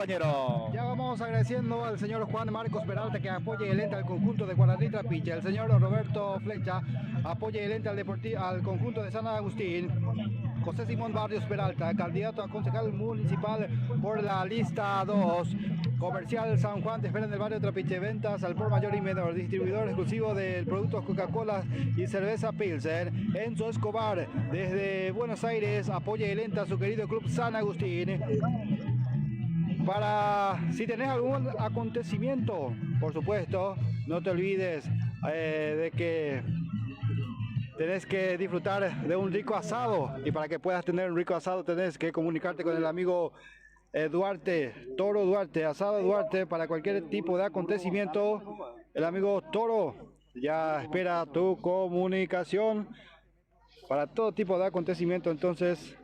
compañero. Ya vamos agradeciendo al señor Juan Marcos Peralta que apoya y alenta al conjunto de Guaraní Trapiche. El señor Roberto Flecha apoya y alenta al conjunto de San Agustín. José Simón Barrios Peralta, candidato a concejal municipal por la lista 2. Comercial San Juan te espera en el barrio Trapiche. Ventas al por mayor y menor. Distribuidor exclusivo de productos Coca-Cola y cerveza Pilsen. Enzo Escobar, desde Buenos Aires, apoya y alenta a su querido club San Agustín. Para si tenés algún acontecimiento, por supuesto, no te olvides de que tenés que disfrutar de un rico asado, y para que puedas tener un rico asado tenés que comunicarte con el amigo Duarte, Toro Duarte, Asado Duarte. Para cualquier tipo de acontecimiento, el amigo Toro ya espera tu comunicación para todo tipo de acontecimiento. Entonces,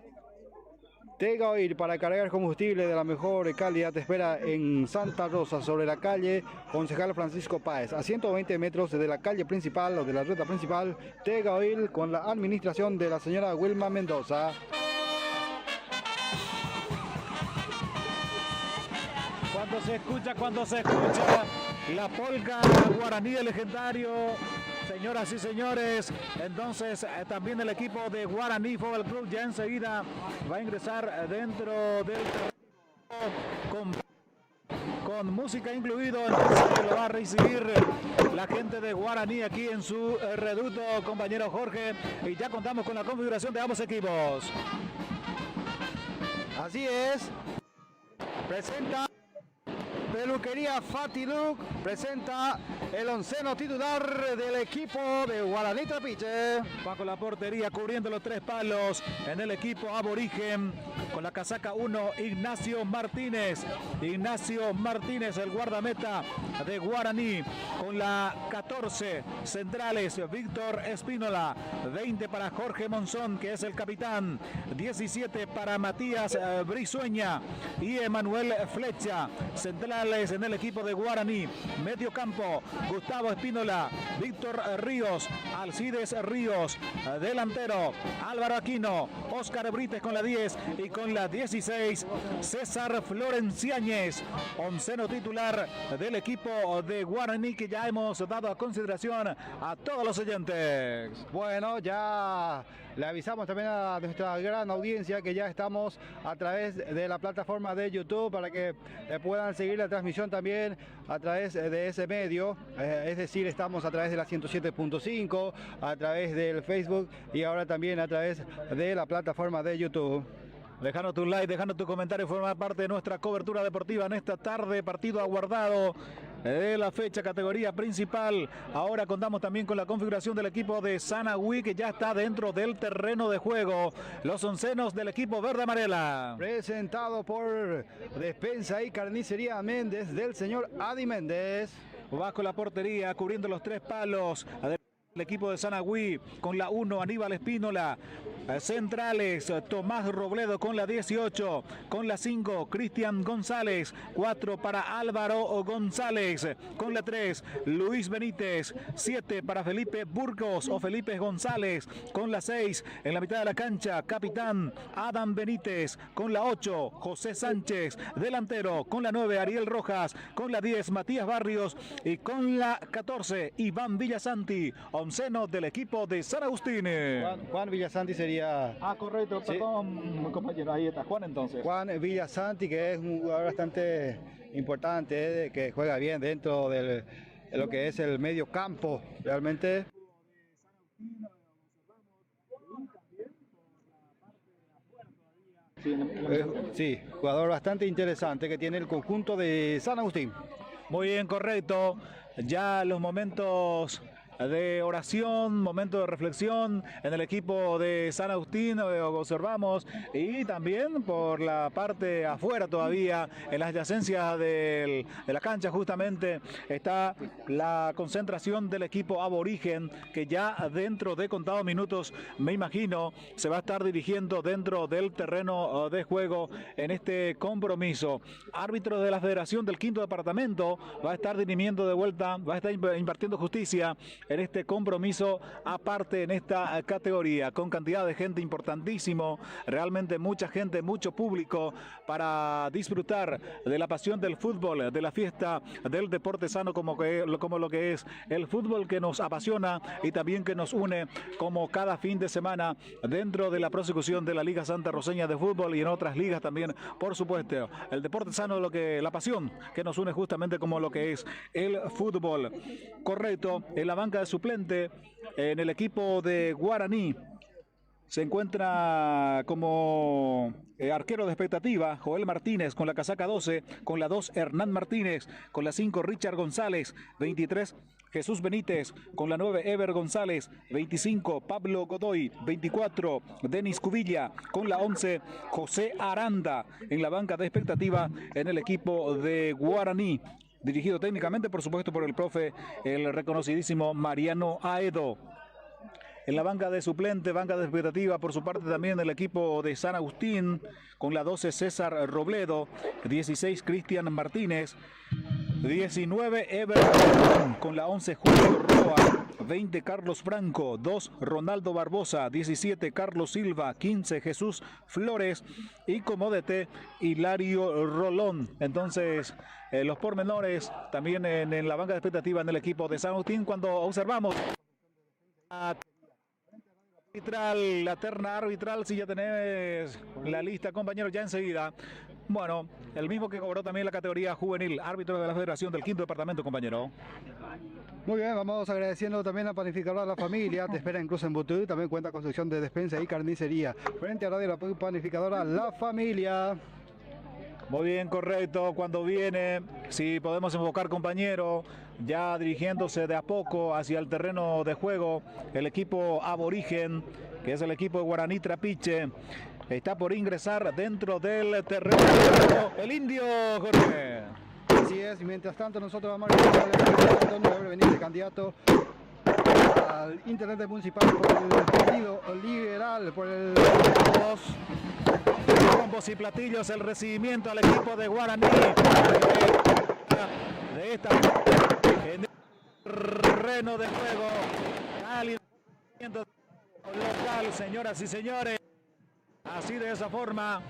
Tega Oil, para cargar combustible de la mejor calidad, te espera en Santa Rosa, sobre la calle Concejal Francisco Páez, a 120 metros de la calle principal o de la ruta principal. Tega Oil, con la administración de la señora Wilma Mendoza. Cuando se escucha la polca guaraní del legendario, señoras y señores, entonces también el equipo de Guaraní Fútbol Club ya enseguida va a ingresar dentro del terreno con música incluido. Entonces lo va a recibir la gente de Guaraní aquí en su reducto, compañero Jorge, y ya contamos con la configuración de ambos equipos. Así es, presenta Peluquería Fati Look, presenta el onceno titular del equipo de Guaraní Trapiche. Bajo la portería, cubriendo los tres palos, en el equipo aborigen, con la casaca 1, Ignacio Martínez. Ignacio Martínez, el guardameta de Guaraní. Con la 14, centrales, Víctor Espínola. 20 para Jorge Monzón, que es el capitán. 17 para Matías Brizueña y Emanuel Flecha. Centrales en el equipo de Guaraní. Medio campo, Gustavo Espínola, Víctor Ríos, Alcides Ríos. Delantero, Álvaro Aquino, Óscar Brites con la 10 y con la 16, César Florenciáñez. Onceno titular del equipo de Guaraní, que ya hemos dado a consideración a todos los oyentes. Bueno, ya le avisamos también a nuestra gran audiencia que ya estamos a través de la plataforma de YouTube para que puedan seguir la transmisión también a través de ese medio. Es decir, estamos a través de la 107.5, a través del Facebook y ahora también a través de la plataforma de YouTube. Dejando tu like, dejando tu comentario, formar parte de nuestra cobertura deportiva en esta tarde, partido aguardado de la fecha, categoría principal. Ahora contamos también con la configuración del equipo de Sanagüí, que ya está dentro del terreno de juego. Los oncenos del equipo verde amarela. Presentado por Despensa y Carnicería Méndez, del señor Adi Méndez. Bajo la portería, cubriendo los tres palos, el equipo de Sanagüí con la 1, Aníbal Espínola. Centrales, Tomás Robledo con la 18, con la 5, Cristian González. 4 para Álvaro González, con la 3, Luis Benítez. 7 para Felipe Burgos o Felipe González, con la 6, en la mitad de la cancha, capitán Adam Benítez. Con la 8, José Sánchez. Delantero, con la 9, Ariel Rojas. Con la 10, Matías Barrios. Y con la 14, Iván Villasanti, onceno del equipo de San Agustín. Juan Villasanti sería... Correcto, sí. Perdón, compañero, ahí está Juan entonces. Juan Villasanti, que es un jugador bastante importante, que juega bien dentro de lo que es el medio campo, realmente. Sí, jugador bastante interesante que tiene el conjunto de San Agustín. Muy bien, correcto. Ya los momentos de oración, momento de reflexión en el equipo de San Agustín, observamos, y también por la parte afuera todavía, en las adyacencias de la cancha justamente, está la concentración del equipo aborigen, que ya dentro de contados minutos, me imagino, se va a estar dirigiendo dentro del terreno de juego en este compromiso. Árbitro de la Federación del Quinto Departamento va a estar dirimiendo de vuelta, va a estar impartiendo justicia en este compromiso aparte en esta categoría, con cantidad de gente importantísimo, realmente mucha gente, mucho público para disfrutar de la pasión del fútbol, de la fiesta del deporte sano como lo que es el fútbol que nos apasiona y también que nos une como cada fin de semana dentro de la prosecución de la Liga Santa Roseña de Fútbol y en otras ligas también, por supuesto. El deporte sano, la pasión que nos une justamente como lo que es el fútbol. Correcto, en la banca de suplente, en el equipo de Guaraní, se encuentra como arquero de expectativa Joel Martínez con la casaca 12, con la 2 Hernán Martínez, con la 5 Richard González, 23 Jesús Benítez, con la 9 Ever González, 25 Pablo Godoy, 24 Denis Cubilla, con la 11 José Aranda en la banca de expectativa en el equipo de Guaraní, dirigido técnicamente por supuesto por el profe, el reconocidísimo Mariano Aedo. En la banca de suplente, banca de expectativa, por su parte también el equipo de San Agustín, con la 12 César Robledo, 16 Cristian Martínez, 19 Ever, con la 11 Julio Roa, 20 Carlos Franco, 2 Ronaldo Barbosa, 17 Carlos Silva, 15 Jesús Flores y como DT Hilario Rolón. Entonces, los pormenores también en la banca de expectativa en el equipo de San Agustín, cuando observamos la terna arbitral, si ya tenés la lista, compañeros, ya enseguida. Bueno, el mismo que cobró también la categoría juvenil, árbitro de la Federación del 5º Departamento, compañero. Muy bien, vamos agradeciendo también a Panificadora La Familia, te espera incluso en Butú, también cuenta con sección de despensa y carnicería. Frente a Radio La Panificadora La Familia. Muy bien, correcto. Cuando viene, si podemos enfocar, compañero, ya dirigiéndose de a poco hacia el terreno de juego, el equipo aborigen, que es el equipo de Guaraní Trapiche, está por ingresar dentro del terreno de juego el indio, Jorge. Así es, y mientras tanto nosotros vamos a realizar Antonio Gabriel Benítez, candidato al Intendente Municipal por el Partido Liberal, por el 2. Bombos y platillos, el recibimiento al equipo de Guaraní de esta en el terreno de juego local, señoras y señores. Así de esa forma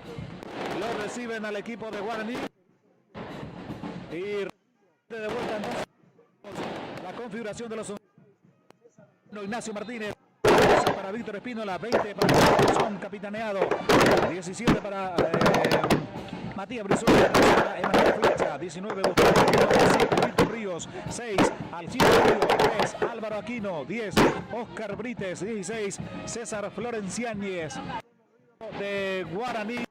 lo reciben al equipo de Guaraní y de vuelta entonces la configuración de los Ignacio Martínez. Para Víctor Espínola, 20 para Son capitaneado, 17 para Matías Brizuela, para Emanuel Flecha, 19 Gustavo, 5 Víctor Ríos, 6 Alcides Ríos, 3 Álvaro Aquino, 10 Oscar Brites, 16 César Florenciáñez de Guaraní.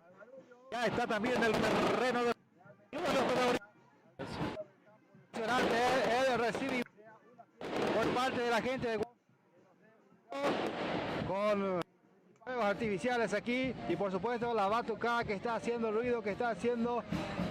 Ya está también el terreno de recibe por parte de la gente de con fuegos artificiales aquí y por supuesto la batucada que está haciendo ruido, que está haciendo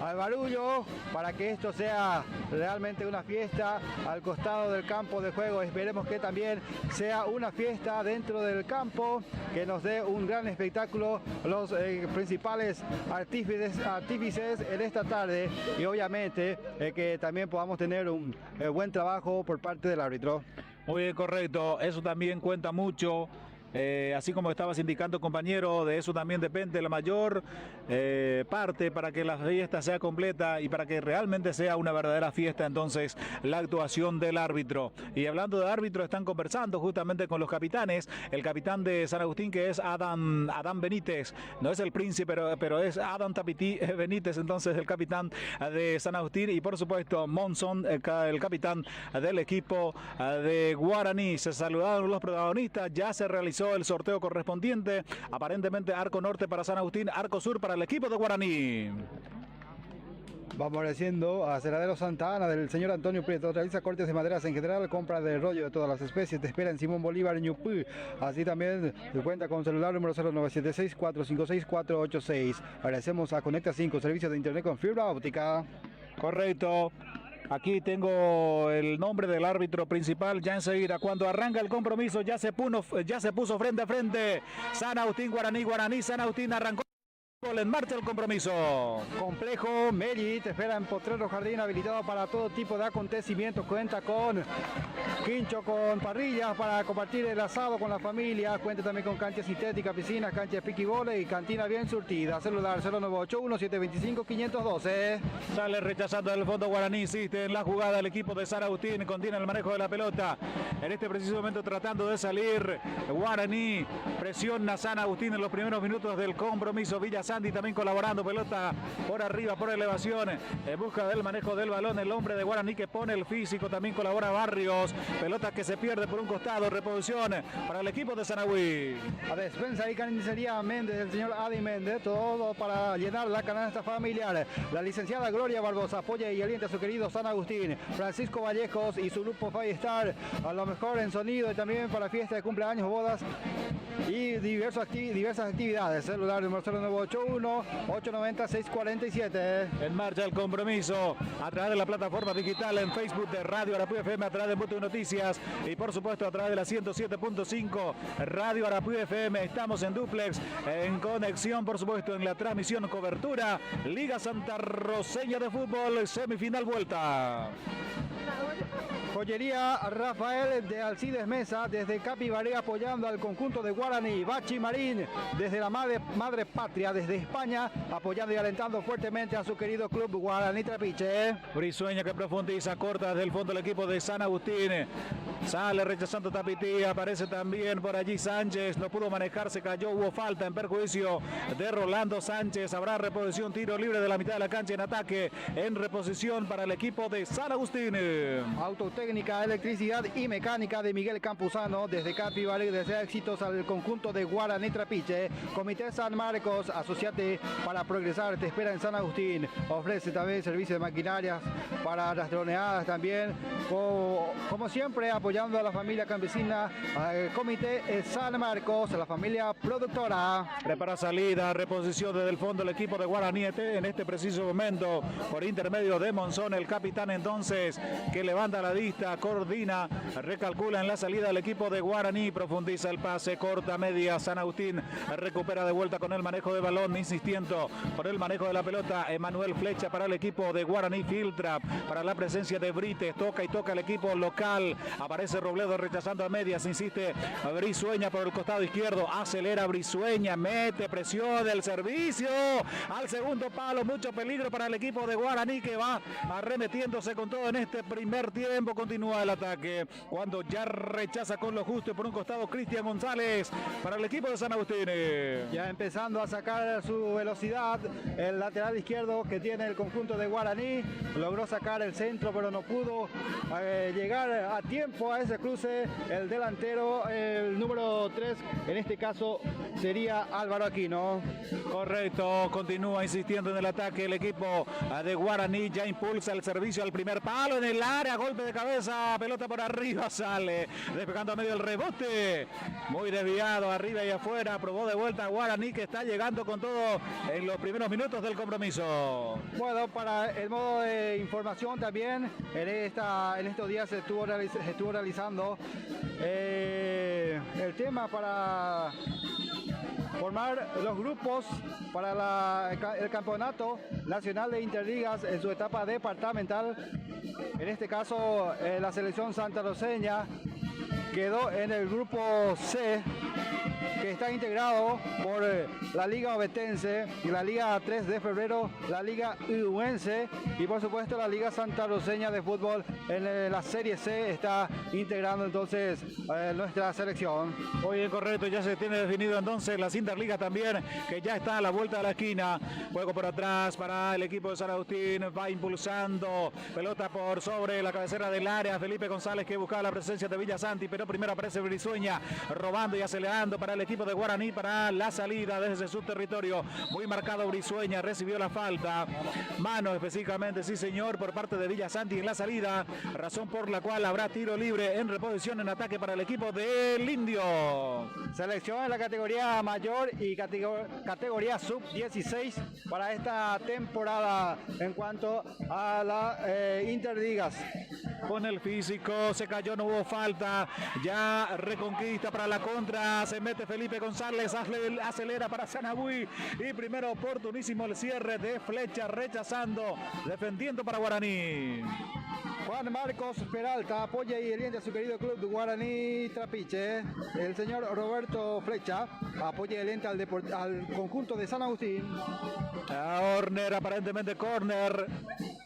al barullo para que esto sea realmente una fiesta al costado del campo de juego. Esperemos que también sea una fiesta dentro del campo que nos dé un gran espectáculo los principales artífices en esta tarde y obviamente que también podamos tener un buen trabajo por parte del árbitro. Muy bien, correcto, eso también cuenta mucho. Así como estabas indicando, compañero, de eso también depende la mayor parte para que la fiesta sea completa y para que realmente sea una verdadera fiesta, entonces, la actuación del árbitro. Y hablando de árbitro, están conversando justamente con los capitanes, el capitán de San Agustín, que es Adam Benítez, no es el príncipe, pero es Adam Tapití Benítez, entonces el capitán de San Agustín, y por supuesto Monzón, el capitán del equipo de Guaraní. Se saludaron los protagonistas, ya se realizó el sorteo correspondiente, aparentemente arco norte para San Agustín, arco sur para el equipo de Guaraní. Vamos agradeciendo a Ceradero Santa Ana del señor Antonio Prieto. Realiza cortes de maderas en general, compra de rollo de todas las especies. Te espera en Simón Bolívar, Ñupú. Así también se cuenta con celular número 0976-456-486. Agradecemos a Conecta 5, servicio de internet con fibra óptica. Correcto. Aquí tengo el nombre del árbitro principal, ya enseguida, cuando arranca el compromiso, ya se puso frente a frente. San Agustín, Guaraní, San Agustín arrancó En marcha el compromiso. Complejo Melli te espera en Potrero Jardín, habilitado para todo tipo de acontecimientos. Cuenta con quincho, con parrillas para compartir el asado con la familia. Cuenta también con cancha sintética, piscinas, cancha de piquibole y cantina bien surtida. Celular 0981-725-512. Sale rechazando del fondo Guaraní, insiste en la jugada el equipo de San Agustín, contiene el manejo de la pelota. En este preciso momento tratando de salir Guaraní, presiona San Agustín en los primeros minutos del compromiso. Villa Sandy también colaborando, pelota por arriba, por elevación, en busca del manejo del balón. El hombre de Guaraní que pone el físico, también colabora Barrios. Pelota que se pierde por un costado, reposición para el equipo de San Agustín. A despensa y carnicería Méndez, el señor Adi Méndez, todo para llenar la canasta familiar. La licenciada Gloria Barbosa apoya y alienta a su querido San Agustín. Francisco Vallejos y su grupo Five Star, a lo mejor en sonido y también para fiesta de cumpleaños, bodas y diversas actividades. Celular número 0981-890-647. En marcha el compromiso a través de la plataforma digital en Facebook de Radio Arapuí FM, a través de Mundo Noticias y por supuesto a través de la 107.5 Radio Arapuí FM. Estamos en duplex, en conexión por supuesto en la transmisión, cobertura Liga Santa Roseña de Fútbol, semifinal vuelta. Joyería Rafael de Alcides Mesa, desde Capibaré, apoyando al conjunto de Guaraní. Bachi Marín, desde la madre patria, desde España, apoyando y alentando fuertemente a su querido club Guaraní Trapiche. Brizueña que profundiza, corta desde el fondo el equipo de San Agustín. Sale rechazando Tapití, aparece también por allí Sánchez, no pudo manejar, se cayó, hubo falta en perjuicio de Rolando Sánchez. Habrá reposición, tiro libre de la mitad de la cancha en ataque, en reposición para el equipo de San Agustín. Autotécnica, electricidad y mecánica de Miguel Campuzano, desde Capibaré, desea éxitos al conjunto de Guaraní Trapiche. Comité San Marcos, asociate para progresar, te espera en San Agustín. Ofrece también servicio de maquinarias para rastroneadas también, como siempre apoyando a la familia campesina. Comité San Marcos, a la familia productora. Prepara salida, reposición desde el fondo el equipo de Guaraní en este preciso momento, por intermedio de Monzón, el capitán entonces, que levanta la vista, coordina, recalcula en la salida el equipo de Guaraní, profundiza el pase, corta, media, San Agustín recupera de vuelta con el manejo de balón, insistiendo por el manejo de la pelota, Emanuel Flecha para el equipo de Guaraní, filtra para la presencia de Brites, toca el equipo local, aparece Robledo rechazando a medias, insiste Brizueña por el costado izquierdo, acelera Brizueña, mete presión del servicio al segundo palo, mucho peligro para el equipo de Guaraní que va arremetiéndose con todo en este primer tiempo. Continúa el ataque cuando ya rechaza con lo justo y por un costado Cristian González para el equipo de San Agustín. Ya empezando a sacar su velocidad el lateral izquierdo que tiene el conjunto de Guaraní, logró sacar el centro pero no pudo llegar a tiempo a ese cruce el delantero, el número 3, en este caso sería Álvaro Aquino. Correcto, continúa insistiendo en el ataque el equipo de Guaraní, ya impulsa el servicio al primer palo en el área, golpe de cabeza, pelota por arriba, sale despegando a medio el rebote, muy desviado arriba y afuera, probó de vuelta Guaraní que está llegando con todo en los primeros minutos del compromiso. Bueno, para el modo de información también, en estos días se estuvo realizando el tema para formar los grupos para el campeonato nacional de interligas en su etapa departamental. En este caso, la selección santarroceña quedó en el grupo C, que está integrado por la Liga Ovetense y la Liga 3 de Febrero, la Liga Uruense y por supuesto la Liga Santa Roseña de Fútbol. En la Serie C está integrando entonces nuestra selección. Muy bien, correcto, ya se tiene definido entonces las Interligas también, que ya está a la vuelta de la esquina. Juego por atrás para el equipo de San Agustín, va impulsando, pelota por sobre la cabecera del área, Felipe González que buscaba la presencia de Villasanti, pero primero aparece Brizueña robando y acelerando para el equipo de Guaraní para la salida desde su territorio. Muy marcado Brizueña, recibió la falta, mano específicamente, sí señor, por parte de Villasanti en la salida, razón por la cual habrá tiro libre en reposición en ataque para el equipo del Indio. Selección en la categoría mayor y categoría sub-16 para esta temporada en cuanto a la interligas. Con el físico, se cayó, no hubo falta, ya reconquista para la contra, se mete remate Felipe González, acelera para Sanagüí y primero oportunísimo el cierre de Flecha, rechazando, defendiendo para Guaraní. Juan Marcos Peralta apoya y alienta a su querido club de Guaraní Trapiche. El señor Roberto Flecha apoya y alienta al conjunto de San Agustín. Corner, aparentemente corner.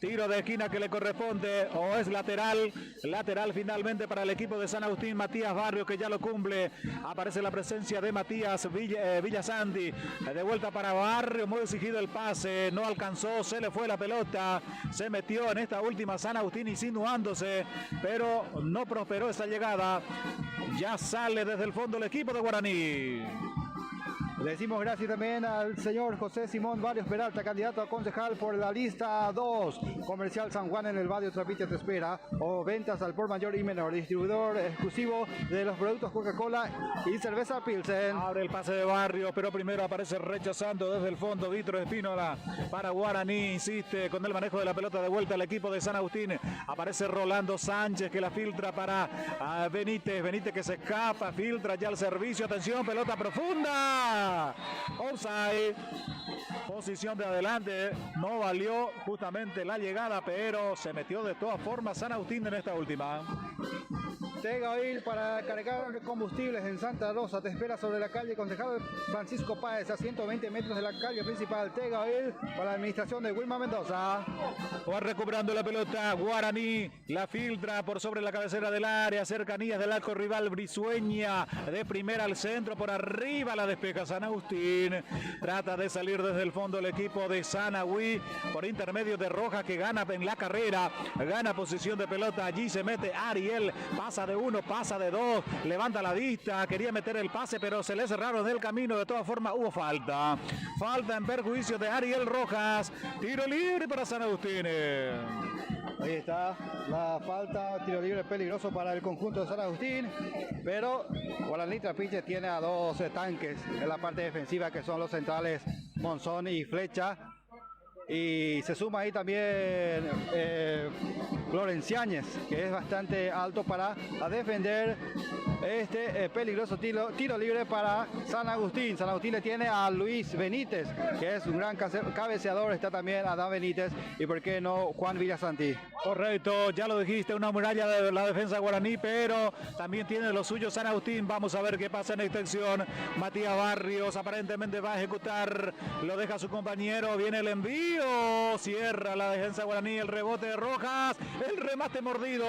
Tiro de esquina que le corresponde o es lateral. Lateral finalmente para el equipo de San Agustín. Matías Barrio que ya lo cumple. Aparece la presencia de Matías Villasandi. De vuelta para Barrio. Muy exigido el pase. No alcanzó. Se le fue la pelota. Se metió en esta última San Agustín insinuándose. Pero no prosperó esa llegada. Ya sale desde el fondo el equipo de Guaraní. Le decimos gracias también al señor José Simón Barrios Peralta, candidato a concejal por la lista 2. Comercial San Juan en el barrio Trapiche te espera. O ventas al por mayor y menor. Distribuidor exclusivo de los productos Coca-Cola y cerveza Pilsen. Abre el pase de Barrio, pero primero aparece rechazando desde el fondo Vitro Espínola para Guaraní. Insiste con el manejo de la pelota de vuelta al equipo de San Agustín. Aparece Rolando Sánchez que la filtra para Benítez. Benítez que se escapa, filtra ya el servicio. Atención, pelota profunda. Offside, posición de adelante, no valió justamente la llegada, pero se metió de todas formas San Agustín en esta última. Tegaoil para cargar combustibles en Santa Rosa. Te espera sobre la calle Concejal Francisco Páez a 120 metros de la calle principal. Tegaoil para la administración de Wilma Mendoza. Va recuperando la pelota Guaraní, la filtra por sobre la cabecera del área, cercanías del arco rival. Brizueña de primera al centro, por arriba la despeja San Agustín. Trata de salir desde el fondo el equipo de Sanagüí por intermedio de Rojas que gana en la carrera, gana posición de pelota. Allí se mete Ariel, pasa de uno, pasa de dos, levanta la vista, quería meter el pase pero se le cerraron del camino. De todas formas hubo falta en perjuicio de Ariel Rojas. Tiro libre para San Agustín. Ahí está la falta, tiro libre peligroso para el conjunto de San Agustín, pero Guaraní Trapiche tiene a dos tanques en la parte defensiva que son los centrales Monzón y Flecha. Y se suma ahí también Florenciáñez, que es bastante alto para defender este peligroso tiro libre para San Agustín. San Agustín le tiene a Luis Benítez, que es un gran cabeceador. Está también Adán Benítez y por qué no Juan Villasanti. Correcto, ya lo dijiste, una muralla de la defensa guaraní, pero también tiene lo suyo San Agustín. Vamos a ver qué pasa en extensión. Matías Barrios aparentemente va a ejecutar, lo deja su compañero, viene el envío, cierra la defensa guaraní, el rebote de Rojas, el remate mordido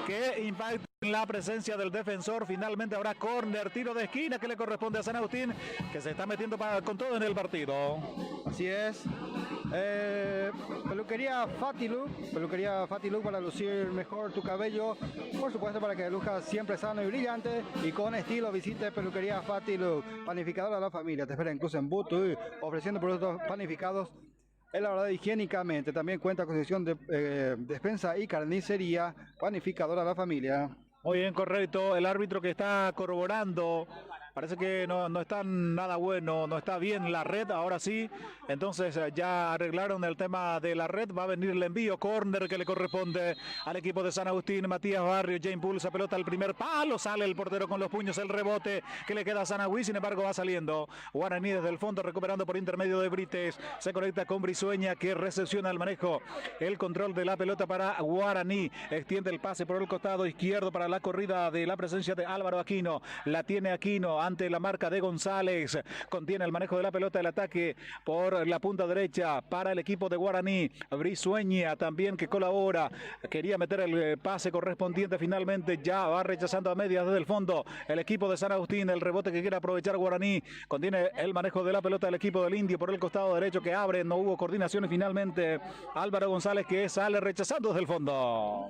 que impacta en la presencia del defensor. Finalmente habrá córner, tiro de esquina que le corresponde a San Agustín, que se está metiendo con todo en el partido. Así es. Peluquería Fati Look para lucir mejor tu cabello, por supuesto para que luzcas siempre sano y brillante y con estilo. Visite Peluquería Fati Look, panificadora de la familia. Te espera incluso en Butu, ofreciendo productos panificados elaborado higiénicamente. También cuenta con sección de despensa y carnicería, panificadora de la familia. Muy bien, correcto. El árbitro que está corroborando. Parece que no está nada bueno, no está bien la red, ahora sí. Entonces ya arreglaron el tema de la red. Va a venir el envío, córner que le corresponde al equipo de San Agustín. Matías Barrio ya impulsa pelota al primer palo. Sale el portero con los puños, el rebote que le queda a San Agustín. Sin embargo va saliendo Guaraní desde el fondo, recuperando por intermedio de Brites. Se conecta con Brizueña que recepciona el manejo, el control de la pelota para Guaraní. Extiende el pase por el costado izquierdo para la corrida de la presencia de Álvaro Aquino. La tiene Aquino ante la marca de González. Contiene el manejo de la pelota, el ataque por la punta derecha para el equipo de Guaraní. Brizueña también que colabora. Quería meter el pase correspondiente. Finalmente ya va rechazando a medias desde el fondo el equipo de San Agustín. El rebote que quiere aprovechar Guaraní. Contiene el manejo de la pelota del equipo del Indio por el costado derecho que abre. No hubo coordinación y finalmente Álvaro González que sale rechazando desde el fondo.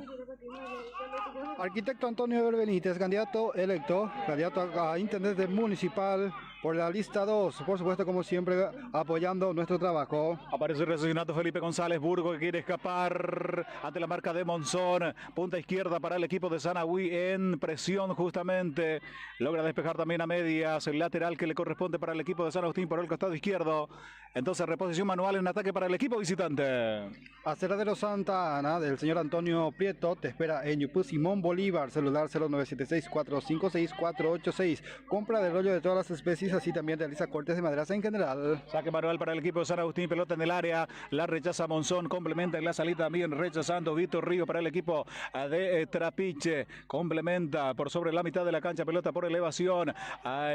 Arquitecto Antonio Benítez, candidato electo, candidato a intendente municipal por la lista 2. Por supuesto, como siempre, apoyando nuestro trabajo. Aparece reaccionando Felipe González Burgo, que quiere escapar ante la marca de Monzón. Punta izquierda para el equipo de Sanahui en presión justamente. Logra despejar también a medias. El lateral que le corresponde para el equipo de San Agustín por el costado izquierdo. Entonces reposición manual en ataque para el equipo visitante. Aserradero Santa Ana del señor Antonio Prieto te espera en Yupú Simón Bolívar, celular 0976-456-486. Compra de rollo de todas las especies, así también realiza cortes de maderas en general. Saque manual para el equipo de San Agustín, pelota en el área, la rechaza Monzón, complementa en la salida también rechazando Víctor Río para el equipo de Trapiche, complementa por sobre la mitad de la cancha, pelota por elevación,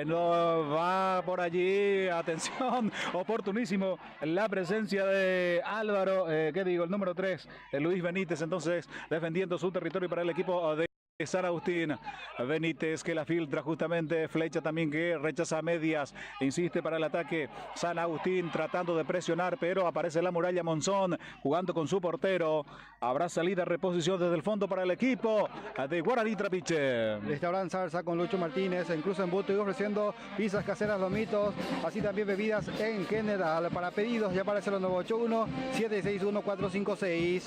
no va por allí, atención, oportunísimo la presencia de Álvaro, el número 3, Luis Benítez, entonces defendiendo su territorio para el equipo de San Agustín. Benítez que la filtra justamente, flecha también que rechaza a medias, insiste para el ataque San Agustín tratando de presionar, pero aparece la muralla Monzón jugando con su portero. Habrá salida, reposición desde el fondo para el equipo de Guaraní Trapiche. Restaurante Zarza con Lucho Martínez, incluso en Buto, y ofreciendo pizzas caseras, lomitos, así también bebidas en general. Para pedidos ya aparece el 981-761-456.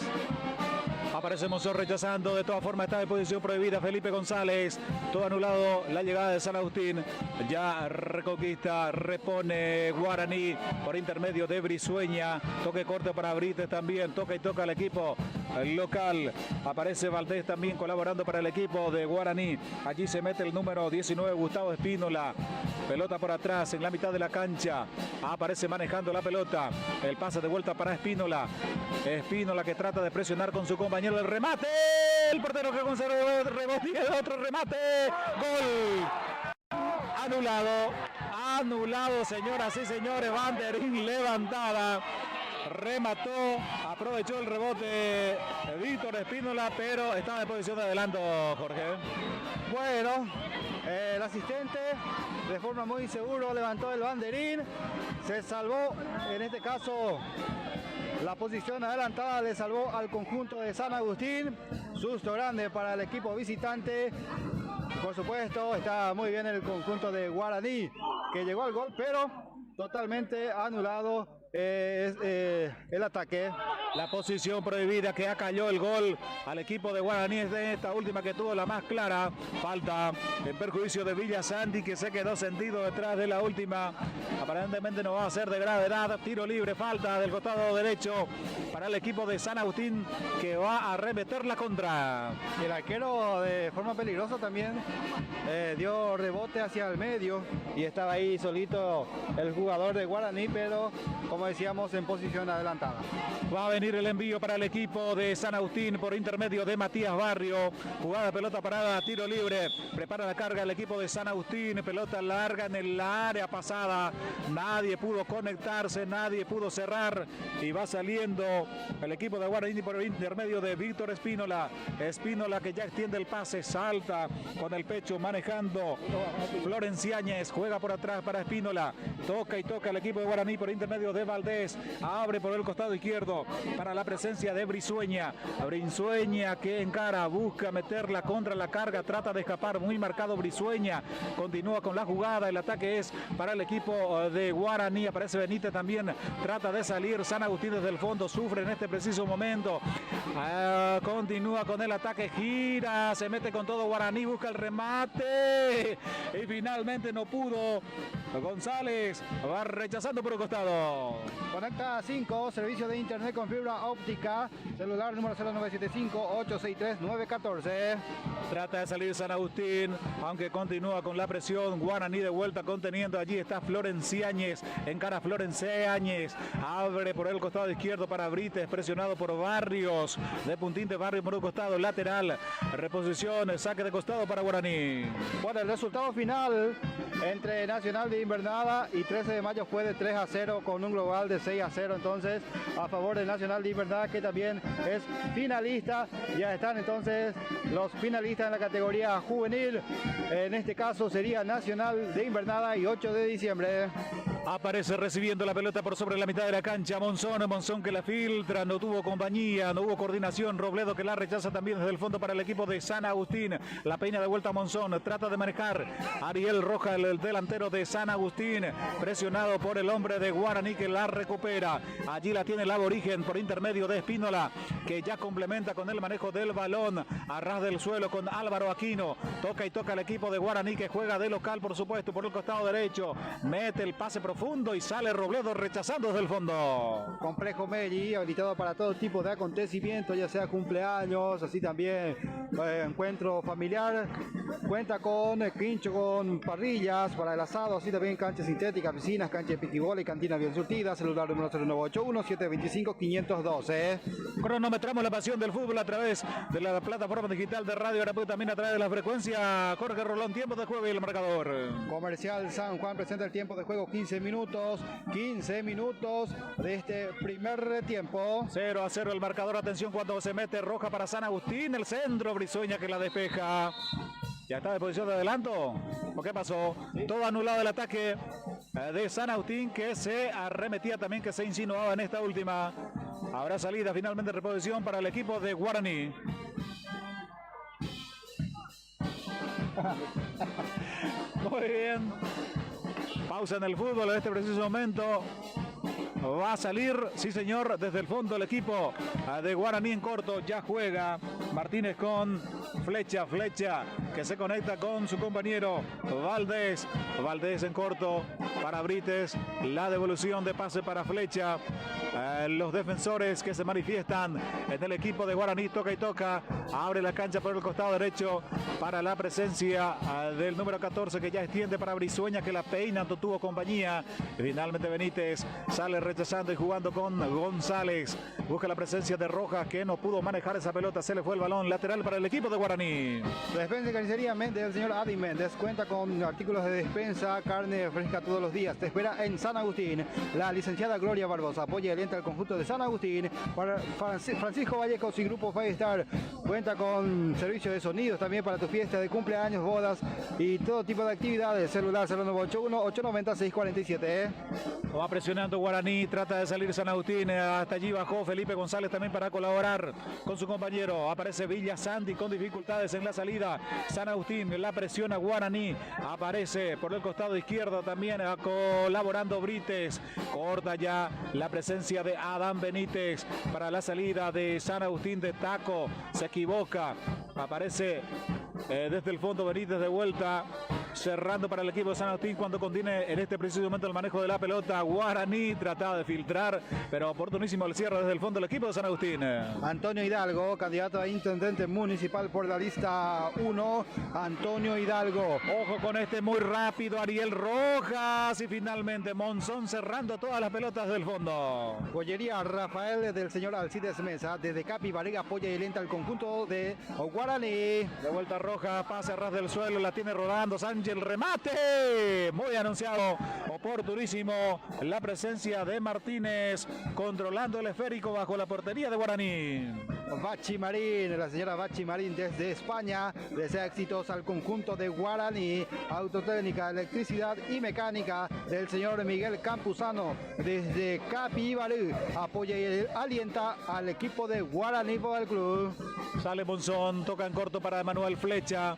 Aparece Monzón rechazando, de todas formas está de posición prohibida Felipe González, todo anulado la llegada de San Agustín, ya reconquista, repone Guaraní por intermedio de Brizueña, toque corte para Brites también, toca y toca al equipo local, aparece Valdés también colaborando para el equipo de Guaraní, allí se mete el número 19 Gustavo Espínola, pelota por atrás en la mitad de la cancha, aparece manejando la pelota, el pase de vuelta para Espínola, Espínola que trata de presionar con su compañero, el remate, el portero que conserva el rebote y el otro remate, gol, anulado señoras y señores, banderín levantada, remató, aprovechó el rebote Víctor Espínola, pero estaba en posición de adelanto, Jorge. Bueno, el asistente de forma muy seguro levantó el banderín, se salvó, en este caso la posición adelantada le salvó al conjunto de San Agustín, susto grande para el equipo visitante. Por supuesto está muy bien el conjunto de Guaraní que llegó al gol, pero totalmente anulado el ataque. La posición prohibida que acalló el gol al equipo de Guaraní es de esta última que tuvo la más clara. Falta en perjuicio de Villa Sandy que se quedó sentido detrás de la última. Aparentemente no va a ser de gravedad. Tiro libre, falta del costado derecho para el equipo de San Agustín que va a remeter la contra. El arquero de forma peligrosa también dio rebote hacia el medio y estaba ahí solito el jugador de Guaraní, pero como decíamos en posición adelantada. Va a venir el envío para el equipo de San Agustín por intermedio de Matías Barrio. Jugada, pelota parada, tiro libre. Prepara la carga el equipo de San Agustín. Pelota larga en el área pasada. Nadie pudo conectarse, nadie pudo cerrar. Y va saliendo el equipo de Guaraní por el intermedio de Víctor Espínola. Espínola que ya extiende el pase, salta con el pecho manejando. Florenciáñez juega por atrás para Espínola. Toca y toca el equipo de Guaraní por intermedio de Valdés. Abre por el costado izquierdo para la presencia de Brizueña. Brizueña que encara, busca meterla contra la carga, trata de escapar, muy marcado Brizueña. Continúa con la jugada, el ataque es para el equipo de Guaraní. Aparece Benítez también, trata de salir. San Agustín desde el fondo sufre en este preciso momento. Continúa con el ataque, gira, se mete con todo Guaraní, busca el remate y finalmente no pudo. González va rechazando por el costado. Conecta 5, servicio de internet con fibra óptica, celular número 0975-863-914. Trata de salir San Agustín, aunque continúa con la presión. Guaraní de vuelta conteniendo. Allí está Florenciáñez, encara Florenciáñez, abre por el costado izquierdo para Brites, presionado por Barrios, de puntín de Barrios por el costado lateral, reposición, saque de costado para Guaraní. Bueno, el resultado final entre Nacional de Invernada y 13 de mayo fue de 3-0 con un global de 6-0, entonces a favor del Nacional de Invernada, que también es finalista. Ya están entonces los finalistas en la categoría juvenil, en este caso sería Nacional de Invernada y 8 de diciembre. Aparece recibiendo la pelota por sobre la mitad de la cancha. Monzón que la filtra, no tuvo compañía, no hubo coordinación. Robledo que la rechaza también desde el fondo para el equipo de San Agustín. La peina de vuelta a Monzón, trata de manejar Ariel Roja, el delantero de San Agustín, presionado por el hombre de Guaraní que la recupera. Allí la tiene el Aborigen por intermedio de Espínola, que ya complementa con el manejo del balón a ras del suelo con Álvaro Aquino. Toca y toca el equipo de Guaraní que juega de local, por supuesto, por el costado derecho. Mete el pase profundo y sale Robledo rechazando desde el fondo. Complejo Melli, habilitado para todo tipo de acontecimientos, ya sea cumpleaños, así también encuentro familiar. Cuenta con quincho, con parrillas para el asado, así también canchas sintéticas, piscinas, cancha de piquibola y cantina bien surtida. Celular número 0981-725-512. Cronometramos la pasión del fútbol a través de la plataforma digital de Radio Arapú, también a través de la frecuencia. Jorge Rolón, tiempo de juego y el marcador. Comercial San Juan presenta el tiempo de juego, 15 minutos de este primer tiempo. 0-0 el marcador. Atención cuando se mete Roja para San Agustín, el centro, Brizueña que la despeja. ¿Ya está de posición de adelanto? ¿O qué pasó? Todo anulado el ataque de San Agustín, que se arremetía también, que se insinuaba en esta última. Habrá salida finalmente de reposición para el equipo de Guaraní. Muy bien. Pausa en el fútbol en este preciso momento. Va a salir, sí señor, desde el fondo el equipo de Guaraní en corto. Ya juega Martínez con Flecha que se conecta con su compañero Valdés en corto para Brites. La devolución de pase para Flecha. Los defensores que se manifiestan en el equipo de Guaraní. Toca y toca. Abre la cancha por el costado derecho para la presencia del número 14 que ya extiende para Brizueña, que la peina, no tuvo compañía. Finalmente Benítez sale rechazando y jugando con González. Busca la presencia de Rojas, que no pudo manejar esa pelota. Se le fue el balón lateral para el equipo de Guaraní. Despensa y carnicería Méndez, el señor Adi Méndez. Cuenta con artículos de despensa, carne fresca todos los días. Te espera en San Agustín. La licenciada Gloria Barbosa apoya y alienta al conjunto de San Agustín. Para Francisco Vallecos y Grupo Firestar. Cuenta con servicio de sonidos también para tu fiesta de cumpleaños, bodas y todo tipo de actividades. Celular 0981-890-647. Va presionando Guaraní, trata de salir San Agustín. Hasta allí bajó Felipe González también para colaborar con su compañero. Aparece Villa Santi con dificultades en la salida. San Agustín la presiona Guaraní. Aparece por el costado izquierdo también colaborando Brites. Corta ya la presencia de Adán Benítez para la salida de San Agustín de taco. Se equivoca. Aparece desde el fondo Benítez de vuelta. Cerrando para el equipo de San Agustín cuando contiene en este preciso momento el manejo de la pelota. Guaraní trataba de filtrar, pero oportunísimo el cierre desde el fondo del equipo de San Agustín. Antonio Hidalgo, candidato a intendente municipal por la lista 1. Antonio Hidalgo. Ojo con este muy rápido Ariel Rojas y finalmente Monzón cerrando todas las pelotas del fondo. Joyería Rafael del señor Alcides Mesa. Desde Capi Varega apoya y lenta al conjunto de Guaraní. De vuelta Roja, pase a ras del suelo, la tiene rodando Sánchez. El remate, muy anunciado, oportunísimo la presencia de Martínez controlando el esférico bajo la portería de Guaraní. Bachi Marín, la señora Bachi Marín desde España, desea éxitos al conjunto de Guaraní. Autotécnica, electricidad y mecánica del señor Miguel Campuzano desde Capibarú, apoya y alienta al equipo de Guaraní Fútbol Club. Sale Monzón, toca en corto para Emanuel Flecha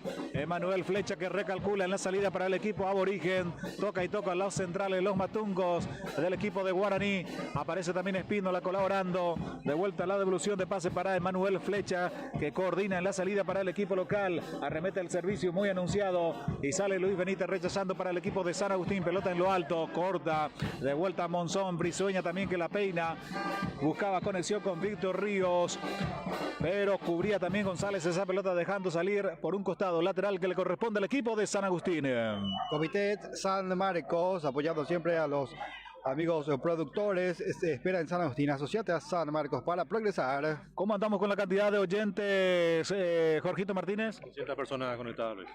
que recalcula en la salida para el equipo aborigen. Toca y toca los centrales, los matungos del equipo de Guaraní. Aparece también Espínola colaborando. De vuelta la devolución de pase para Emanuel Flecha, que coordina en la salida para el equipo local. Arremete el servicio muy anunciado y sale Luis Benítez rechazando para el equipo de San Agustín. Pelota en lo alto, corta. De vuelta a Monzón, Brizueña también que la peina. Buscaba conexión con Víctor Ríos, pero cubría también González esa pelota, dejando salir por un costado lateral que le corresponde al equipo de San Agustín. Comité San Marcos, apoyando siempre a los amigos productores. Espera en San Agustín, asociate a San Marcos para progresar. ¿Cómo andamos con la cantidad de oyentes, Jorgito Martínez? 200 personas conectadas, Luis.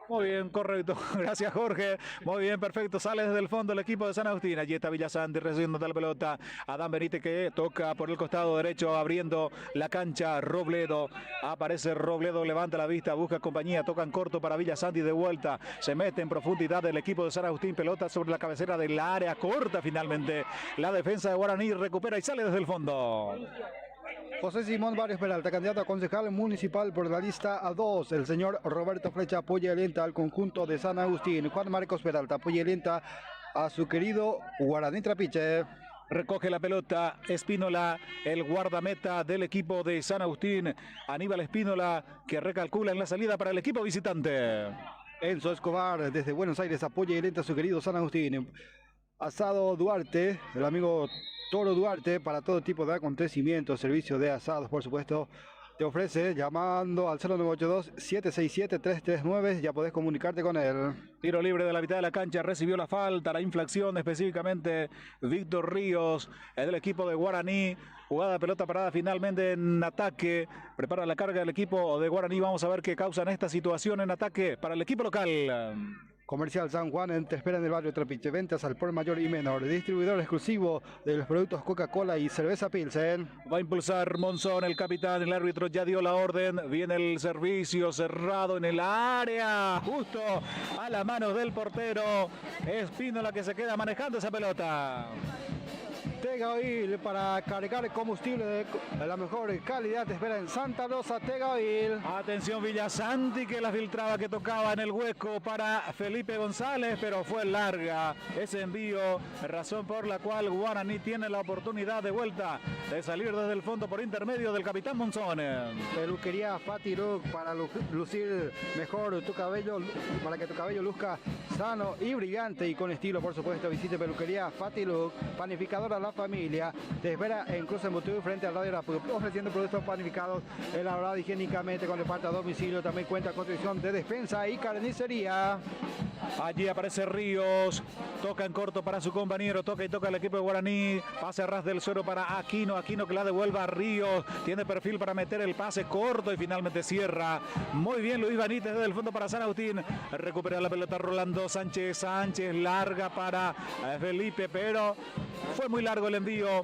Muy bien, correcto. Gracias, Jorge. Muy bien, perfecto. Sale desde el fondo el equipo de San Agustín. Allí está Villasanti recibiendo la pelota. Adán Benítez que toca por el costado derecho, abriendo la cancha. Robledo. Aparece Robledo, levanta la vista, busca compañía. Tocan corto para Villasanti de vuelta. Se mete en profundidad el equipo de San Agustín. Pelota sobre la cabecera del área. Corta finalmente. La defensa de Guaraní recupera y sale desde el fondo. José Simón Barrios Peralta, candidato a concejal municipal por la lista A2. El señor Roberto Flecha apoya lenta al conjunto de San Agustín. Juan Marcos Peralta apoya lenta a su querido Guaraní Trapiche. Recoge la pelota Espínola, el guardameta del equipo de San Agustín. Aníbal Espínola que recalcula en la salida para el equipo visitante. Enzo Escobar desde Buenos Aires apoya lenta a su querido San Agustín. Asado Duarte, el amigo Toro Duarte, para todo tipo de acontecimientos, servicio de asados, por supuesto, te ofrece llamando al 0982-767-339, ya podés comunicarte con él. Tiro libre de la mitad de la cancha, recibió la falta, la infracción específicamente Víctor Ríos, del equipo de Guaraní. Jugada de pelota parada finalmente en ataque, prepara la carga del equipo de Guaraní. Vamos a ver qué causan esta situación en ataque para el equipo local. Comercial San Juan te espera en el barrio Trapiche. Ventas al por mayor y menor. Distribuidor exclusivo de los productos Coca-Cola y cerveza Pilsen. Va a impulsar Monzón, el capitán, el árbitro ya dio la orden. Viene el servicio cerrado en el área. Justo a las manos del portero. Espínola que se queda manejando esa pelota. Tega Oil para cargar combustible de la mejor calidad. Te espera en Santa Rosa, Tega Oil. Atención Villasanti que la filtraba, que tocaba en el hueco para Felipe González, pero fue larga ese envío, razón por la cual Guaraní tiene la oportunidad de vuelta de salir desde el fondo por intermedio del capitán Monzón. Peluquería Fati Look para lucir mejor tu cabello, para que tu cabello luzca sano y brillante y con estilo, por supuesto. Visite Peluquería Fati Look, panificadora La Familia. Te espera en Cruz Embutido frente al Radio Arapuco, ofreciendo productos panificados elaborados higiénicamente con reparto a domicilio. También cuenta con construcción de despensa y carnicería. Allí aparece Ríos, toca en corto para su compañero, toca y toca el equipo de Guaraní, pase a ras del suelo para Aquino, Aquino que la devuelve a Ríos, tiene perfil para meter el pase corto y finalmente cierra. Muy bien Luis Benítez desde el fondo para San Agustín, recupera la pelota Rolando Sánchez, larga para Felipe, pero fue muy largo el envío.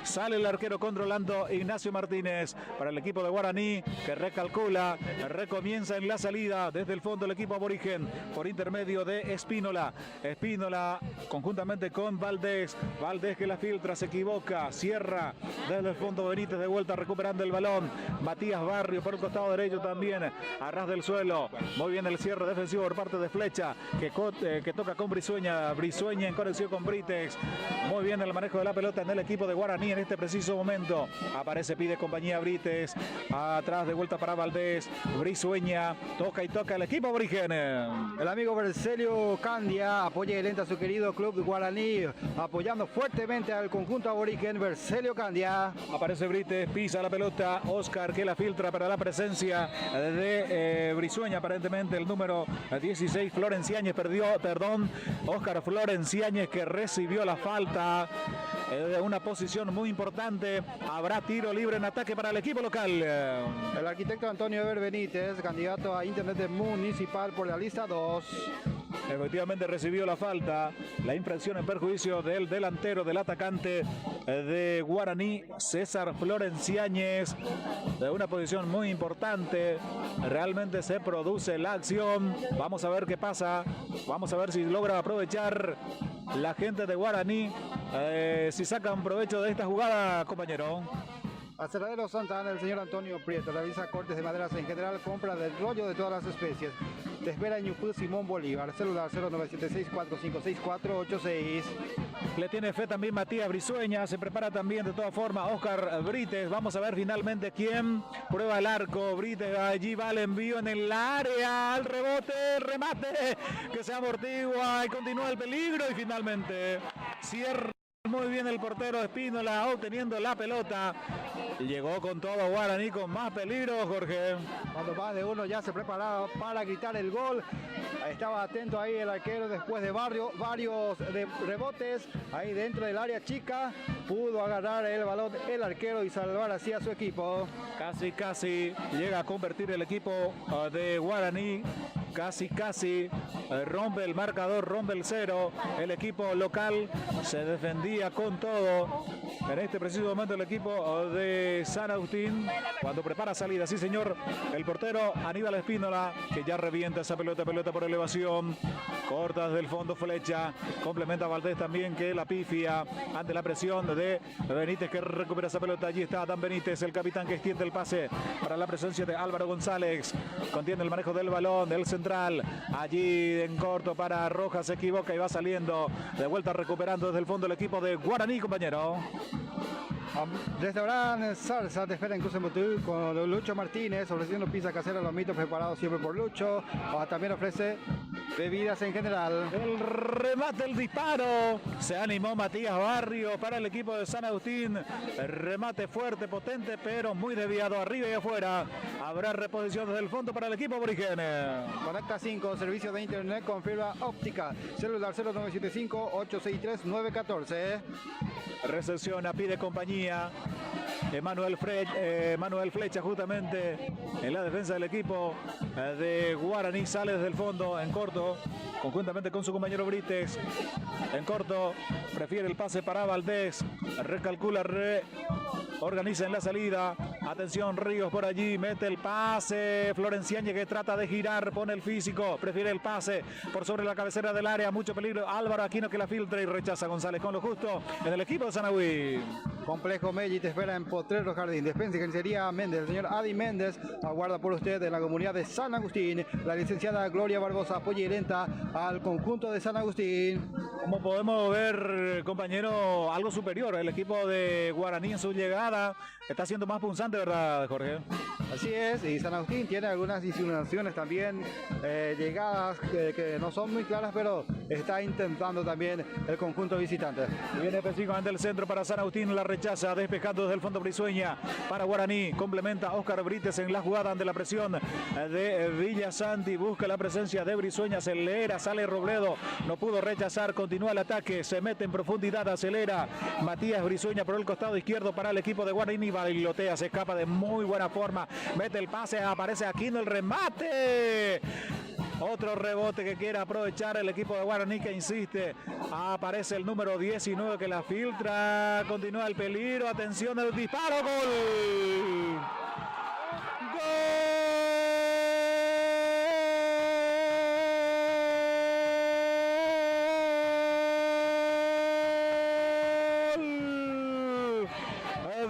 Sale el arquero controlando Ignacio Martínez para el equipo de Guaraní que recalcula, recomienza en la salida desde el fondo el equipo aborigen por intermedio de Espínola. Espínola conjuntamente con Valdés. Valdés que la filtra, se equivoca, cierra desde el fondo Benítez de vuelta recuperando el balón. Matías Barrio por el costado derecho también a ras del suelo. Muy bien el cierre defensivo por parte de Flecha que toca con Brizueña. Brizueña en conexión con Britex. Muy bien el manejo de la pelota en el equipo de Guaraní en este preciso momento. Aparece, pide compañía Brites. Atrás de vuelta para Valdés. Brizueña. Toca y toca el equipo aborigen. El amigo Bercelio Candia apoya y lenta a su querido club Guaraní, apoyando fuertemente al conjunto aborigen. Bercelio Candia. Aparece Brites, pisa la pelota. Oscar que la filtra para la presencia de Brizueña. Aparentemente el número 16, Florenciáñez, Oscar Florenciáñez que recibió la falta. De una posición muy importante. Habrá tiro libre en ataque para el equipo local. El arquitecto Antonio Eber Benítez, candidato a Intendente Municipal por la lista 2. Efectivamente recibió la falta, la infracción en perjuicio del delantero, del atacante de Guaraní, César Florenciáñez, de una posición muy importante. Realmente se produce la acción. Vamos a ver qué pasa. Vamos a ver si logra aprovechar la gente de Guaraní, si sacan provecho de esta jugada, compañero. Aserradero Santa Ana, el señor Antonio Prieto realiza cortes de maderas en general, compra del rollo de todas las especies. Te espera en Ñupú Simón Bolívar, celular 0976-456-486. Le tiene fe también Matías Brizueña, se prepara también de todas formas Oscar Brites. Vamos a ver finalmente quién prueba el arco. Brites, allí va el envío en el área, al rebote, remate, que se amortigua y continúa el peligro y finalmente cierra. Muy bien el portero Espínola obteniendo la pelota. Y llegó con todo Guaraní con más peligro, Jorge. Cuando más de uno ya se preparaba para gritar el gol. Estaba atento ahí el arquero después de varios rebotes. Ahí dentro del área chica pudo agarrar el balón el arquero y salvar así a su equipo. Casi llega a convertir el equipo de Guaraní casi rompe el marcador, rompe el cero. El equipo local se defendía con todo. En este preciso momento el equipo de San Agustín, cuando prepara salida, sí señor, el portero Aníbal Espínola, que ya revienta esa pelota por elevación, corta desde el fondo Flecha, complementa Valdés también, que la pifia ante la presión de Benítez, que recupera esa pelota. Allí está Dan Benítez, el capitán, que extiende el pase para la presencia de Álvaro González, contiene el manejo del balón del central, allí en corto para Rojas, se equivoca y va saliendo de vuelta, recuperando desde el fondo el equipo de Guaraní, compañero. Restaurante Salsa te espera en Cruz Embotú con Lucho Martínez, ofreciendo pizza casera, lomitos preparados siempre por Lucho. También ofrece bebidas en general. El remate, el disparo. Se animó Matías Barrio para el equipo de San Agustín. El remate fuerte, potente, pero muy desviado arriba y afuera. Habrá reposición desde el fondo para el equipo aborigen. Conecta 5, servicio de internet con fibra óptica. Celular 0975-863-914. Recepciona, pide compañía. Manuel Flecha justamente en la defensa del equipo de Guaraní, sale desde el fondo en corto, conjuntamente con su compañero Brites. En corto, prefiere el pase para Valdés, recalcula, organiza en la salida. Atención, Ríos por allí, mete el pase. Florenciañe, que trata de girar, pone el físico, prefiere el pase por sobre la cabecera del área, mucho peligro. Álvaro Aquino, que la filtra y rechaza González con lo justo en el equipo de Sanagüí. Complejo Melli te espera en Potrero Jardín. Despensa y carnicería Méndez. El señor Adi Méndez aguarda por usted en la comunidad de San Agustín. La licenciada Gloria Barbosa apoya y lenta al conjunto de San Agustín. Como podemos ver, compañero, algo superior. El equipo de Guaraní en su llegada está siendo más punzante, ¿verdad, Jorge? Así es, y San Agustín tiene algunas insinuaciones también, llegadas que no son muy claras, pero está intentando también el conjunto visitante. Viene específicamente el centro para San Agustín, la rechaza, despejando desde el fondo Brizueña para Guaraní, complementa Oscar Brites en la jugada ante la presión de Villasanti, busca la presencia de Brizueña, acelera, sale Robledo, no pudo rechazar, continúa el ataque, se mete en profundidad, acelera Matías Brizueña por el costado izquierdo para el equipo de Guaraní, bailotea, se escapa de muy buena forma, mete el pase, aparece Aquino, el remate. Otro rebote que quiere aprovechar el equipo de Guaraní, que insiste. Aparece el número 19 que la filtra. Continúa el peligro. Atención al disparo. ¡Gol! ¡Gol!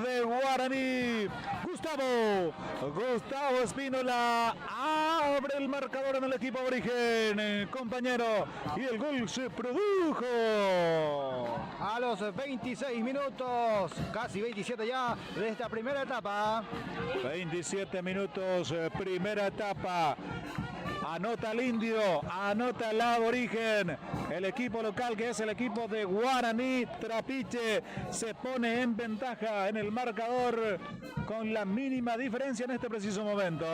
De Guaraní. Gustavo Espínola abre el marcador en el equipo aborigen, compañero, y el gol se produjo a los 26 minutos, casi 27 ya de esta primera etapa. 27 minutos, primera etapa. Anota el indio, anota el aborigen. El equipo local, que es el equipo de Guaraní Trapiche, se pone en ventaja en el marcador con la mínima diferencia en este preciso momento.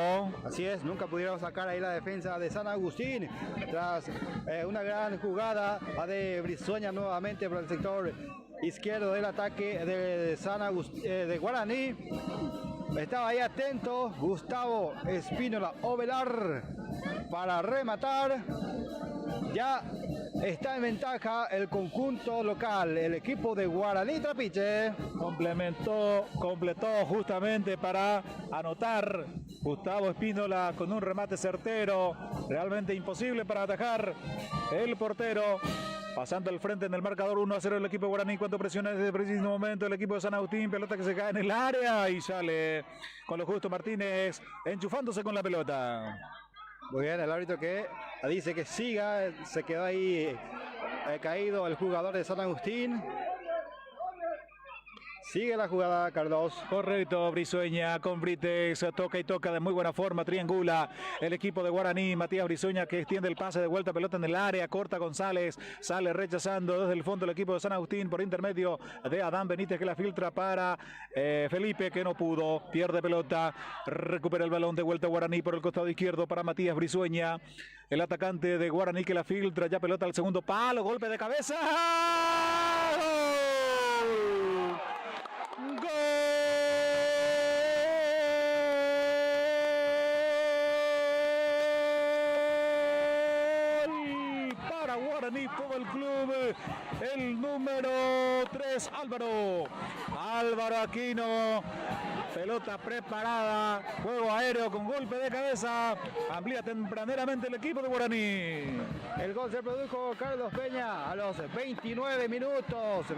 Así es, nunca pudieron sacar ahí la defensa de San Agustín tras una gran jugada de Brizueña nuevamente por el sector izquierdo del ataque de San Agustín, de Guaraní. Estaba ahí atento Gustavo Espínola Ovelar para rematar. Ya está en ventaja el conjunto local, el equipo de Guaraní Trapiche. Completó justamente para anotar Gustavo Espínola con un remate certero, realmente imposible para atajar el portero. Pasando al frente en el marcador, 1-0 el equipo de Guaraní. Cuando presiona desde el preciso momento el equipo de San Agustín, pelota que se cae en el área y sale con lo justo Martínez enchufándose con la pelota. Muy bien, el árbitro que dice que siga, se quedó ahí caído el jugador de San Agustín. Sigue la jugada, Carlos. Correcto, Brizueña con Brites, toca y toca de muy buena forma, triangula el equipo de Guaraní. Matías Brizueña, que extiende el pase de vuelta, pelota en el área, corta González, sale rechazando desde el fondo el equipo de San Agustín por intermedio de Adán Benítez, que la filtra para Felipe, que no pudo, pierde pelota, recupera el balón de vuelta Guaraní por el costado izquierdo para Matías Brizueña, el atacante de Guaraní, que la filtra, ya pelota al segundo palo, golpe de cabeza. Guaraní Fútbol Club, el número 3, Álvaro Aquino. Pelota preparada, juego aéreo con golpe de cabeza, amplía tempraneramente el equipo de Guaraní. El gol se produjo Carlos Peña a los 29 minutos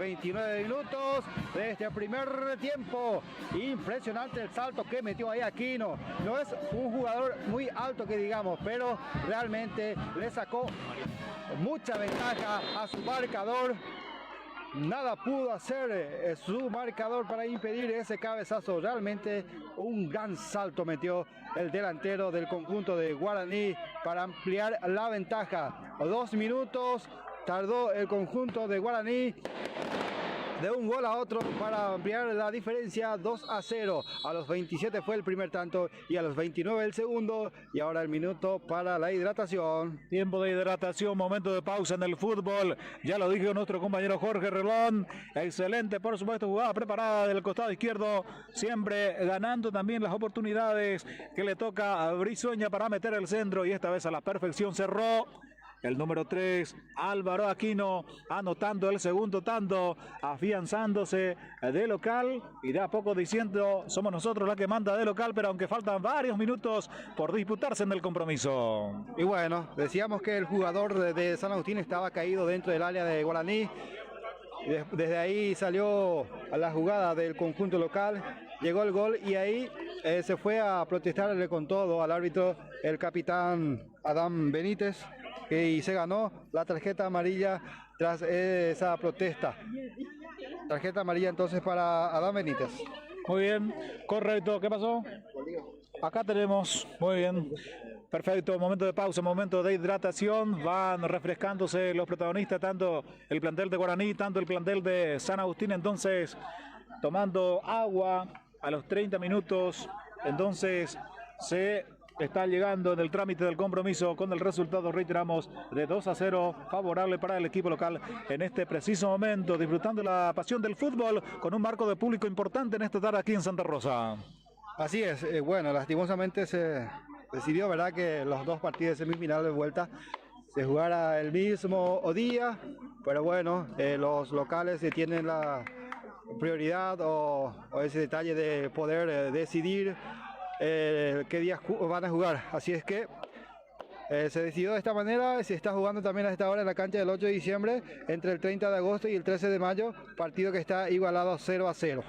de este primer tiempo. Impresionante el salto que metió ahí Aquino. No es un jugador muy alto que digamos, pero realmente le sacó mucha ventaja a su marcador. Nada pudo hacer su marcador para impedir ese cabezazo. Realmente un gran salto metió el delantero del conjunto de Guaraní para ampliar la ventaja. 2 minutos tardó el conjunto de Guaraní de un gol a otro para ampliar la diferencia. 2-0. A los 27 fue el primer tanto y a los 29 el segundo, y ahora el minuto para la hidratación. Tiempo de hidratación, momento de pausa en el fútbol. Ya lo dijo nuestro compañero Jorge Relón. Excelente, por supuesto, jugada preparada del costado izquierdo, siempre ganando también las oportunidades que le toca a Brizueña para meter el centro, y esta vez a la perfección cerró. El número 3, Álvaro Aquino, anotando el segundo tanto, afianzándose de local y de a poco diciendo, somos nosotros la que manda de local, pero aunque faltan varios minutos por disputarse en el compromiso. Y bueno, decíamos que el jugador de San Agustín estaba caído dentro del área de Guaraní. Desde ahí salió a la jugada del conjunto local, llegó el gol y ahí se fue a protestarle con todo al árbitro, el capitán Adán Benítez, y se ganó la tarjeta amarilla tras esa protesta. Tarjeta amarilla entonces para Adán Benítez. Muy bien, correcto. ¿Qué pasó? Acá tenemos, muy bien. Perfecto, momento de pausa, momento de hidratación. Van refrescándose los protagonistas, tanto el plantel de Guaraní, tanto el plantel de San Agustín. Entonces, tomando agua a los 30 minutos. Entonces, se está llegando en el trámite del compromiso con el resultado, reiteramos, de 2-0, favorable para el equipo local en este preciso momento, disfrutando la pasión del fútbol con un marco de público importante en esta tarde aquí en Santa Rosa. Así es, bueno, lastimosamente se decidió, ¿verdad?, que los dos partidos de semifinal de vuelta se jugara el mismo día, pero bueno, los locales tienen la prioridad o ese detalle de poder decidir qué días van a jugar. Así es que se decidió de esta manera. Se está jugando también a esta hora en la cancha del 8 de diciembre entre el 30 de agosto y el 13 de mayo, partido que está igualado 0-0.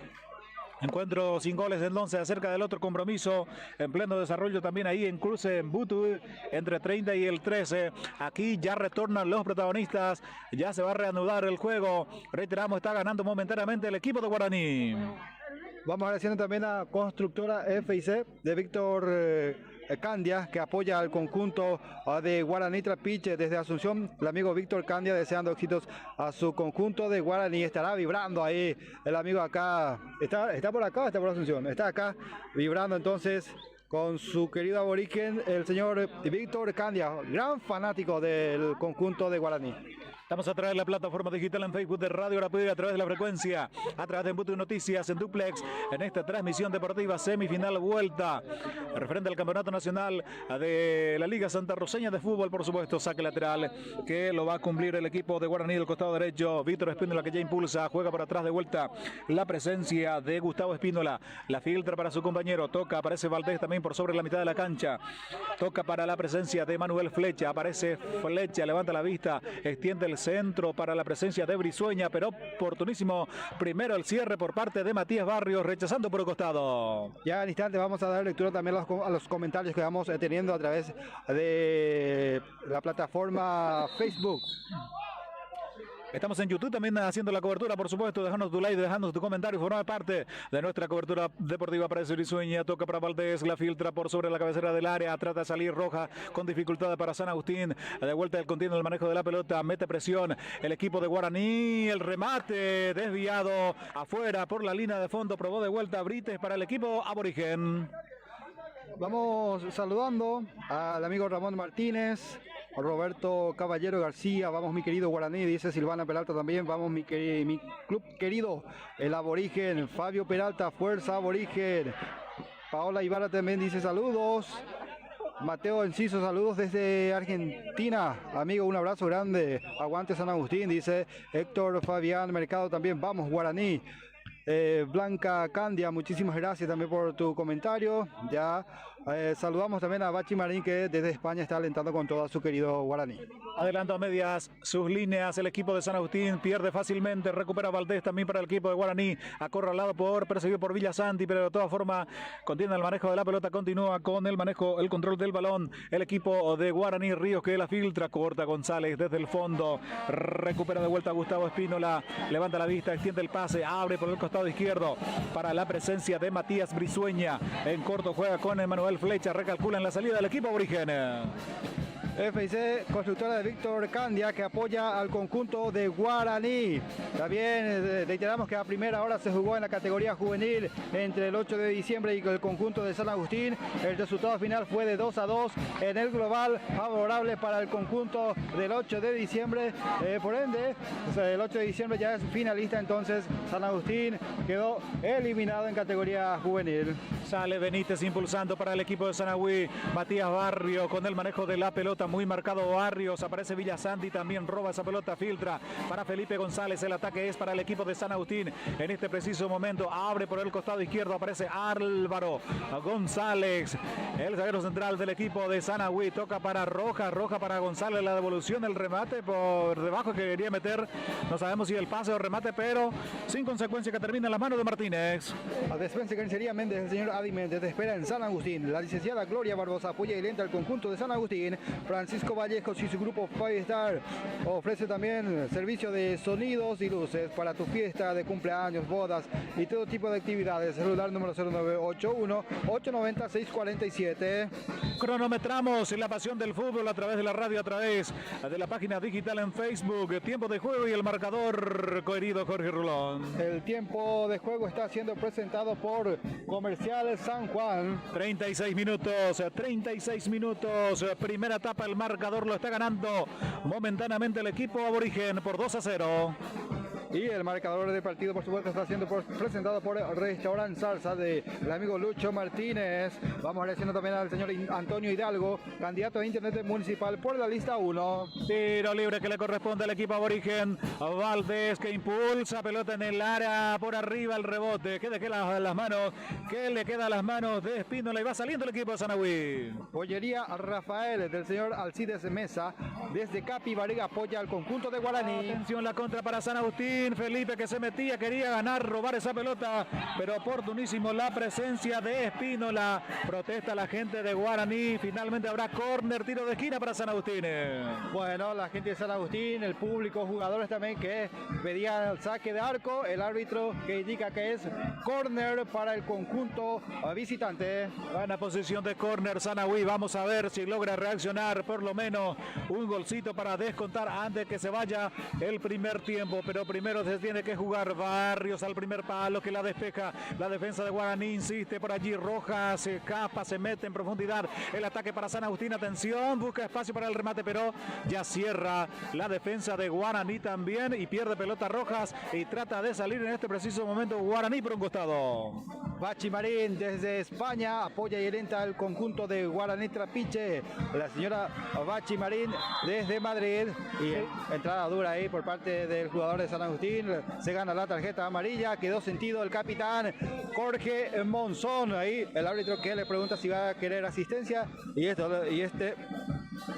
Encuentro sin goles entonces acerca del otro compromiso en pleno desarrollo también ahí en Cruce, en Butu, entre 30 y el 13. Aquí ya retornan los protagonistas, ya se va a reanudar el juego. Reiteramos, está ganando momentáneamente el equipo de Guaraní. Vamos agradeciendo también a Constructora FIC de Víctor Candia, que apoya al conjunto de Guaraní Trapiche desde Asunción. El amigo Víctor Candia deseando éxitos a su conjunto de Guaraní. Estará vibrando ahí el amigo acá. ¿Está por acá o está por Asunción? Está acá vibrando entonces con su querido aborigen, el señor Víctor Candia, gran fanático del conjunto de Guaraní. Vamos a traer la plataforma digital en Facebook de Radio Rapid a través de la frecuencia, a través de Butu Noticias en Duplex, en esta transmisión deportiva semifinal vuelta, referente al Campeonato Nacional de la Liga Santa Roseña de Fútbol, por supuesto, saque lateral que lo va a cumplir el equipo de Guaraní del costado derecho. Víctor Espínola, que ya impulsa, juega por atrás de vuelta, la presencia de Gustavo Espínola, la filtra para su compañero, toca, aparece Valdés también por sobre la mitad de la cancha, toca para la presencia de Manuel Flecha, aparece Flecha, levanta la vista, extiende el centro para la presencia de Brizueña, pero oportunísimo primero el cierre por parte de Matías Barrios, rechazando por el costado. Ya en instante vamos a dar lectura también a los comentarios que vamos teniendo a través de la plataforma Facebook. Estamos en YouTube también haciendo la cobertura, por supuesto, dejando tu like, dejando tu comentario, forma parte de nuestra cobertura deportiva. Para Brizueña, toca para Valdés, la filtra por sobre la cabecera del área, trata de salir Roja con dificultades para San Agustín, de vuelta del continuo el manejo de la pelota, mete presión el equipo de Guaraní, el remate desviado afuera por la línea de fondo, probó de vuelta Brites para el equipo aborigen. Vamos saludando al amigo Ramón Martínez, Roberto Caballero García, vamos mi querido Guaraní, dice Silvana Peralta también, vamos mi club querido, el aborigen, Fabio Peralta, fuerza aborigen, Paola Ibarra también dice saludos, Mateo Enciso, saludos desde Argentina. Amigo, un abrazo grande. Aguante San Agustín, dice Héctor Fabián Mercado también. Vamos, Guaraní. Blanca Candia, muchísimas gracias también por tu comentario. Ya saludamos también a Bachi Marín, que desde España está alentando con todo a su querido Guaraní. Adelanta a medias sus líneas el equipo de San Agustín, pierde fácilmente, recupera Valdés también para el equipo de Guaraní, acorralado perseguido por Villasanti, pero de todas formas contiene el manejo de la pelota, continúa con el manejo, el control del balón, el equipo de Guaraní. Ríos que la filtra, corta González desde el fondo, recupera de vuelta a Gustavo Espínola, levanta la vista, extiende el pase, abre por el costado izquierdo para la presencia de Matías Brizueña, en corto juega con Emanuel Flecha, recalcula en la salida del equipo aborigen. FIC Constructora de Víctor Candia, que apoya al conjunto de Guaraní. También reiteramos que a primera hora se jugó en la categoría juvenil entre el 8 de diciembre y el conjunto de San Agustín. El resultado final fue de 2-2 en el global, favorable para el conjunto del 8 de diciembre. Por ende, el 8 de diciembre ya es finalista, entonces San Agustín quedó eliminado en categoría juvenil. Sale Benítez impulsando para el equipo de Sanagüí. Matías Barrio con el manejo de la pelota, muy marcado Barrios. Aparece Villasanti, también roba esa pelota, filtra para Felipe González. El ataque es para el equipo de San Agustín. En este preciso momento abre por el costado izquierdo, aparece Álvaro González, el zaguero central del equipo de Sanagüí. Toca para Roja para González. La devolución del remate por debajo que quería meter. No sabemos si el pase o remate, pero sin consecuencia, que termina en las manos de Martínez. A despensa Carnicería Méndez, el señor Adi Méndez te espera en San Agustín. La licenciada Gloria Barbosa apoya y lenta al conjunto de San Agustín. Francisco Vallejos y su grupo Five Star ofrece también servicio de sonidos y luces para tu fiesta de cumpleaños, bodas y todo tipo de actividades. Celular número 0981-890-647. Cronometramos la pasión del fútbol a través de la radio, a través de la página digital en Facebook. Tiempo de juego y el marcador, querido Jorge Rolón. El tiempo de juego está siendo presentado por Comercial San Juan. 36 minutos. Primera etapa, el marcador lo está ganando momentáneamente el equipo aborigen por 2-0. Y el marcador del partido, por supuesto, está siendo presentado por el Restaurant Salsa del amigo Lucho Martínez. Vamos agradeciendo también al señor Antonio Hidalgo, candidato a Internet Municipal por la lista 1. Tiro libre que le corresponde al equipo aborigen. Valdés, que impulsa, pelota en el área, por arriba el rebote. ¿Qué le queda a las manos? ¿Qué le queda a las manos de Espínola? Y va saliendo el equipo de Sanagüí. Pollería Rafael del señor Alcides Mesa, desde Capi Barriga, apoya al conjunto de Guaraní. Atención, la contra para San Agustín. Felipe, que se metía, quería ganar, robar esa pelota, pero oportunísimo la presencia de Espínola. Protesta la gente de Guaraní. Finalmente habrá córner, tiro de esquina para San Agustín. Bueno, la gente de San Agustín, el público, jugadores también que pedían el saque de arco. El árbitro que indica que es córner para el conjunto visitante. Buena posición de córner Sanagüí. Vamos a ver si logra reaccionar por lo menos un golcito para descontar antes que se vaya el primer tiempo. Pero primero se tiene que jugar. Barrios al primer palo, que la despeja. La defensa de Guaraní insiste por allí. Rojas se escapa, se mete en profundidad. El ataque para San Agustín. Atención, busca espacio para el remate, pero ya cierra la defensa de Guaraní también. Y pierde pelota Rojas y trata de salir en este preciso momento Guaraní por un costado. Bachi Marín desde España apoya y alenta al conjunto de Guaraní Trapiche. La señora Bachi Marín desde Madrid. Y entrada dura ahí por parte del jugador de San Agustín. Se gana la tarjeta amarilla. Quedó sentido el capitán Jorge Monzón. Ahí el árbitro que le pregunta si va a querer asistencia. Y este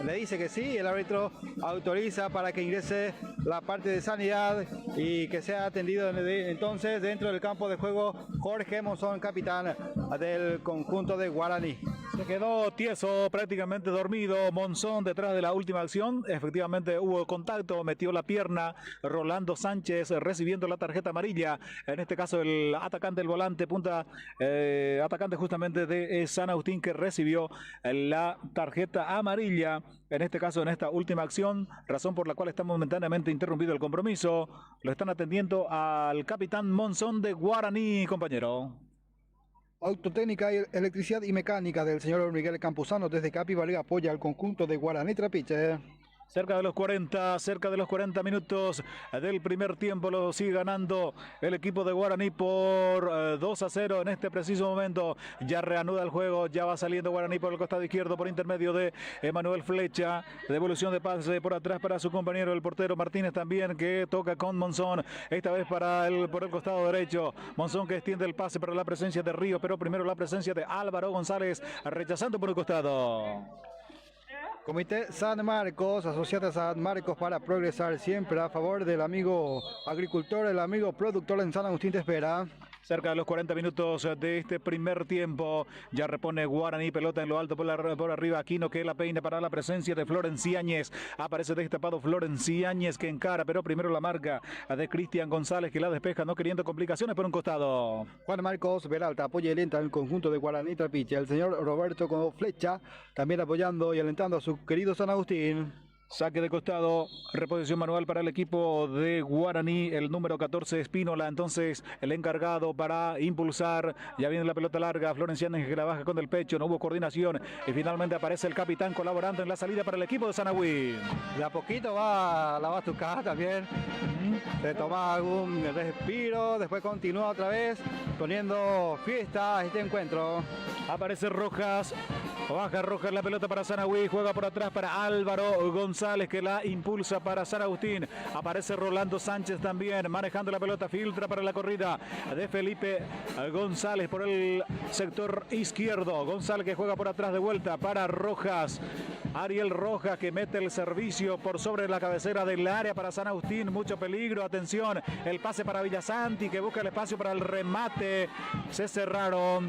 le dice que sí. El árbitro autoriza para que ingrese la parte de sanidad y que sea atendido entonces dentro del campo de juego Jorge Monzón, capitán del conjunto de Guaraní. Se quedó tieso, prácticamente dormido Monzón detrás de la última acción. Efectivamente hubo contacto, metió la pierna Rolando Sánchez recibiendo la tarjeta amarilla. En este caso el atacante, el volante, atacante justamente de San Agustín, que recibió la tarjeta amarilla. En este caso, en esta última acción, razón por la cual está momentáneamente interrumpido el compromiso. Lo están atendiendo al capitán Monzón de Guaraní, compañero. Autotécnica, electricidad y mecánica del señor Miguel Campuzano desde Capi Barriga apoya al conjunto de Guaraní Trapiche. Cerca de los 40 minutos del primer tiempo lo sigue ganando el equipo de Guaraní por 2-0 en este preciso momento. Ya reanuda el juego, ya va saliendo Guaraní por el costado izquierdo por intermedio de Emanuel Flecha. Devolución de pase por atrás para su compañero, el portero Martínez también, que toca con Monzón. Esta vez por el costado derecho. Monzón que extiende el pase para la presencia de Río, pero primero la presencia de Álvaro González, rechazando por el costado. Comité San Marcos, asociate a San Marcos para progresar, siempre a favor del amigo agricultor, el amigo productor en San Agustín te espera. Cerca de los 40 minutos de este primer tiempo, ya repone Guaraní, pelota en lo alto por arriba, Aquino que la peina para la presencia de Florenciáñez. Aparece destapado Florenciáñez que encara, pero primero la marca de Cristian González que la despeja, no queriendo complicaciones por un costado. Juan Marcos Peralta apoya y alenta el conjunto de Guaraní Trapiche. El señor Roberto con Flecha también apoyando y alentando a su querido San Agustín. Saque de costado, reposición manual para el equipo de Guaraní, el número 14 Espínola, entonces el encargado para impulsar, ya viene la pelota larga, Florenciáñez que la baja con el pecho, no hubo coordinación y finalmente aparece el capitán colaborando en la salida para el equipo de San Agustín. De a poquito va la batucada también, se toma algún respiro, después continúa otra vez poniendo fiesta a este encuentro. Aparece Rojas. Baja Rojas la pelota para San Agustín, juega por atrás para Álvaro González que la impulsa para San Agustín. Aparece Rolando Sánchez también manejando la pelota, filtra para la corrida de Felipe González por el sector izquierdo. González que juega por atrás de vuelta para Rojas. Ariel Rojas que mete el servicio por sobre la cabecera del área para San Agustín. Mucho peligro, atención. El pase para Villasanti que busca el espacio para el remate. Se cerraron.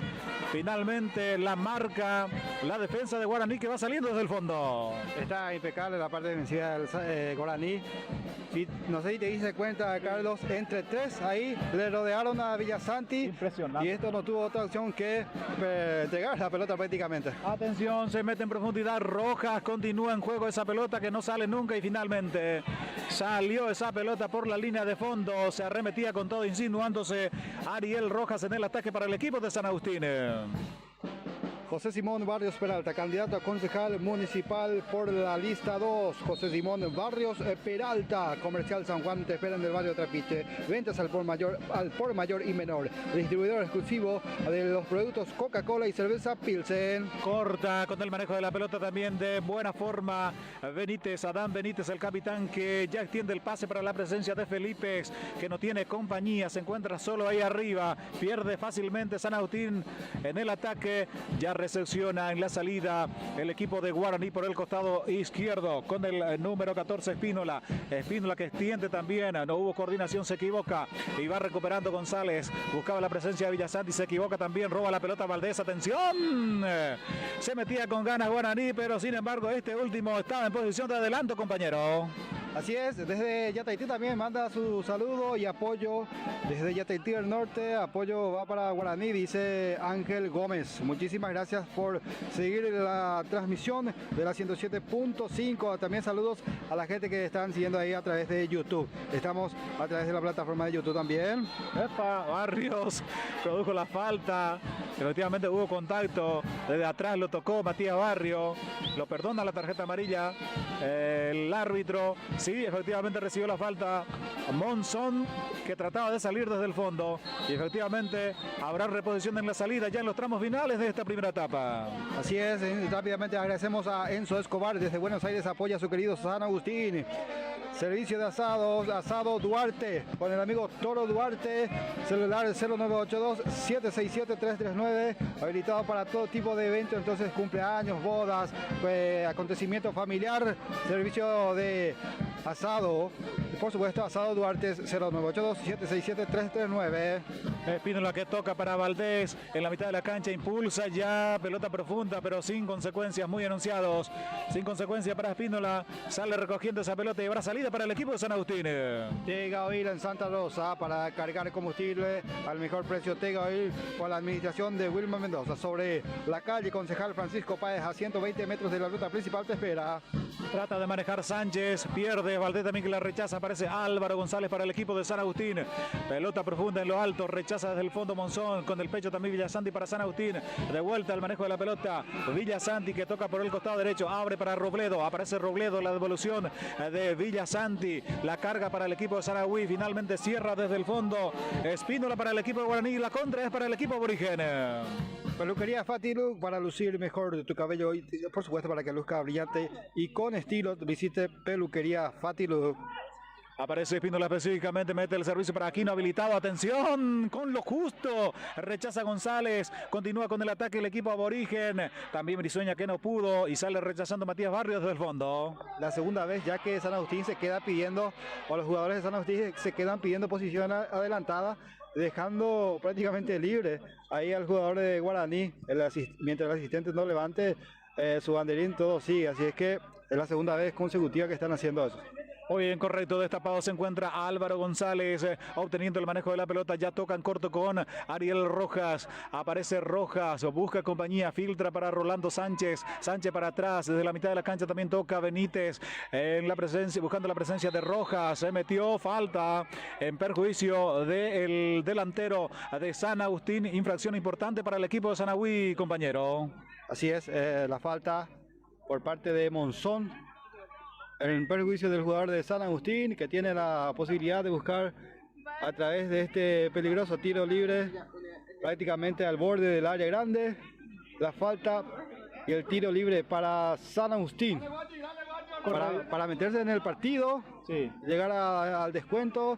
Finalmente la marca la defensa de Guaraní que va saliendo desde el fondo. Está impecable la parte defensiva del Guaraní. Sí, no sé si te diste cuenta, Carlos, entre tres ahí le rodearon a Villasanti. Impresionante. Y esto no tuvo otra opción que entregar la pelota prácticamente. Atención, se mete en profundidad Rojas, continúa en juego esa pelota que no sale nunca y finalmente salió esa pelota por la línea de fondo. Se arremetía con todo, insinuándose Ariel Rojas en el ataque para el equipo de San Agustín. José Simón Barrios Peralta, candidato a concejal municipal por la lista 2. José Simón Barrios Peralta, Comercial San Juan, te esperan del barrio Trapiche. Ventas al por mayor y menor. Distribuidor exclusivo de los productos Coca-Cola y cerveza Pilsen. Corta con el manejo de la pelota también de buena forma Benítez, Adán Benítez, el capitán que ya extiende el pase para la presencia de Felipe, que no tiene compañía, se encuentra solo ahí arriba, pierde fácilmente San Agustín en el ataque, ya recepciona en la salida el equipo de Guaraní por el costado izquierdo con el número 14 Espínola. Espínola que extiende también, no hubo coordinación, se equivoca y va recuperando González, buscaba la presencia de Villasanti, se equivoca también, roba la pelota Valdés, atención, se metía con ganas Guaraní, pero sin embargo este último estaba en posición de adelanto, compañero. Así es, desde Yataití también manda su saludo y apoyo. Desde Yataití del Norte, apoyo va para Guaraní, dice Ángel Gómez. Muchísimas gracias por seguir la transmisión de la 107.5. También saludos a la gente que están siguiendo ahí a través de YouTube. Estamos a través de la plataforma de YouTube también. Epa, Barrios produjo la falta. Efectivamente hubo contacto. Desde atrás lo tocó Matías Barrio. Lo perdona la tarjeta amarilla. El árbitro. Sí, efectivamente recibió la falta Monzón, que trataba de salir desde el fondo. Y efectivamente habrá reposición en la salida ya en los tramos finales de esta primera etapa. Así es, rápidamente agradecemos a Enzo Escobar desde Buenos Aires, apoya a su querido San Agustín. Servicio de asados, Asado Duarte, con el amigo Toro Duarte, celular 0982-767-339, habilitado para todo tipo de eventos, entonces cumpleaños, bodas, acontecimiento familiar, servicio de asado, por supuesto, Asado Duarte 0982-767-339. Espínola que toca para Valdés, en la mitad de la cancha impulsa ya, pelota profunda, pero sin consecuencias, muy anunciados, sin consecuencia para Espínola, sale recogiendo esa pelota y habrá salida para el equipo de San Agustín. Tega Oil en Santa Rosa para cargar combustible al mejor precio. Tega Oil con la administración de Wilma Mendoza sobre la calle Concejal Francisco Páez a 120 metros de la ruta principal te espera. Trata de manejar Sánchez, pierde Valdés. Valdés también que la rechaza. Aparece Álvaro González para el equipo de San Agustín. Pelota profunda en lo alto. Rechaza desde el fondo Monzón. Con el pecho también Villasanti para San Agustín. De vuelta al manejo de la pelota. Villasanti que toca por el costado derecho. Abre para Robledo. Aparece Robledo. La devolución de Villasanti. La carga para el equipo de Saragüí. Finalmente cierra desde el fondo. Espínola para el equipo de Guaraní. La contra es para el equipo aborigen. Peluquería Fati Look para lucir mejor tu cabello y por supuesto para que luzca brillante y con estilo. Visite Peluquería Fati Look. Aparece Espínola específicamente, mete el servicio para Aquino habilitado, atención, con lo justo, rechaza González, continúa con el ataque el equipo aborigen, también Brizueña que no pudo y sale rechazando Matías Barrios desde el fondo. La segunda vez ya que San Agustín se queda pidiendo, o los jugadores de San Agustín se quedan pidiendo posición adelantada, dejando prácticamente libre ahí al jugador de Guaraní, mientras el asistente no levante su banderín, todo sigue, así es que es la segunda vez consecutiva que están haciendo eso. Muy bien, correcto, destapado se encuentra Álvaro González obteniendo el manejo de la pelota, ya toca en corto con Ariel Rojas, aparece Rojas, busca compañía, filtra para Rolando Sánchez, Sánchez para atrás, desde la mitad de la cancha también toca Benítez, en la presencia, buscando la presencia de Rojas, se metió falta en perjuicio del delantero de San Agustín, infracción importante para el equipo de Sanagüí, compañero. Así es, la falta por parte de Monzón, en perjuicio del jugador de San Agustín, que tiene la posibilidad de buscar a través de este peligroso tiro libre prácticamente al borde del área grande, la falta y el tiro libre para San Agustín para meterse en el partido, sí, llegar al descuento.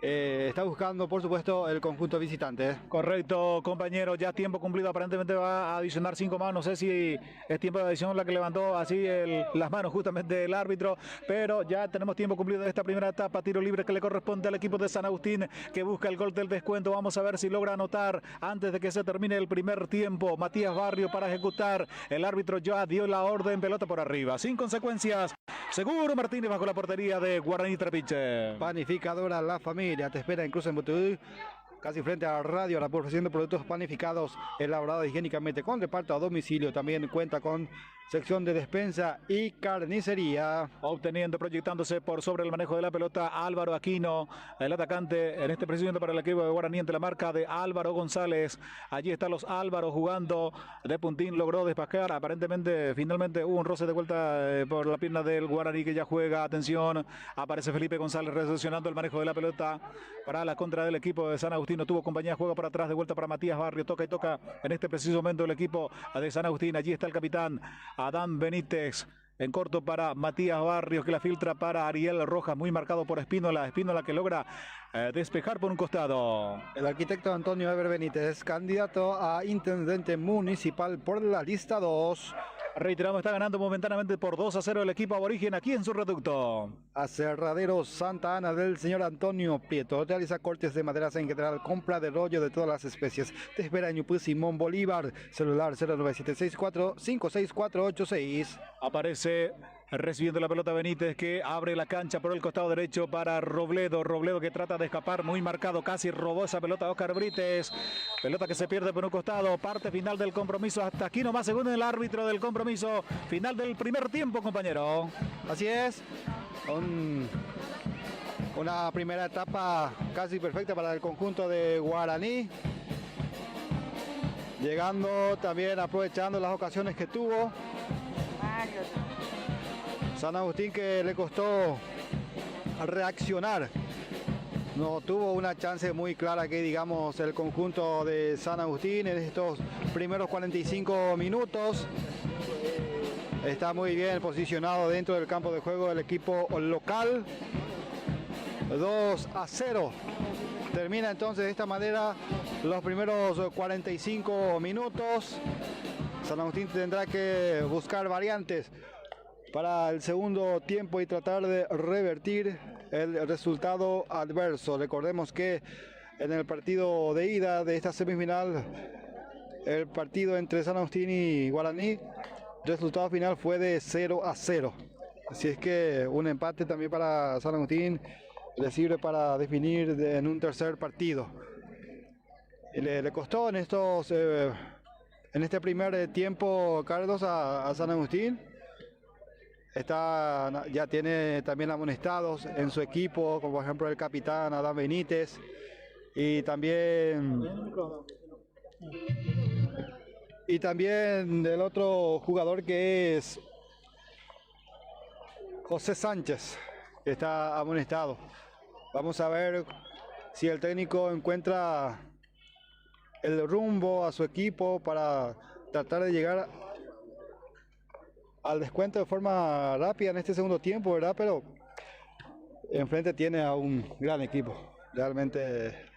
Está buscando, por supuesto, el conjunto visitante. Correcto, compañero, ya tiempo cumplido, aparentemente va a adicionar 5 más, no sé si es tiempo de adición la que levantó así las manos justamente el árbitro, pero ya tenemos tiempo cumplido de esta primera etapa, tiro libre que le corresponde al equipo de San Agustín, que busca el gol del descuento, vamos a ver si logra anotar antes de que se termine el primer tiempo, Matías Barrio para ejecutar, el árbitro ya dio la orden, pelota por arriba, sin consecuencias, Seguro Martínez bajo la portería de Guaraní Trapiche. Panificadora La Familia te espera en Cruz en Butudú, casi frente a Radio Arapur, ofreciendo productos panificados elaborados higiénicamente con reparto a domicilio. También cuenta con sección de despensa y carnicería. Obteniendo, proyectándose por sobre el manejo de la pelota Álvaro Aquino, el atacante en este preciso momento para el equipo de Guaraní ante la marca de Álvaro González. Allí están los Álvaros jugando de puntín, logró despejar, aparentemente finalmente hubo un roce de vuelta por la pierna del Guaraní que ya juega, atención, aparece Felipe González recepcionando el manejo de la pelota para la contra del equipo de San Agustín, no tuvo compañía, juega para atrás, de vuelta para Matías Barrio, toca y toca en este preciso momento el equipo de San Agustín, allí está el capitán Adán Benítez, en corto para Matías Barrios que la filtra para Ariel Rojas, muy marcado por Espínola, Espínola que logra despejar por un costado. El arquitecto Antonio Eber Benítez, candidato a intendente municipal por la lista 2. Reiteramos, está ganando momentáneamente por 2-0 el equipo aborigen aquí en su reducto. Aserradero Santa Ana del señor Antonio Prieto. Realiza cortes de maderas en general, compra de rollo de todas las especies. Te espera en Ñupú Simón Bolívar. Celular 09764-56486. Aparece recibiendo la pelota Benítez que abre la cancha por el costado derecho para Robledo. Robledo que trata de escapar, muy marcado, casi robó esa pelota a Oscar Brites. Pelota que se pierde por un costado, parte final del compromiso. Hasta aquí nomás, según el árbitro del compromiso, final del primer tiempo, compañero. Así es, una primera etapa casi perfecta para el conjunto de Guaraní. Llegando también, aprovechando las ocasiones que tuvo. San Agustín que le costó reaccionar. No tuvo una chance muy clara que digamos el conjunto de San Agustín en estos primeros 45 minutos. Está muy bien posicionado dentro del campo de juego del equipo local. 2-0. Termina entonces de esta manera los primeros 45 minutos. San Agustín tendrá que buscar variantes para el segundo tiempo y tratar de revertir el resultado adverso. Recordemos que en el partido de ida de esta semifinal, el partido entre San Agustín y Guaraní, el resultado final fue de 0-0. Así es que un empate también para San Agustín le sirve para definir en un tercer partido. Le costó en este primer tiempo, Carlos, a San Agustín. ya tiene también amonestados en su equipo, como por ejemplo el capitán Adán Benítez y también el otro jugador que es José Sánchez, que está amonestado. Vamos a ver si el técnico encuentra el rumbo a su equipo para tratar de llegar al descuento de forma rápida en este segundo tiempo, ¿verdad? Pero enfrente tiene a un gran equipo. Realmente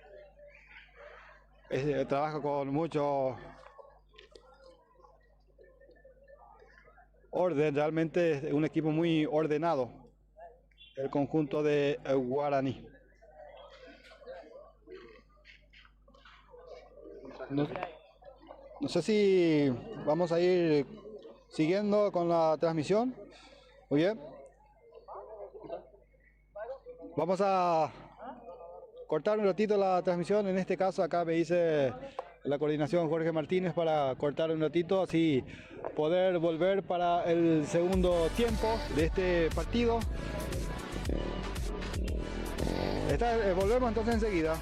trabaja con mucho orden, realmente es un equipo muy ordenado, el conjunto de Guaraní. No sé si vamos a ir siguiendo con la transmisión. Muy bien. Vamos a cortar un ratito la transmisión. En este caso acá me dice la coordinación Jorge Martínez para cortar un ratito, así poder volver para el segundo tiempo de este partido. Volvemos entonces enseguida.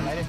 Aire.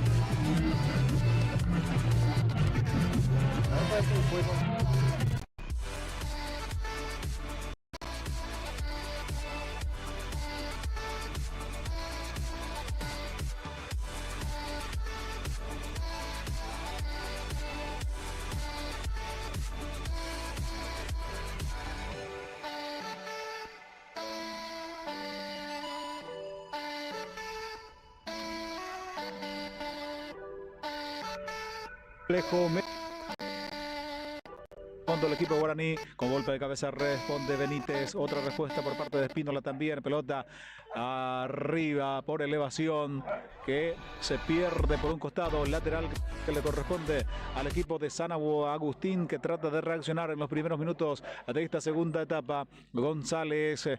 Fondo el equipo guaraní, con golpe de cabeza responde Benítez, otra respuesta por parte de Espínola también, pelota arriba por elevación que se pierde por un costado, lateral que le corresponde al equipo de San Agustín, que trata de reaccionar en los primeros minutos de esta segunda etapa. González,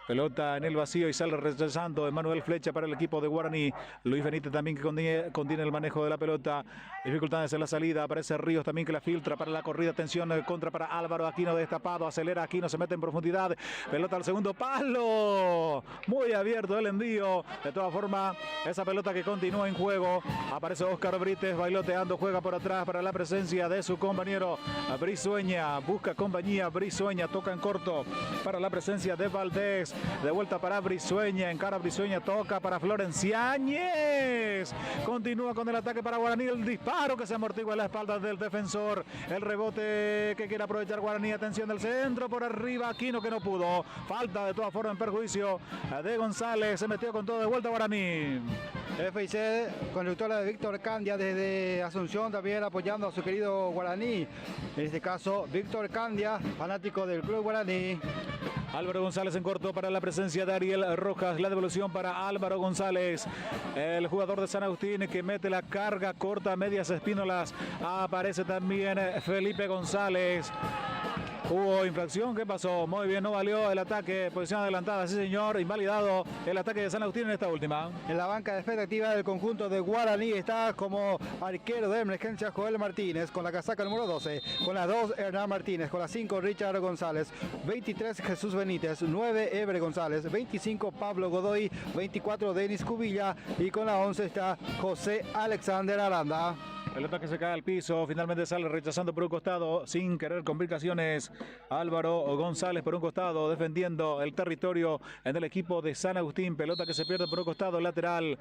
pelota en el vacío y sale rechazando Emanuel Flecha para el equipo de Guaraní. Luis Benítez también que contiene el manejo de la pelota. Dificultades en la salida. Aparece Ríos también que la filtra para la corrida. Atención, contra para Álvaro Aquino, destapado. Acelera Aquino, se mete en profundidad. Pelota al segundo palo. Muy abierto el envío. De todas formas, esa pelota que continúa en juego. Aparece Oscar Brites bailoteando. Juega por atrás para la presencia de su compañero Brizueña. Busca compañía Brizueña. Toca en corto para la presencia de Valdés. De vuelta para Brizueña, encara Brizueña, toca para Florenciáñez. Continúa con el ataque para Guaraní, el disparo que se amortigua en la espalda del defensor. El rebote que quiere aprovechar Guaraní, atención del centro, por arriba Aquino que no pudo. Falta de todas formas en perjuicio de González, se metió con todo de vuelta Guaraní. FIC, conductora de Víctor Candia desde Asunción, también apoyando a su querido Guaraní. En este caso, Víctor Candia, fanático del club Guaraní. Álvaro González en corto para la presencia de Ariel Rojas. La devolución para Álvaro González, el jugador de San Agustín que mete la carga corta a medias Espínolas. Aparece también Felipe González. Hubo infracción, ¿qué pasó? Muy bien, no valió el ataque, posición adelantada, sí señor, invalidado el ataque de San Agustín en esta última. En la banca de expectativa del conjunto de Guaraní está como arquero de emergencia Joel Martínez, con la casaca número 12, con la 2 Hernán Martínez, con la 5 Richard González, 23 Jesús Benítez, 9 Ebre González, 25 Pablo Godoy, 24 Denis Cubilla y con la 11 está José Alexander Aranda. Pelota que se cae al piso, finalmente sale rechazando por un costado, sin querer complicaciones. Álvaro González por un costado, defendiendo el territorio en el equipo de San Agustín. Pelota que se pierde por un costado, lateral,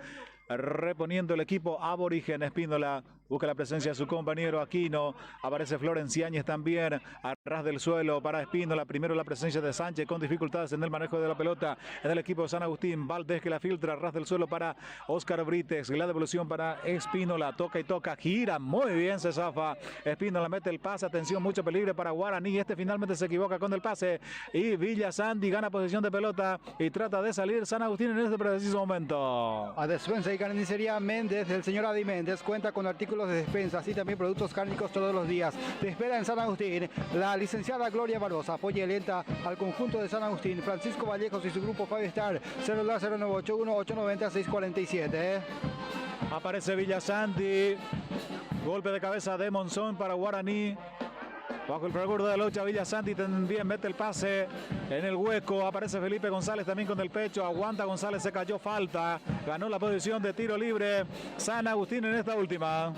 reponiendo el equipo aborigen. Espínola busca la presencia de su compañero Aquino. Aparece Florenciáñez también, a ras del suelo para Espínola. Primero la presencia de Sánchez con dificultades en el manejo de la pelota en el equipo de San Agustín. Valdés que la filtra, a ras del suelo para Oscar Brites. La devolución para Espínola, toca y toca, gira muy bien, se zafa. Espínola mete el pase, atención, mucho peligro para Guaraní. Este finalmente se equivoca con el pase y Villasandi gana posesión de pelota y trata de salir San Agustín en este preciso momento. A despensa y carnicería Méndez, el señor Adi Méndez cuenta con artículos de despensas y también productos cárnicos todos los días. Te espera en San Agustín la licenciada Gloria Barosa. Apoya lenta al conjunto de San Agustín. Francisco Vallejos y su grupo Five Star, celular 0981-890-647. Aparece Villasandi. Golpe de cabeza de Monzón para Guaraní. Bajo el fragor de la lucha, Villasandi también mete el pase en el hueco. Aparece Felipe González también con el pecho. Aguanta González, se cayó, falta. Ganó la posición de tiro libre San Agustín en esta última.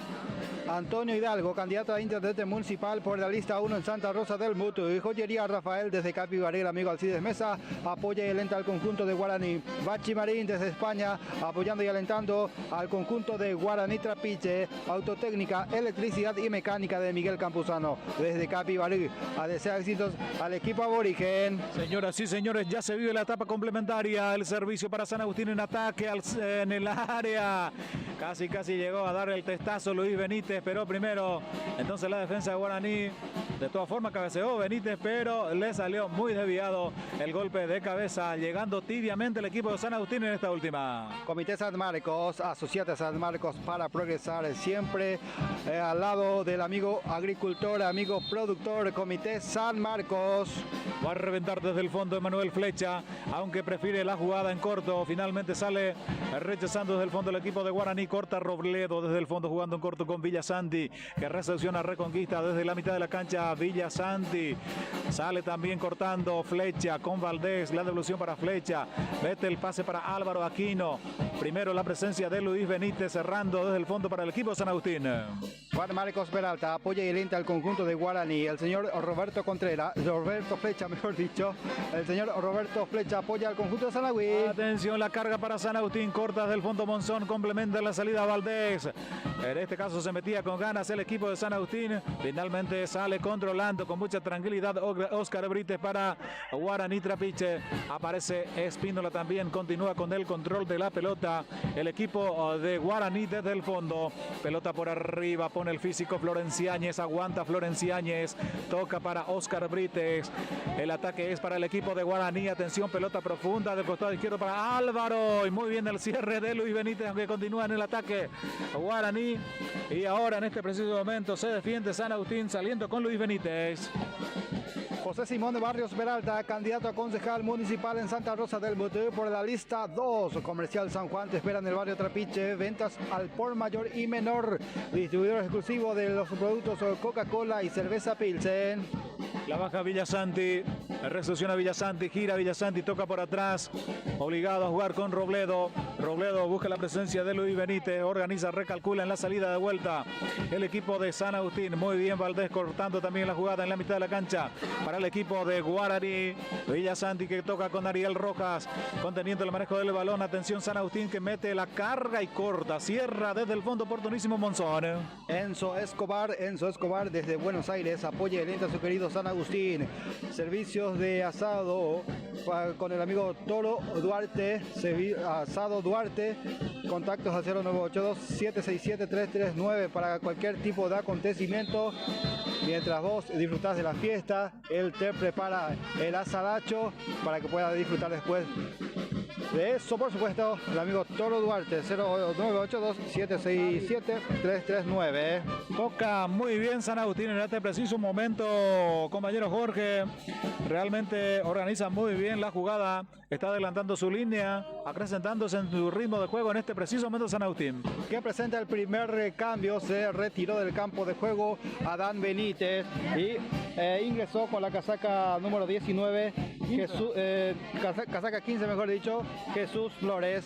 Antonio Hidalgo, candidato a intendente municipal por la lista 1 en Santa Rosa del Mutu. Y Joyería Rafael desde Capibaré, el amigo Alcides Mesa, apoya y alenta al conjunto de Guaraní. Bachi Marín desde España, apoyando y alentando al conjunto de Guaraní Trapiche. Autotécnica, electricidad y mecánica de Miguel Campuzano desde Capibaré. A desear éxitos al equipo aborigen. Señoras y señores, ya se vive la etapa complementaria. El servicio para San Agustín en ataque en el área. Casi llegó a dar el testazo Luis Benítez, pero primero entonces la defensa de Guaraní. De todas formas cabeceó Benítez, pero le salió muy desviado el golpe de cabeza, llegando tibiamente el equipo de San Agustín en esta última. Comité San Marcos, asociate San Marcos para progresar siempre al lado del amigo agricultor, amigo productor, Comité San Marcos. Va a reventar desde el fondo Emanuel Flecha, aunque prefiere la jugada en corto. Finalmente sale rechazando desde el fondo el equipo de Guaraní. Corta Robledo desde el fondo jugando en corto con Villas. Villasanti, que recepciona, reconquista desde la mitad de la cancha. Villasanti sale también cortando Flecha con Valdés, la devolución para Flecha, mete el pase para Álvaro Aquino. Primero la presencia de Luis Benítez cerrando desde el fondo para el equipo de San Agustín. Juan Marcos Peralta apoya y alienta al conjunto de Guaraní. El señor Roberto Flecha, mejor dicho. El señor Roberto Flecha apoya al conjunto de San Agustín. Atención, la carga para San Agustín, corta del fondo Monzón, complementa la salida Valdés. En este caso se metía con ganas el equipo de San Agustín. Finalmente sale controlando con mucha tranquilidad Oscar Brites para Guaraní Trapiche. Aparece Espínola también, continúa con el control de la pelota. El equipo de Guaraní desde el fondo. Pelota por arriba, pone el físico Florenciáñez, aguanta Florenciáñez, toca para Oscar Brites. El ataque es para el equipo de Guaraní. Atención, pelota profunda del costado izquierdo para Álvaro. Y muy bien el cierre de Luis Benítez, aunque continúa en el ataque Guaraní. Y ahora en este preciso momento se defiende San Agustín saliendo con Luis Benítez. José Simón de Barrios Peralta, candidato a concejal municipal en Santa Rosa del Mutú por la lista 2. Comercial San Juan te espera en el barrio Trapiche. Ventas al por mayor y menor. Distribuidor exclusivo de los productos Coca-Cola y cerveza Pilsen. La baja Villasanti, recepciona Villasanti, gira Villasanti, toca por atrás, obligado a jugar con Robledo. Robledo busca la presencia de Luis Benítez, organiza, recalcula en la salida de vuelta el equipo de San Agustín. Muy bien Valdés cortando también la jugada en la mitad de la cancha para el equipo de Guaraní. Villasanti que toca con Ariel Rojas, conteniendo el manejo del balón. Atención San Agustín que mete la carga y corta, cierra desde el fondo oportunísimo Monzón. Enzo Escobar desde Buenos Aires apoya y alienta a su querido San Agustín. Servicios de asado con el amigo Toro Duarte, asado Duarte, contactos al 0982-767-339 para cualquier tipo de acontecimiento. Mientras vos disfrutás de la fiesta, él te prepara el asadacho para que puedas disfrutar después de eso, por supuesto, el amigo Toro Duarte, 0982-767-339. Toca muy bien San Agustín en este preciso momento, compañero Jorge. Realmente organiza muy bien la jugada. Está adelantando su línea, acrecentándose en su ritmo de juego en este preciso momento San Agustín. Que presenta el primer cambio, se retiró del campo de juego Adán Benítez y ingresó con la casaca número 19, casaca 15 mejor dicho, Jesús Flores.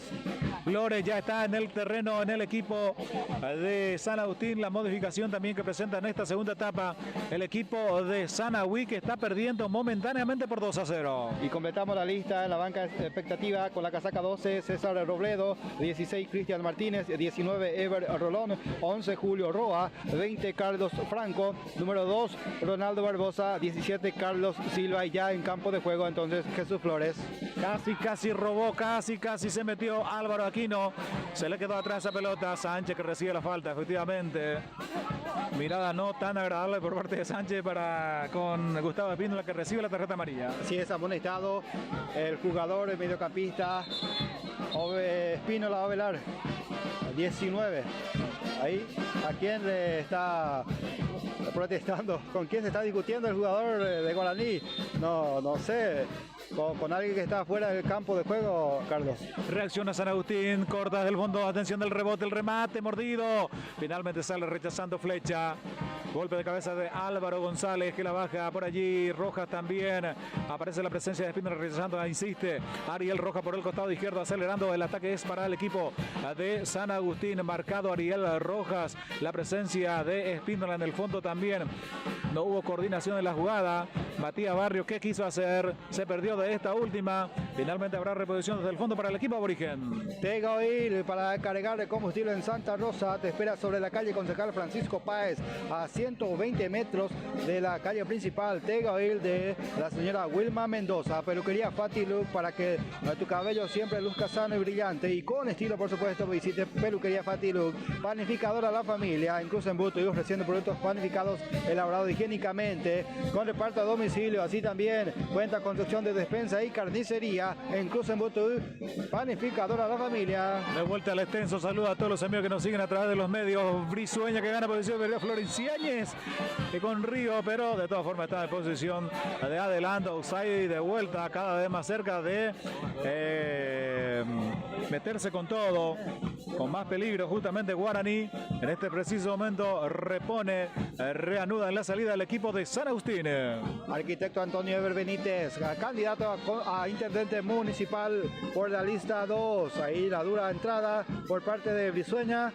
Flores ya está en el terreno, en el equipo de San Agustín. La modificación también que presenta en esta segunda etapa el equipo de San Agüí, que está perdiendo momentáneamente por 2-0. Y completamos la lista en la banca expectativa con la casaca 12, César Robledo, 16, Cristian Martínez, 19, Ever Rolón, 11, Julio Roa, 20, Carlos Franco, número 2, Ronaldo Barbosa, 17, Carlos Silva, y ya en campo de juego entonces Jesús Flores. Casi robó, casi se metió Álvaro Aquino, se le quedó atrás esa pelota. Sánchez que recibe la falta, efectivamente. Mirada no tan agradable por parte de Sánchez con Gustavo Espínola, que recibe la tarjeta amarilla. Así es, amonestado el jugador, el mediocampista Espínola Ovelar, 19. Ahí, ¿a quién le está protestando? ¿Con quién se está discutiendo el jugador de Guaraní? No sé. Con alguien que está fuera del campo de juego, Carlos. Reacciona San Agustín, corta del fondo, atención del rebote, el remate, mordido. Finalmente sale rechazando Flecha. Golpe de cabeza de Álvaro González, que la baja por allí. Rojas también. Aparece la presencia de Espínola rechazando, insiste. Ariel Rojas por el costado izquierdo, acelerando. El ataque es para el equipo de San Agustín. Marcado Ariel Rojas. La presencia de Espínola en el fondo también. No hubo coordinación en la jugada. Matías Barrio, ¿qué quiso hacer? Se perdió de esta última. Finalmente habrá reposición desde el fondo para el equipo aborigen. Tegaoil para cargar de combustible en Santa Rosa. Te espera sobre la calle Concejal Francisco Páez, a 120 metros de la calle principal. Tegaoil de la señora Wilma Mendoza. Peluquería Fati Look para que tu cabello siempre luzca sano y brillante y con estilo, por supuesto. Visite Peluquería Fati Look. Panificadora La Familia, incluso en Buto, y ofreciendo productos panificados elaborados higiénicamente con reparto a domicilio. Así también cuenta con sección de despensa y carnicería en Cruz en Buto. Panificadora La Familia. De vuelta al extenso saludo a todos los amigos que nos siguen a través de los medios. Brizueña que gana posición, perdió Florenciáñez que con Río, pero de todas formas está en posición de adelanto. Outside de vuelta, cada vez más cerca de meterse con todo. con más peligro justamente Guaraní. En este preciso momento reanuda en la salida el equipo de San Agustín. Arquitecto Antonio Ever Benítez, candidato a intendente municipal por la lista 2. Ahí la dura entrada por parte de Brizueña.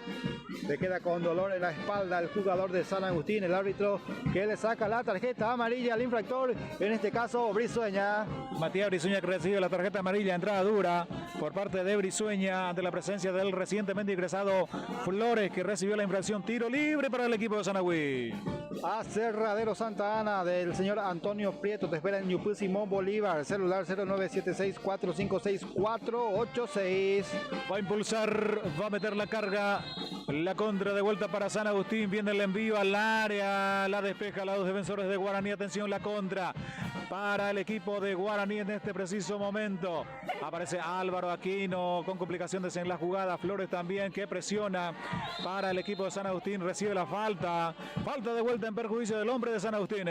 Se queda con dolor en la espalda el jugador de San Agustín, el árbitro que le saca la tarjeta amarilla al infractor, en este caso Brizueña. Matías Brizueña que recibe la tarjeta amarilla, entrada dura por parte de Brizueña ante la presencia del recientemente ingresado Flores, que recibió la infracción. Tiro libre para el equipo de San Agustín. A Cerradero Santa Ana del señor Antonio Prieto, te espera en Ñupú Simón Bolívar, celular 0976-456-486. Va a impulsar, va a meter la carga, la contra de vuelta para San Agustín, viene el envío al área, la despeja los defensores de Guaraní. Atención, la contra para el equipo de Guaraní en este preciso momento. Aparece Álvaro Aquino con complicaciones en la jugada. Flores también que presiona para el equipo de San Agustín. Recibe la falta. Falta de vuelta en perjuicio del hombre de San Agustín.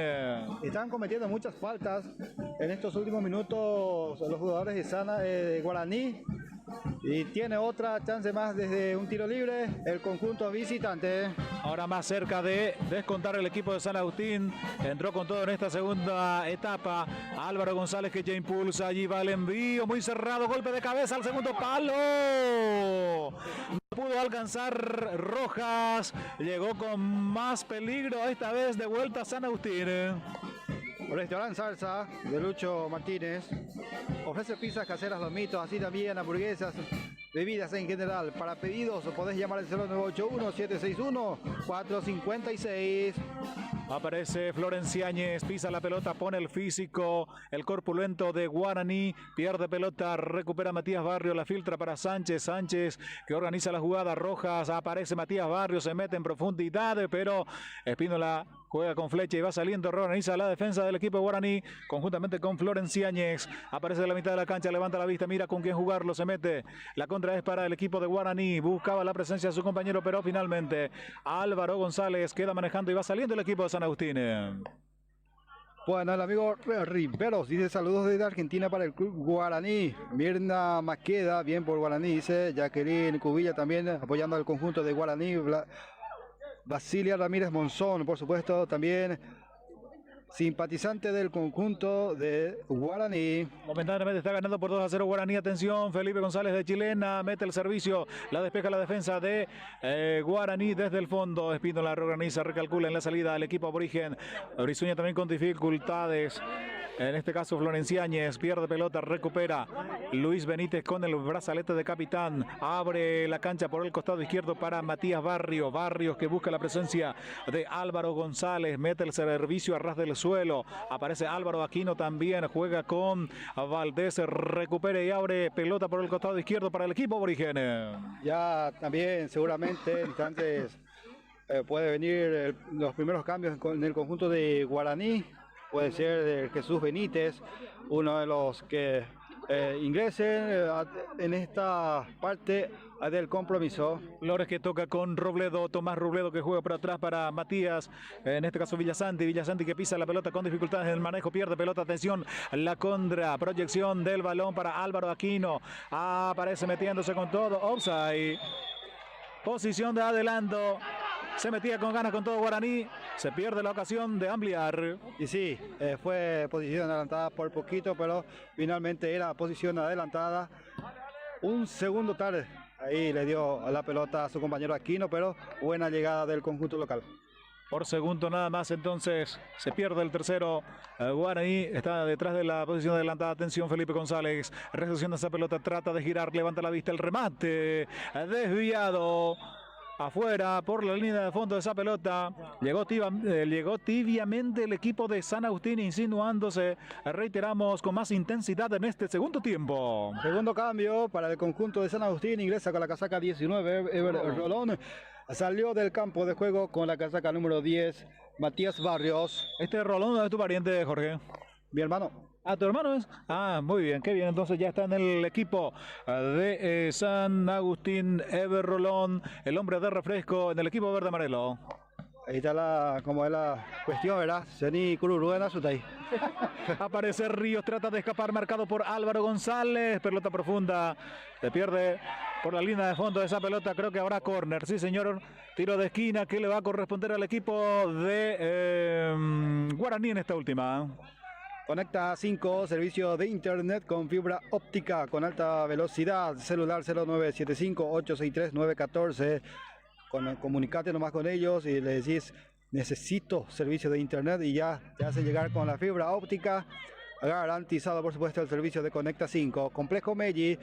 Están cometiendo muchas faltas en estos últimos minutos los jugadores de Guaraní. Y tiene otra chance más desde un tiro libre el conjunto visitante. Ahora más cerca de descontar el equipo de San Agustín. Entró con todo en esta segunda etapa. Álvaro González que ya impulsa. Allí va el envío. Muy cerrado. Golpe de cabeza al segundo palo. No pudo alcanzar Rojas. Llegó con más peligro. Esta vez de vuelta a San Agustín. Restaurante Salsa de Lucho Martínez ofrece pizzas caseras, lomitos, así también hamburguesas, bebidas en general. Para pedidos podés llamar al 0981-761-456. Aparece Florenciáñez, pisa la pelota, pone el físico, el corpulento de Guaraní, pierde pelota, recupera Matías Barrio, la filtra para Sánchez, Sánchez que organiza la jugada. Rojas, aparece Matías Barrio, se mete en profundidad, pero Espínola juega con flecha y va saliendo, reorganiza la defensa del equipo de Guaraní, conjuntamente con Florenciáñez. Aparece de la mitad de la cancha, levanta la vista, mira con quién jugarlo, se mete. La contra es para el equipo de Guaraní, buscaba la presencia de su compañero, pero finalmente Álvaro González queda manejando y va saliendo el equipo de San Agustín. Bueno, el amigo Riveros dice saludos desde Argentina para el club Guaraní. Mirna Maqueda, bien por Guaraní, dice Jacqueline Cubilla también apoyando al conjunto de Guaraní. Basilia Ramírez Monzón, por supuesto, también simpatizante del conjunto de Guaraní. Momentáneamente está ganando por 2-0 Guaraní. Atención, Felipe González de Chilena mete el servicio, la despeja la defensa de Guaraní desde el fondo. Espínola reorganiza, recalcula en la salida al equipo aborigen. Brizueña también con dificultades. En este caso Florenciáñez pierde pelota, recupera Luis Benítez con el brazalete de capitán, abre la cancha por el costado izquierdo para Matías Barrios que busca la presencia de Álvaro González, mete el servicio a ras del suelo, aparece Álvaro Aquino también, juega con Valdés, recupera y abre pelota por el costado izquierdo para el equipo aborigen. Ya también seguramente en instantes puede venir los primeros cambios en el conjunto de Guaraní. Puede ser de Jesús Benítez, uno de los que ingresen en esta parte del compromiso. Flores que toca con Robledo, Tomás Robledo que juega por atrás para Matías, en este caso Villasanti que pisa la pelota con dificultades en el manejo, pierde pelota, atención, la contra, proyección del balón para Álvaro Aquino, aparece metiéndose con todo, offside, posición de adelanto. Se metía con ganas con todo Guaraní, se pierde la ocasión de ampliar. Y sí, fue posición adelantada por poquito, pero finalmente era posición adelantada. Un segundo tarde, ahí le dio la pelota a su compañero Aquino, pero buena llegada del conjunto local. Por segundo nada más, entonces se pierde el tercero. Guaraní está detrás de la posición adelantada. Atención, Felipe González, recepción de esa pelota, trata de girar, levanta la vista, el remate, desviado. Afuera por la línea de fondo de esa pelota. Llegó tibiamente el equipo de San Agustín, insinuándose, reiteramos, con más intensidad en este segundo tiempo. Segundo cambio para el conjunto de San Agustín, ingresa con la casaca 19, Ever Rolón. Salió del campo de juego con la casaca número 10, Matías Barrios. Este Rolón es tu pariente, Jorge. Mi hermano. ¿A tu hermano es? Ah, muy bien, qué bien. Entonces ya está en el equipo de San Agustín, Ever Rolón, el hombre de refresco en el equipo verde amarelo. Ahí está como es la cuestión, ¿verdad? Seni Cururuena Sutay. Aparece Ríos, trata de escapar, marcado por Álvaro González. Pelota profunda, se pierde por la línea de fondo de esa pelota. Creo que habrá córner. Sí, señor. Tiro de esquina que le va a corresponder al equipo de Guaraní en esta última. Conecta 5, servicio de internet con fibra óptica con alta velocidad, celular 0975-863-914. Comunicate nomás con ellos y le decís necesito servicio de internet y ya te hace llegar con la fibra óptica, garantizado por supuesto el servicio de Conecta 5. Complejo Meiji,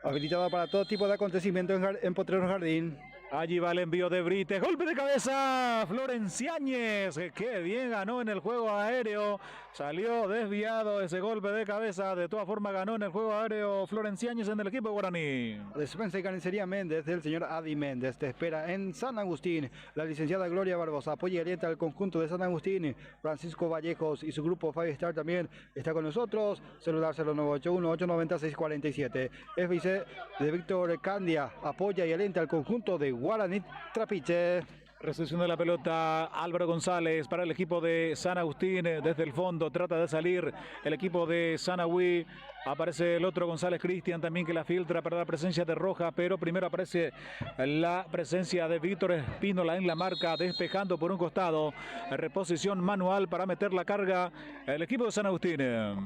habilitado para todo tipo de acontecimientos en Potrero Jardín. Allí va el envío de Brites, golpe de cabeza, Florenciáñez, que bien ganó en el juego aéreo, salió desviado ese golpe de cabeza, de todas formas ganó en el juego aéreo Florenciáñez en el equipo de Guaraní. Despensa y Carnicería Méndez del señor Adi Méndez te espera en San Agustín. La licenciada Gloria Barbosa apoya y alienta al conjunto de San Agustín. Francisco Vallejos y su grupo Five Star también está con nosotros. Celular 0981-890-647. FIC de Víctor Candia apoya y alienta al conjunto de Guaraní Trapiche. Recepción de la pelota, Álvaro González para el equipo de San Agustín. Desde el fondo trata de salir el equipo de Sanagüí. Aparece el otro González Cristian también que la filtra para la presencia de Roja, pero primero aparece la presencia de Víctor Espínola en la marca, despejando por un costado. Reposición manual para meter la carga el equipo de San Agustín.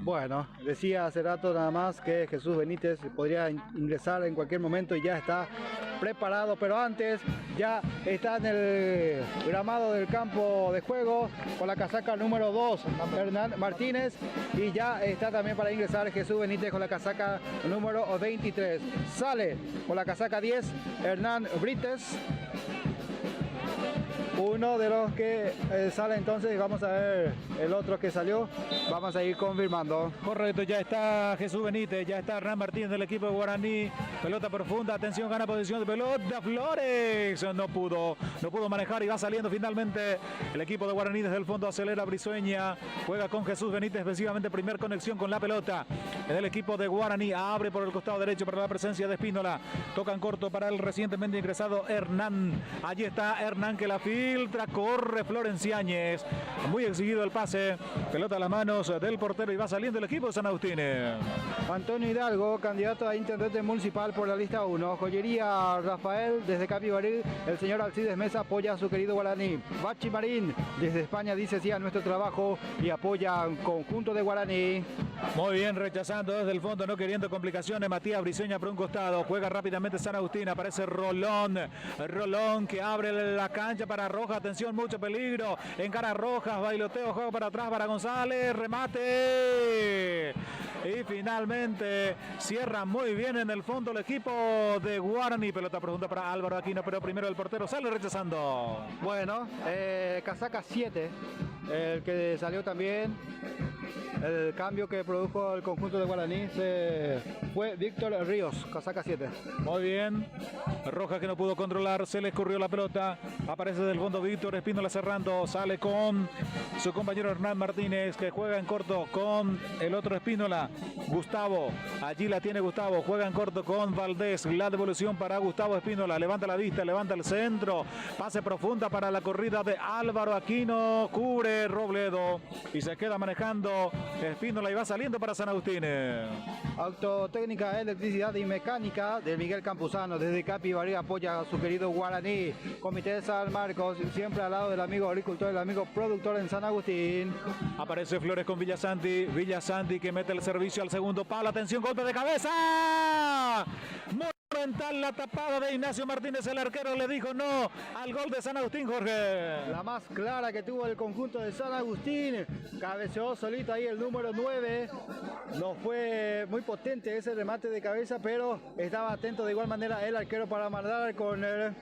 Bueno, decía hace rato nada más que Jesús Benítez podría ingresar en cualquier momento y ya está preparado, pero antes ya está en el gramado del campo de juego con la casaca número 2 Hernán Martínez y ya está también para ingresar Jesús Benítez con la casaca número 23. Sale con la casaca 10 Hernán Brites, uno de los que sale. Entonces vamos a ver el otro que salió, vamos a ir confirmando. Correcto, ya está Jesús Benítez, ya está Hernán Martínez del equipo de Guaraní. Pelota profunda, atención, gana posición de pelota Flores, no pudo manejar y va saliendo finalmente el equipo de Guaraní. Desde el fondo acelera Brizueña, juega con Jesús Benítez defensivamente, primer conexión con la pelota en el equipo de Guaraní, abre por el costado derecho para la presencia de Espínola, tocan corto para el recientemente ingresado Hernán. Allí está Hernán que la filtra, corre Florenciáñez, muy exigido el pase, pelota a las manos del portero y va saliendo el equipo de San Agustín. Antonio Hidalgo, candidato a intendente municipal por la lista 1. Joyería Rafael desde Capibaril, el señor Alcides Mesa apoya a su querido Guaraní. Bachi Marín desde España dice sí a nuestro trabajo y apoya al conjunto de Guaraní. Muy bien, rechazando desde el fondo, no queriendo complicaciones, Matías Brizueña por un costado, juega rápidamente San Agustín, aparece Rolón que abre la cancha para Rojas, atención, mucho peligro, encara Rojas, bailoteo, juego para atrás para González, remate y finalmente cierra muy bien en el fondo el equipo de Guaraní. Pelota profunda para Álvaro Aquino, pero primero el portero sale rechazando. Bueno, casaca 7, el que salió también. El cambio que produjo el conjunto de Guaraní fue Víctor Ríos, casaca 7. Muy bien, Rojas que no pudo controlar, se le escurrió la pelota, aparece del fondo Víctor Espínola cerrando, sale con su compañero Hernán Martínez que juega en corto con el otro Espínola, Gustavo, allí la tiene Gustavo, juega en corto con Valdés, la devolución para Gustavo Espínola, levanta la vista, levanta el centro, pase profunda para la corrida de Álvaro Aquino, cubre Robledo y se queda manejando Espínola y va saliendo para San Agustín. Autotécnica, electricidad y mecánica de Miguel Campuzano desde Capibaril apoya a su querido Guaraní. Comité de San Marcos, siempre al lado del amigo agricultor, el amigo productor en San Agustín. Aparece Flores con Villasanti que mete el servicio al segundo palo, atención, golpe de cabeza. Monumental la tapada de Ignacio Martínez, el arquero le dijo no al gol de San Agustín, Jorge. La más clara que tuvo el conjunto de San Agustín, cabeceó solito ahí el número 9, no fue muy potente ese remate de cabeza, pero estaba atento de igual manera el arquero para mandar al córner.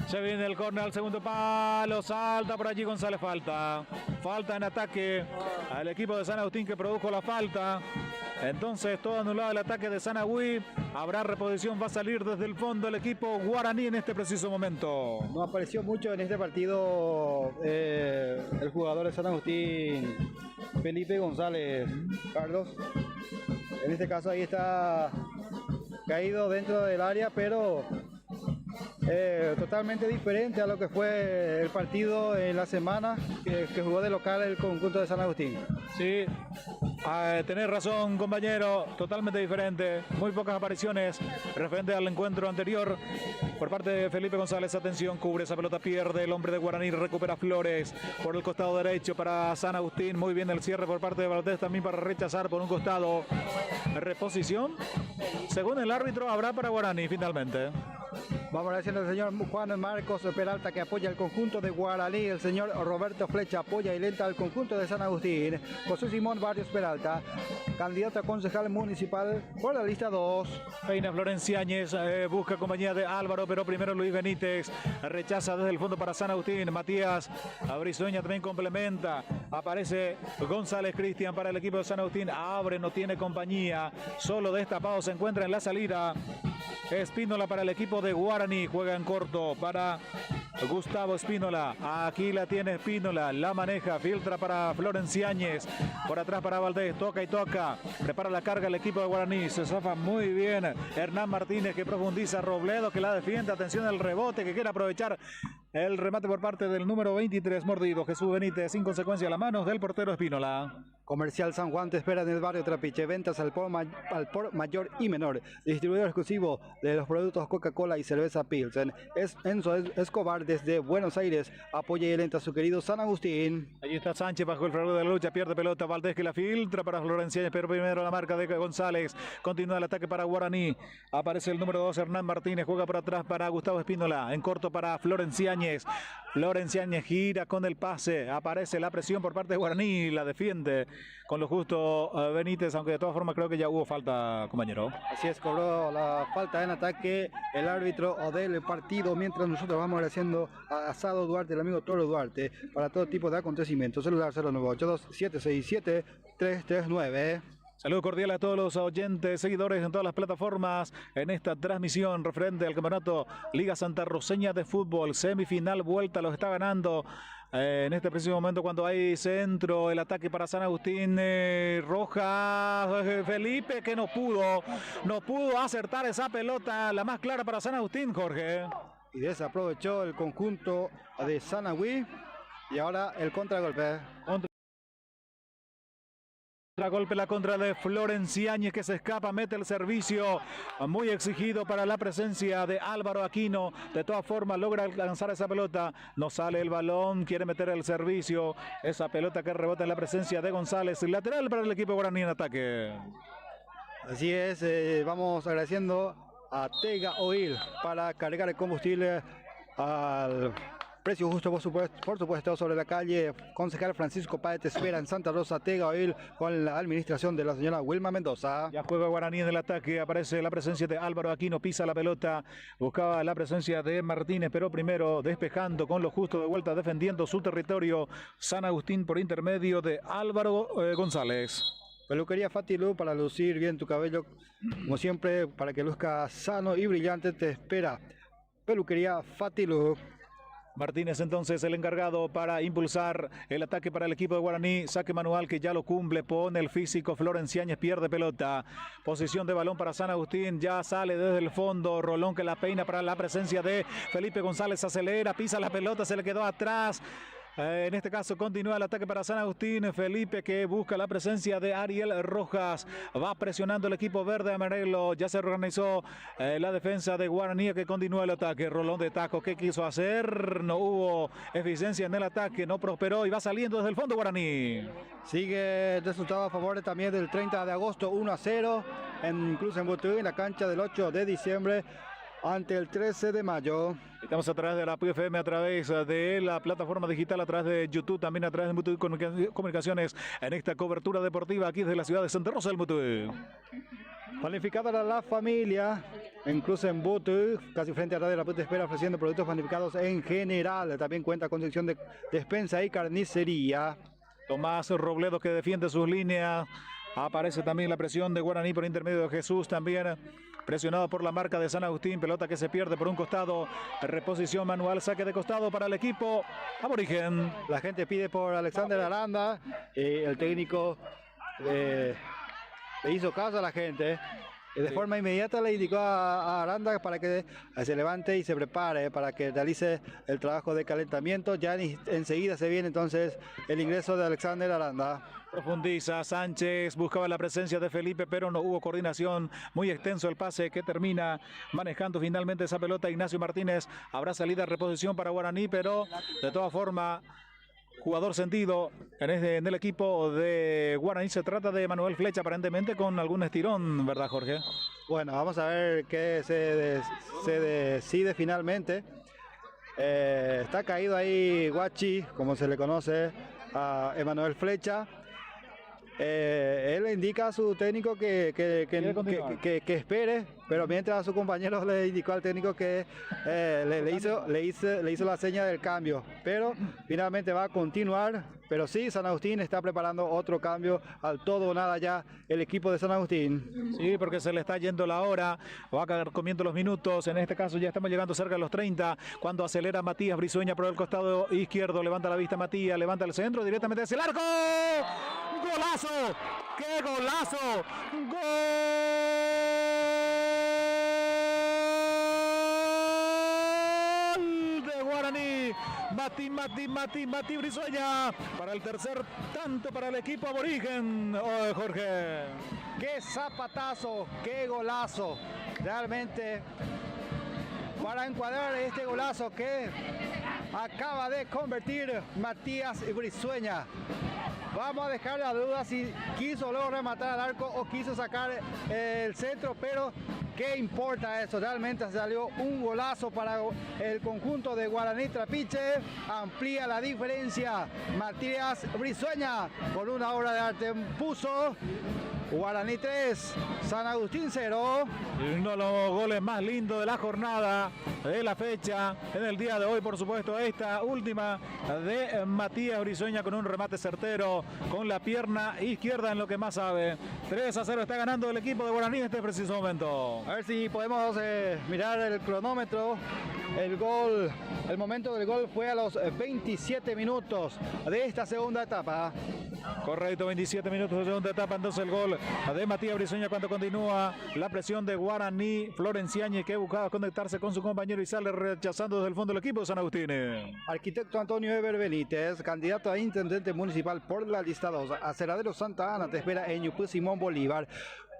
Se viene el córner al segundo palo, salta por allí González, falta en ataque al equipo de San Agustín que produjo la falta. Entonces todo anulado el ataque de Sanagüí, habrá reposición, va a salir desde el fondo el equipo Guaraní en este preciso momento. No apareció mucho en este partido el jugador de San Agustín, Felipe González, Carlos. En este caso ahí está caído dentro del área, pero totalmente diferente a lo que fue el partido en la semana que jugó de local el conjunto de San Agustín. Sí, tenés razón, compañero, totalmente diferente. Muy pocas apariciones referente al encuentro anterior por parte de Felipe González. Atención, cubre esa pelota, pierde el hombre de Guaraní, recupera Flores por el costado derecho para San Agustín. Muy bien el cierre por parte de Valdés también para rechazar por un costado. Reposición, según el árbitro, habrá para Guaraní finalmente. Vamos agradeciendo al señor Juan Marcos Peralta, que apoya el conjunto de Guaraní. El señor Roberto Flecha apoya y lenta al conjunto de San Agustín. José Simón Barrios Peralta, candidato a concejal municipal por la lista 2. Peina Florenciáñez, busca compañía de Álvaro, pero primero Luis Benítez rechaza desde el fondo para San Agustín. Matías Brizueña también complementa. Aparece González Cristian para el equipo de San Agustín. Abre, no tiene compañía. Solo destapado se encuentra en la salida. Espínola para el equipo de Guaraní, juega en corto para Gustavo Espínola. Aquí la tiene Espínola, la maneja, filtra para Florenciáñez, por atrás para Valdés, toca y toca, prepara la carga el equipo de Guaraní, se zafa muy bien Hernán Martínez, que profundiza, Robledo que la defiende, atención al rebote, que quiere aprovechar el remate por parte del número 23 mordido, Jesús Benítez, sin consecuencia a las manos del portero Espínola. Comercial San Juan te espera en el barrio Trapiche. Ventas al por mayor y menor. Distribuidor exclusivo de los productos Coca-Cola y cerveza Pilsen. Es Enzo Escobar desde Buenos Aires. Apoya y alenta a su querido San Agustín. Allí está Sánchez bajo el freno de la lucha. Pierde pelota. Valdés que la filtra para Florenciáñez. Pero primero la marca de González. Continúa el ataque para Guaraní. Aparece el número 2 Hernán Martínez. Juega por atrás para Gustavo Espínola. En corto para Florenciáñez. Florenciáñez gira con el pase. Aparece la presión por parte de Guaraní. La defiende con lo justo Benítez, aunque de todas formas creo que ya hubo falta, compañero. Así es, cobró la falta en ataque el árbitro del partido, mientras nosotros vamos agradeciendo a Asado Duarte, el amigo Toro Duarte, para todo tipo de acontecimientos. Celular 0982-767-339. Saludo cordial a todos los oyentes, seguidores en todas las plataformas en esta transmisión referente al campeonato Liga Santa Roseña de Fútbol. Semifinal vuelta, los está ganando en este preciso momento cuando hay centro, el ataque para San Agustín. Rojas, Felipe, que no pudo acertar esa pelota, la más clara para San Agustín, Jorge. Y desaprovechó el conjunto de San Agustín y ahora el contragolpe. Golpe la contra de Florenciáñez, que se escapa, mete el servicio muy exigido para la presencia de Álvaro Aquino. De todas formas logra lanzar esa pelota, no sale el balón, quiere meter el servicio, esa pelota que rebota en la presencia de González, lateral para el equipo guaraní en ataque. Así es, vamos agradeciendo a Tega Oil para cargar el combustible al precio justo, por supuesto, sobre la calle Concejal Francisco Páez te espera en Santa Rosa. Tega Oil con la administración de la señora Wilma Mendoza. Ya juega Guaraní en el ataque, aparece la presencia de Álvaro Aquino, pisa la pelota, buscaba la presencia de Martínez, pero primero despejando con lo justo de vuelta, defendiendo su territorio San Agustín por intermedio de Álvaro González. Peluquería Fatilu, para lucir bien tu cabello, como siempre, para que luzca sano y brillante, te espera Peluquería Fatilu. Martínez entonces el encargado para impulsar el ataque para el equipo de Guaraní. Saque manual que ya lo cumple, pone el físico. Florenciáñez pierde pelota. Posición de balón para San Agustín. Ya sale desde el fondo. Rolón que la peina para la presencia de Felipe González. Acelera, pisa la pelota, se le quedó atrás. En este caso continúa el ataque para San Agustín. Felipe que busca la presencia de Ariel Rojas. Va presionando el equipo verde amarelo. Ya se organizó la defensa de Guaraní, que continúa el ataque. Rolón de taco. ¿Qué quiso hacer? No hubo eficiencia en el ataque. No prosperó y va saliendo desde el fondo Guaraní. Sigue el resultado a favor también del 30 de agosto. 1-0 incluso en Butú, en la cancha del 8 de diciembre. Ante el 13 de mayo. Estamos a través de la PFM, a través de la plataforma digital, a través de YouTube, también a través de Mutu Comunicaciones, en esta cobertura deportiva aquí desde la ciudad de Santa Rosa del Mutu. Panificada la familia, incluso en Butu, casi frente a Radio La Puta Espera, ofreciendo productos panificados en general. También cuenta con sección de despensa y carnicería. Tomás Robledo que defiende sus líneas. Aparece también la presión de Guaraní por intermedio de Jesús, también presionado por la marca de San Agustín. Pelota que se pierde por un costado. Reposición manual, saque de costado para el equipo aborigen. La gente pide por Alexander Aranda. El técnico le hizo caso a la gente De forma inmediata le indicó a Aranda para que se levante y se prepare para que realice el trabajo de calentamiento. Ya enseguida se viene entonces el ingreso de Alexander Aranda. Profundiza Sánchez, buscaba la presencia de Felipe, pero no hubo coordinación. Muy extenso el pase que termina manejando finalmente esa pelota Ignacio Martínez. Habrá salida de reposición para Guaraní, pero de todas formas, jugador sentido en el equipo de Guaraní. Se trata de Manuel Flecha, aparentemente con algún estirón, ¿verdad, Jorge? Bueno, vamos a ver qué se decide finalmente. Está caído ahí Guachi, como se le conoce a Emanuel Flecha. Él le indica a su técnico que espere, pero mientras a su compañero le indicó al técnico que le hizo la seña del cambio, pero finalmente va a continuar. Pero sí, San Agustín está preparando otro cambio al todo o nada ya el equipo de San Agustín. Sí, porque se le está yendo la hora, va a caer comiendo los minutos. En este caso ya estamos llegando cerca de los 30, cuando acelera Matías Brizueña por el costado izquierdo. Levanta la vista Matías, levanta el centro directamente hacia el arco. ¡Golazo! ¡Qué golazo! ¡Gol de Guaraní! Mati Brizueña para el tercer tanto para el equipo aborigen. Jorge, qué zapatazo, qué golazo, realmente para encuadrar este golazo que acaba de convertir Matías Brizueña. Vamos a dejar la duda si quiso luego rematar al arco o quiso sacar el centro, pero ¿qué importa eso? Realmente salió un golazo para el conjunto de Guaraní Trapiche. Amplía la diferencia Matías Brizueña con una obra de arte. Puso Guaraní 3, San Agustín 0. Uno de los goles más lindos de la jornada, de la fecha, en el día de hoy, por supuesto, esta última de Matías Brizueña con un remate certero con la pierna izquierda en lo que más sabe. 3-0 está ganando el equipo de Guaraní en este preciso momento. A ver si podemos mirar el cronómetro. El momento del gol fue a los 27 minutos de esta segunda etapa. Correcto, 27 minutos de segunda etapa, entonces el gol de Matías Brizueña cuando continúa la presión de Guaraní. Florenciañez, que buscaba conectarse con su compañero y sale rechazando desde el fondo del equipo de San Agustín. Arquitecto Antonio Eber Benítez, candidato a intendente municipal por la lista 2. Aserradero Santa Ana te espera en Ñupú Simón Bolívar.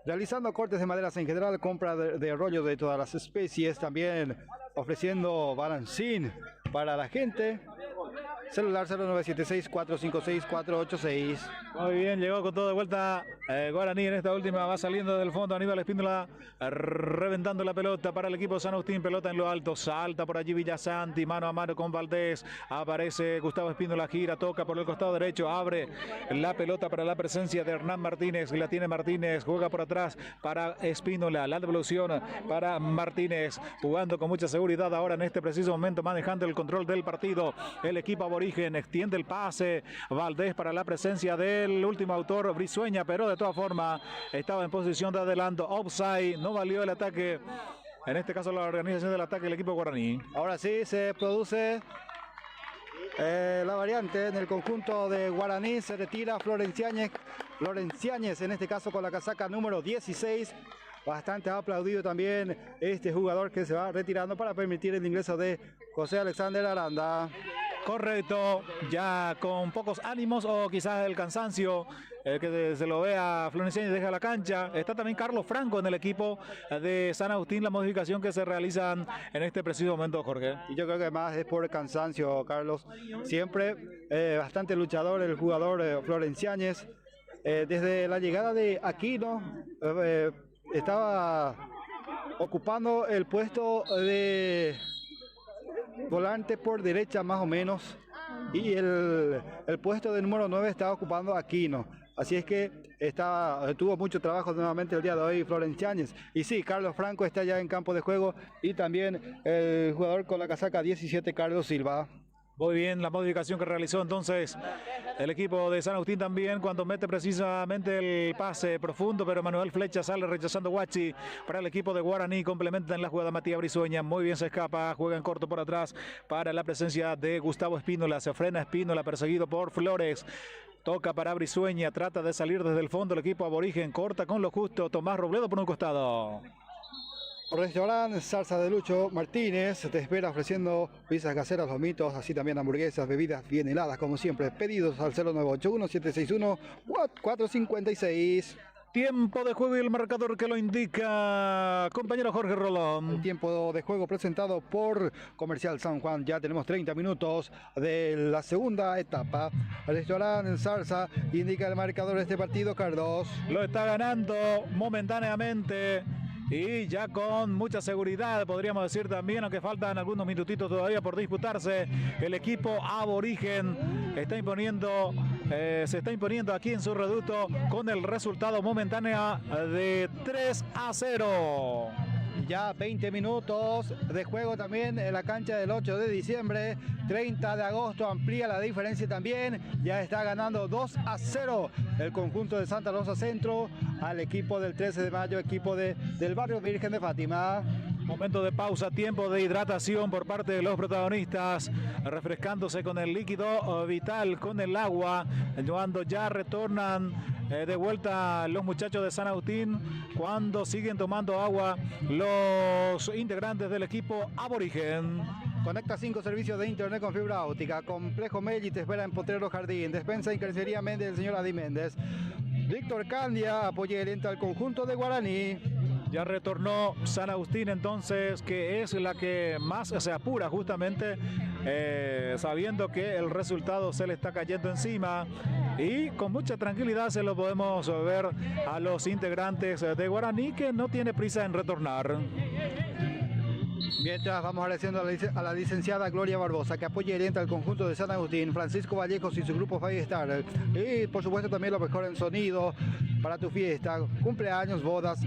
Realizando cortes de maderas en general, compra de rollo de todas las especies, también ofreciendo balancín para la gente. Celular 0976-456-486. Muy bien, llegó con todo de vuelta Guaraní en esta última, va saliendo del fondo Aníbal Espíndola, reventando la pelota para el equipo de San Agustín, pelota en lo alto, salta por allí Villasanti, mano a mano con Valdés, aparece Gustavo Espíndola, gira, toca por el costado derecho, abre la pelota para la presencia de Hernán Martínez, la tiene Martínez, juega por atrás para Espíndola, la devolución para Martínez, jugando con mucha seguridad ahora en este preciso momento, manejando el control del partido, el equipo aborigen extiende el pase, Valdés para la presencia del último autor Brizueña, pero de todas formas estaba en posición de adelanto, offside, no valió el ataque, en este caso la organización del ataque del equipo guaraní. Ahora sí se produce la variante en el conjunto de Guaraní, se retira Florenciañez en este caso con la casaca número 16. Bastante aplaudido también este jugador que se va retirando para permitir el ingreso de José Alexander Aranda. Correcto, ya con pocos ánimos o quizás el cansancio, que se lo ve a Florenciañez, deja la cancha. Está también Carlos Franco en el equipo de San Agustín, la modificación que se realizan en este preciso momento, Jorge. Y yo creo que más es por cansancio, Carlos. Siempre bastante luchador el jugador Florenciañez. Desde la llegada de Aquino estaba ocupando el puesto de volante por derecha más o menos, y el puesto de número 9 estaba ocupando Aquino, así es que tuvo mucho trabajo nuevamente el día de hoy Florenciañez. Y sí, Carlos Franco está ya en campo de juego, y también el jugador con la casaca 17, Carlos Silva. Muy bien, la modificación que realizó entonces el equipo de San Agustín también cuando mete precisamente el pase profundo, pero Manuel Flecha sale rechazando Guachi para el equipo de Guaraní, complementa en la jugada Matías Brizueña, muy bien se escapa, juega en corto por atrás para la presencia de Gustavo Espíndola, se frena Espíndola perseguido por Flores. Toca para Brizueña, trata de salir desde el fondo el equipo aborigen, corta con lo justo Tomás Robledo por un costado. Restaurante Salsa de Lucho Martínez te espera ofreciendo pizzas caseras, lomitos, así también hamburguesas, bebidas bien heladas como siempre. Pedidos al 0981-761-456. Tiempo de juego y el marcador que lo indica compañero Jorge Rolón. El tiempo de juego presentado por Comercial San Juan. Ya tenemos 30 minutos de la segunda etapa. El restaurante Salsa indica el marcador de este partido, Carlos. Lo está ganando momentáneamente y ya con mucha seguridad, podríamos decir también, aunque faltan algunos minutitos todavía por disputarse. El equipo aborigen está imponiendo, se está imponiendo aquí en su reducto con el resultado momentáneo de 3-0. Ya 20 minutos de juego también en la cancha del 8 de diciembre. 30 de agosto amplía la diferencia también. Ya está ganando 2-0 el conjunto de Santa Rosa Centro al equipo del 13 de mayo, equipo del barrio Virgen de Fátima. Momento de pausa, tiempo de hidratación por parte de los protagonistas, refrescándose con el líquido vital, con el agua, cuando ya retornan de vuelta los muchachos de San Agustín, cuando siguen tomando agua los integrantes del equipo aborigen. Conecta 5 servicios de internet con fibra óptica. Complejo Melli te espera en Potrero Jardín. Despensa y Crecería Méndez del señor Adi Méndez. Víctor Candia apoya y alienta al conjunto de Guaraní. Ya retornó San Agustín entonces, que es la que más se apura justamente, sabiendo que el resultado se le está cayendo encima, y con mucha tranquilidad se lo podemos ver a los integrantes de Guaraní, que no tiene prisa en retornar. Mientras vamos agradeciendo a la licenciada Gloria Barbosa, que apoya y alienta al conjunto de San Agustín, Francisco Vallejos y su grupo Five Star, y por supuesto también lo mejor en sonido para tu fiesta, cumpleaños, bodas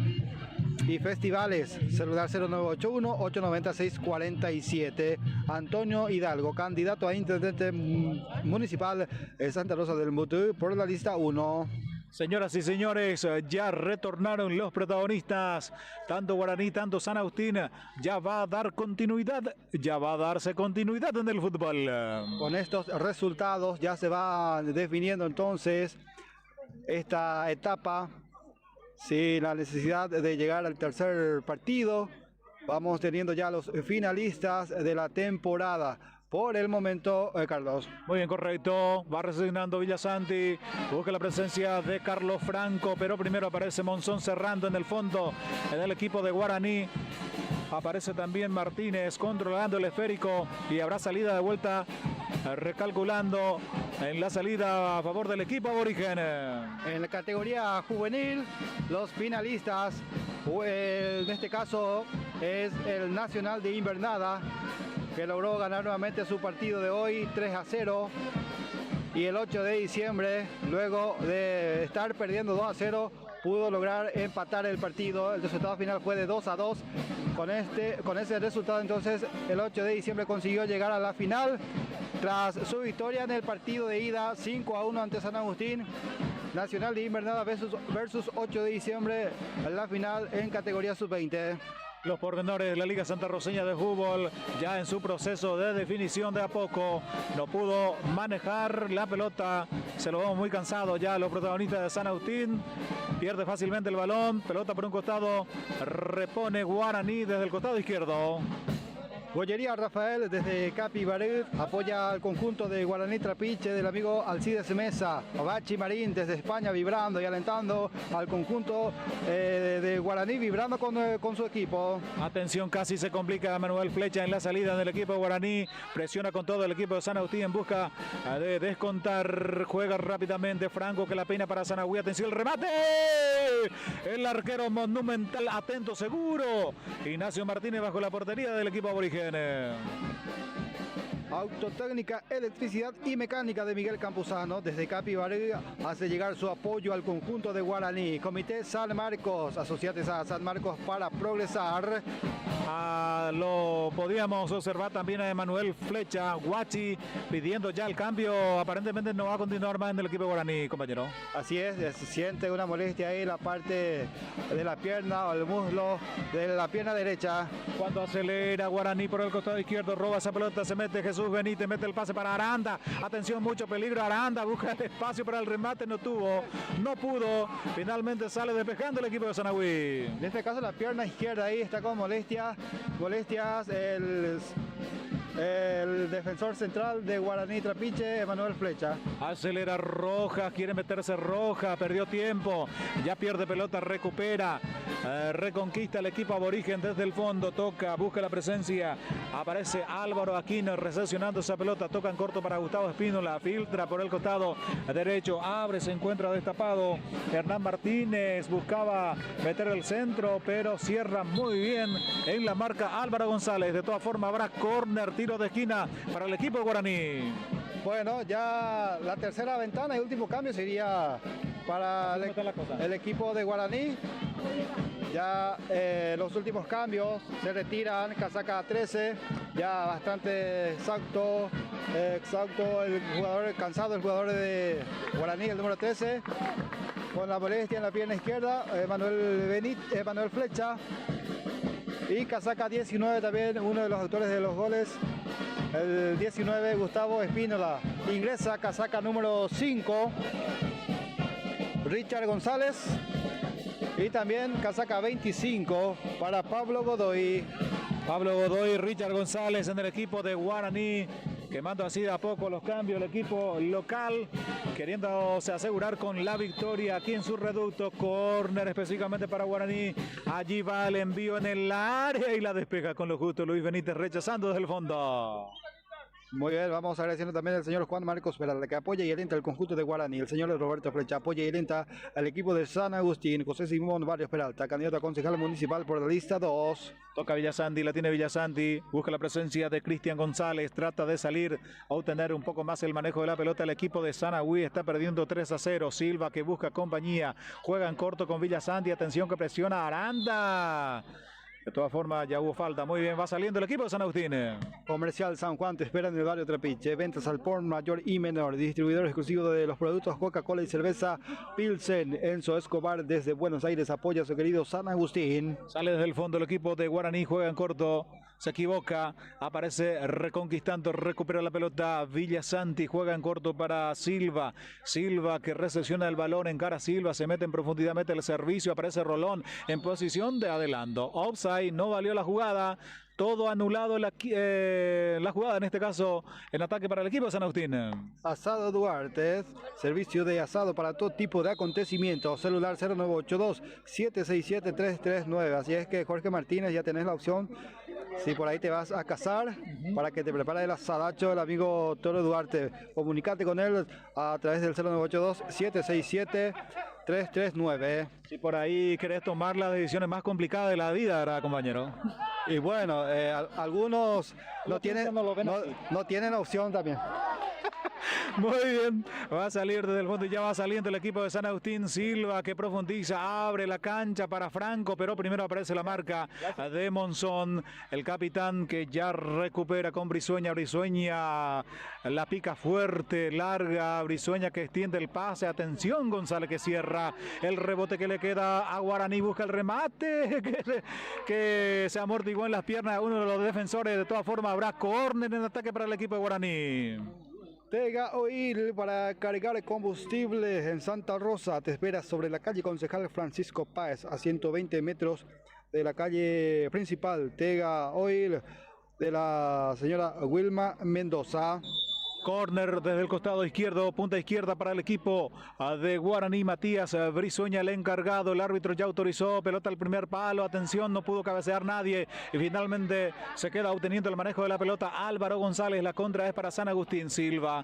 y festivales. Celular 0981-896-47. Antonio Hidalgo, candidato a intendente municipal de Santa Rosa del Mutú por la lista 1. Señoras y señores, ya retornaron los protagonistas, tanto Guaraní, tanto San Agustín. Ya va a dar continuidad, ya va a darse continuidad en el fútbol. Con estos resultados ya se va definiendo entonces esta etapa, sin la necesidad de llegar al tercer partido. Vamos teniendo ya los finalistas de la temporada. Por el momento, Carlos. Muy bien, correcto. Va resignando Villasanti. Busca la presencia de Carlos Franco, pero primero aparece Monzón cerrando en el fondo en el equipo de Guaraní. Aparece también Martínez controlando el esférico y habrá salida de vuelta, recalculando en la salida a favor del equipo aborigen. En la categoría juvenil, los finalistas, en este caso es el Nacional de Invernada, que logró ganar nuevamente su partido de hoy 3-0, y el 8 de diciembre, luego de estar perdiendo 2-0, pudo lograr empatar el partido. El resultado final fue de 2-2. Con ese resultado entonces el 8 de diciembre consiguió llegar a la final tras su victoria en el partido de ida 5-1 ante San Agustín. Nacional de Invernada versus 8 de diciembre en la final en categoría sub-20. Los pormenores de la Liga Santarroceña de Fútbol ya en su proceso de definición de a poco. No pudo manejar la pelota. Se lo vemos muy cansado ya los protagonistas de San Agustín. Pierde fácilmente el balón. Pelota por un costado. Repone Guaraní desde el costado izquierdo. Bollería Rafael desde Capibarú apoya al conjunto de Guaraní Trapiche del amigo Alcides Mesa. Bachi Marín desde España vibrando y alentando al conjunto de Guaraní, vibrando con su equipo. Atención, casi se complica Manuel Flecha en la salida del equipo de Guaraní. Presiona con todo el equipo de San Agustín en busca de descontar. Juega rápidamente Franco, que la peina para San Agustín. Atención, el remate. El arquero monumental, atento, seguro. Ignacio Martínez bajo la portería del equipo aborigen. Autotécnica, electricidad y mecánica de Miguel Campuzano desde Capibarú hace llegar su apoyo al conjunto de Guaraní. Comité San Marcos, asociates a San Marcos para progresar. Lo podíamos observar también a Emanuel Flecha, Guachi, pidiendo ya el cambio. Aparentemente no va a continuar más en el equipo guaraní, compañero. Así es, se siente una molestia ahí en la parte de la pierna o el muslo de la pierna derecha. Cuando acelera Guaraní por el costado izquierdo, roba esa pelota, se mete Jesús Benítez, mete el pase para Aranda. Atención, mucho peligro. Aranda busca el espacio para el remate, no pudo. Finalmente sale despejando el equipo de Sanahui. En este caso la pierna izquierda ahí está con molestias. El defensor central de Guaraní Trapiche, Emanuel Flecha. Acelera Rojas, quiere meterse Rojas, perdió tiempo, ya pierde pelota, recupera, reconquista el equipo aborigen desde el fondo, toca, busca la presencia, aparece Álvaro Aquino recepcionando esa pelota, toca en corto para Gustavo Espínola, filtra por el costado derecho, abre, se encuentra destapado, Hernán Martínez buscaba meter el centro, pero cierra muy bien en la marca Álvaro González. De todas formas habrá córner, tiro de esquina para el equipo guaraní. Bueno, ya la tercera ventana y último cambio sería para el equipo de Guaraní. Ya los últimos cambios se retiran, casaca 13, ya bastante exacto el jugador, cansado el jugador de Guaraní, el número 13, con la molestia en la pierna izquierda, Emanuel Flecha. Y casaca 19 también, uno de los autores de los goles, el 19, Gustavo Espínola. Ingresa casaca número 5, Richard González. Y también casaca 25 para Pablo Godoy. Richard González en el equipo de Guaraní, quemando así de a poco los cambios, el equipo local queriéndose asegurar con la victoria aquí en su reducto. Córner específicamente para Guaraní, allí va el envío en el área y la despeja con lo justo Luis Benítez, rechazando desde el fondo. Muy bien, vamos agradeciendo también al señor Juan Marcos Peralta, que apoya y alienta el conjunto de Guaraní. El señor Roberto Flecha apoya y alienta al equipo de San Agustín. José Simón Barrios Peralta, candidato a concejal municipal por la lista 2. Toca Villasanti, la tiene Villasanti, busca la presencia de Cristian González, trata de salir a obtener un poco más el manejo de la pelota. El equipo de Sanahui está perdiendo 3-0. Silva, que busca compañía, juega en corto con Villasanti, atención que presiona Aranda. De todas formas, ya hubo falta. Muy bien, va saliendo el equipo de San Agustín. Comercial San Juan te espera en el barrio Trapiche. Ventas al por mayor y menor. Distribuidor exclusivo de los productos Coca-Cola y cerveza Pilsen. Enzo Escobar desde Buenos Aires apoya a su querido San Agustín. Sale desde el fondo el equipo de Guaraní, juega en corto. Se equivoca, aparece reconquistando, recupera la pelota Villasanti, juega en corto para Silva. Silva que recepciona el balón, encara a Silva, se mete en profundidad, mete el servicio, aparece Rolón en posición de adelanto. Offside, no valió la jugada. Todo anulado la jugada, en este caso, en ataque para el equipo de San Agustín. Asado Duarte, servicio de asado para todo tipo de acontecimientos. Celular 0982-767-339. Así es que, Jorge Martínez, ya tenés la opción. Si por ahí te vas a casar, para que te prepare el asadacho, el amigo Toro Duarte. Comunicate con él a través del 0982-767-339. Si por ahí querés tomar las decisiones más complicadas de la vida, ¿verdad, compañero? Y bueno, algunos no tienen opción también. Muy bien, va a salir desde el fondo y ya va saliendo el equipo de San Agustín. Silva que profundiza, abre la cancha para Franco, pero primero aparece la marca de Monzón, el capitán que ya recupera con Brizueña. Brizueña la pica fuerte, larga, Brizueña que extiende el pase, atención González que cierra el rebote que le queda a Guaraní, busca el remate que se amortiguó en las piernas de uno de los defensores. De todas formas habrá córner en ataque para el equipo de Guaraní. Tega Oil para cargar combustible en Santa Rosa. Te espera sobre la calle Concejal Francisco Páez, a 120 metros de la calle principal. Tega Oil de la señora Wilma Mendoza. Córner desde el costado izquierdo, punta izquierda para el equipo de Guaraní. Matías Brizueña, el encargado. El árbitro ya autorizó, pelota al primer palo. Atención, no pudo cabecear nadie. Y finalmente se queda obteniendo el manejo de la pelota Álvaro González. La contra es para San Agustín. Silva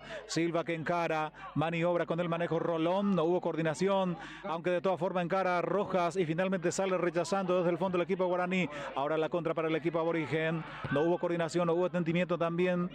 que encara, maniobra con el manejo Rolón. No hubo coordinación, aunque de todas formas encara Rojas. Y finalmente sale rechazando desde el fondo el equipo de Guaraní. Ahora la contra para el equipo aborigen. No hubo coordinación, no hubo atentimiento también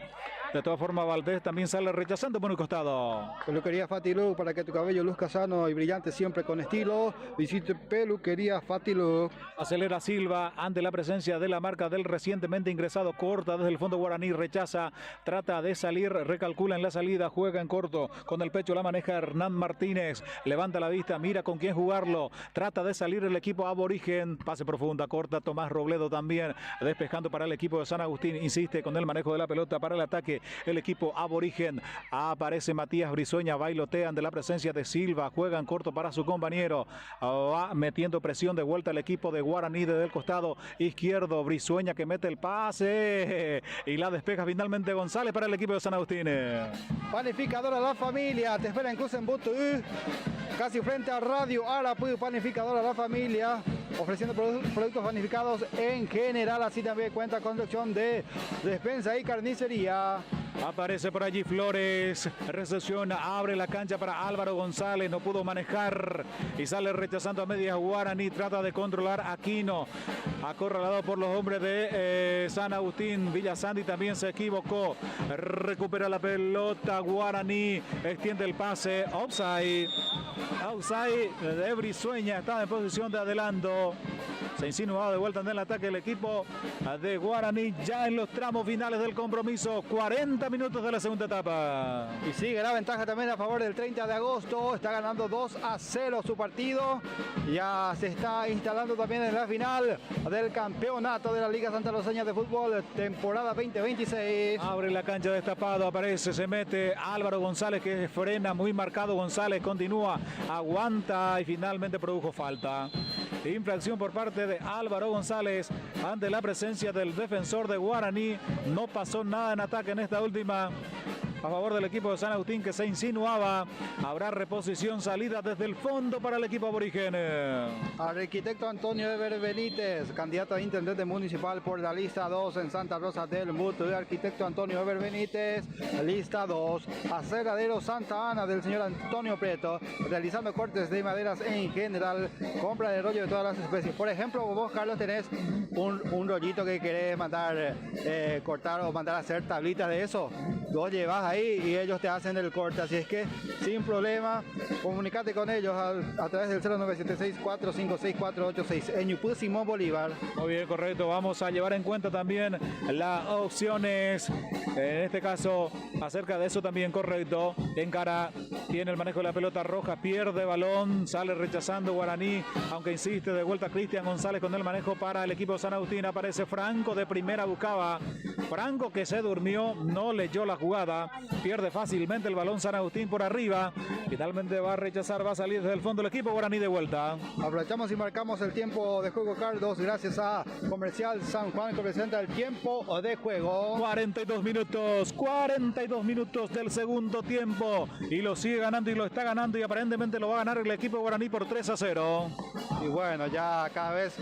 De todas formas, Valdés también sale rechazando por un costado. Peluquería Fatilu, para que tu cabello luzca sano y brillante siempre con estilo. Visite Peluquería Fatilu. Acelera Silva ante la presencia de la marca del recientemente ingresado. Corta desde el fondo guaraní, rechaza, trata de salir, recalcula en la salida, juega en corto, con el pecho la maneja Hernán Martínez, levanta la vista, mira con quién jugarlo, trata de salir el equipo aborigen, pase profunda, corta Tomás Robledo también, despejando para el equipo de San Agustín, insiste con el manejo de la pelota para el ataque, el equipo aborigen, aparece Matías Brizueña, bailotean de la presencia de Silva, juega en corto para su compañero, va metiendo presión de vuelta el equipo de Guaraní desde el costado izquierdo, Brizueña que mete el pase y la despeja finalmente González para el equipo de San Agustín. Panificadora La Familia, te espera incluso en Butu, casi frente a Radio Arapuy. Panificadora La Familia, ofreciendo productos panificados en general, así también cuenta con sección de despensa y carnicería. Aparece por allí Flores, recepción, abre la cancha para Álvaro González, no pudo manejar y sale rechazando a medias Guaraní, trata de controlar Aquino, acorralado por los hombres de San Agustín. Villasandi también se equivocó, recupera la pelota Guaraní, extiende el pase, offside de Brizueña, estaba en posición de adelanto. Se insinuaba de vuelta en el ataque el equipo de Guaraní ya en los tramos finales del compromiso. 40 minutos de la segunda etapa. Y sigue la ventaja también a favor del 30 de agosto. Está ganando 2-0 su partido. Ya se está instalando también en la final del campeonato de la Liga Santa Roseña de Fútbol, temporada 2026. Abre la cancha destapado, aparece, se mete Álvaro González que frena muy marcado. González continúa, aguanta y finalmente produjo falta. Infracción por parte de Álvaro González ante la presencia del defensor de Guaraní. No pasó nada en ataque en esta última a favor del equipo de San Agustín que se insinuaba. Habrá reposición, salida desde el fondo para el equipo aborigen. Arquitecto Antonio Eber Benítez, candidato a intendente municipal por la lista 2 en Santa Rosa del Muto. Arquitecto Antonio Eber Benítez, lista 2. Aserradero Santa Ana del señor Antonio Prieto, realizando cortes de maderas en general, compra de rollo de todas las especies. Por ejemplo, vos, Carlos, tenés un rollito que querés mandar cortar o mandar a hacer tablitas de eso. Vos llevas ahí y ellos te hacen el corte, así es que sin problema comunicate con ellos a través del 0976-456-486 en Ñupú Simón Bolívar. Muy bien, correcto, vamos a llevar en cuenta también las opciones, en este caso acerca de eso también, correcto. Encara, tiene el manejo de la pelota roja, pierde balón, sale rechazando Guaraní, aunque insiste de vuelta Cristian González con el manejo para el equipo de San Agustín. Aparece Franco de primera, buscaba Franco que se durmió, no leyó la jugada, pierde fácilmente el balón San Agustín por arriba, finalmente va a rechazar, va a salir desde el fondo el equipo Guaraní de vuelta. Aprovechamos y marcamos el tiempo de juego, Carlos, gracias a Comercial San Juan que presenta el tiempo de juego. 42 minutos del segundo tiempo y lo sigue ganando y lo está ganando y aparentemente lo va a ganar el equipo Guaraní por 3-0. Y bueno, ya cada vez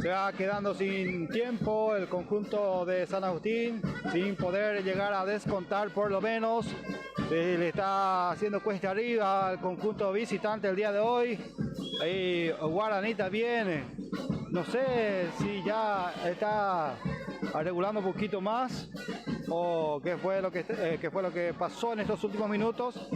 se va quedando sin tiempo el conjunto de San Agustín, sin poder llegar a descontar por lo menos. Le está haciendo cuesta arriba al conjunto visitante el día de hoy. Y Guaraní también, no sé si ya está regulando un poquito más o qué fue lo que pasó en estos últimos minutos,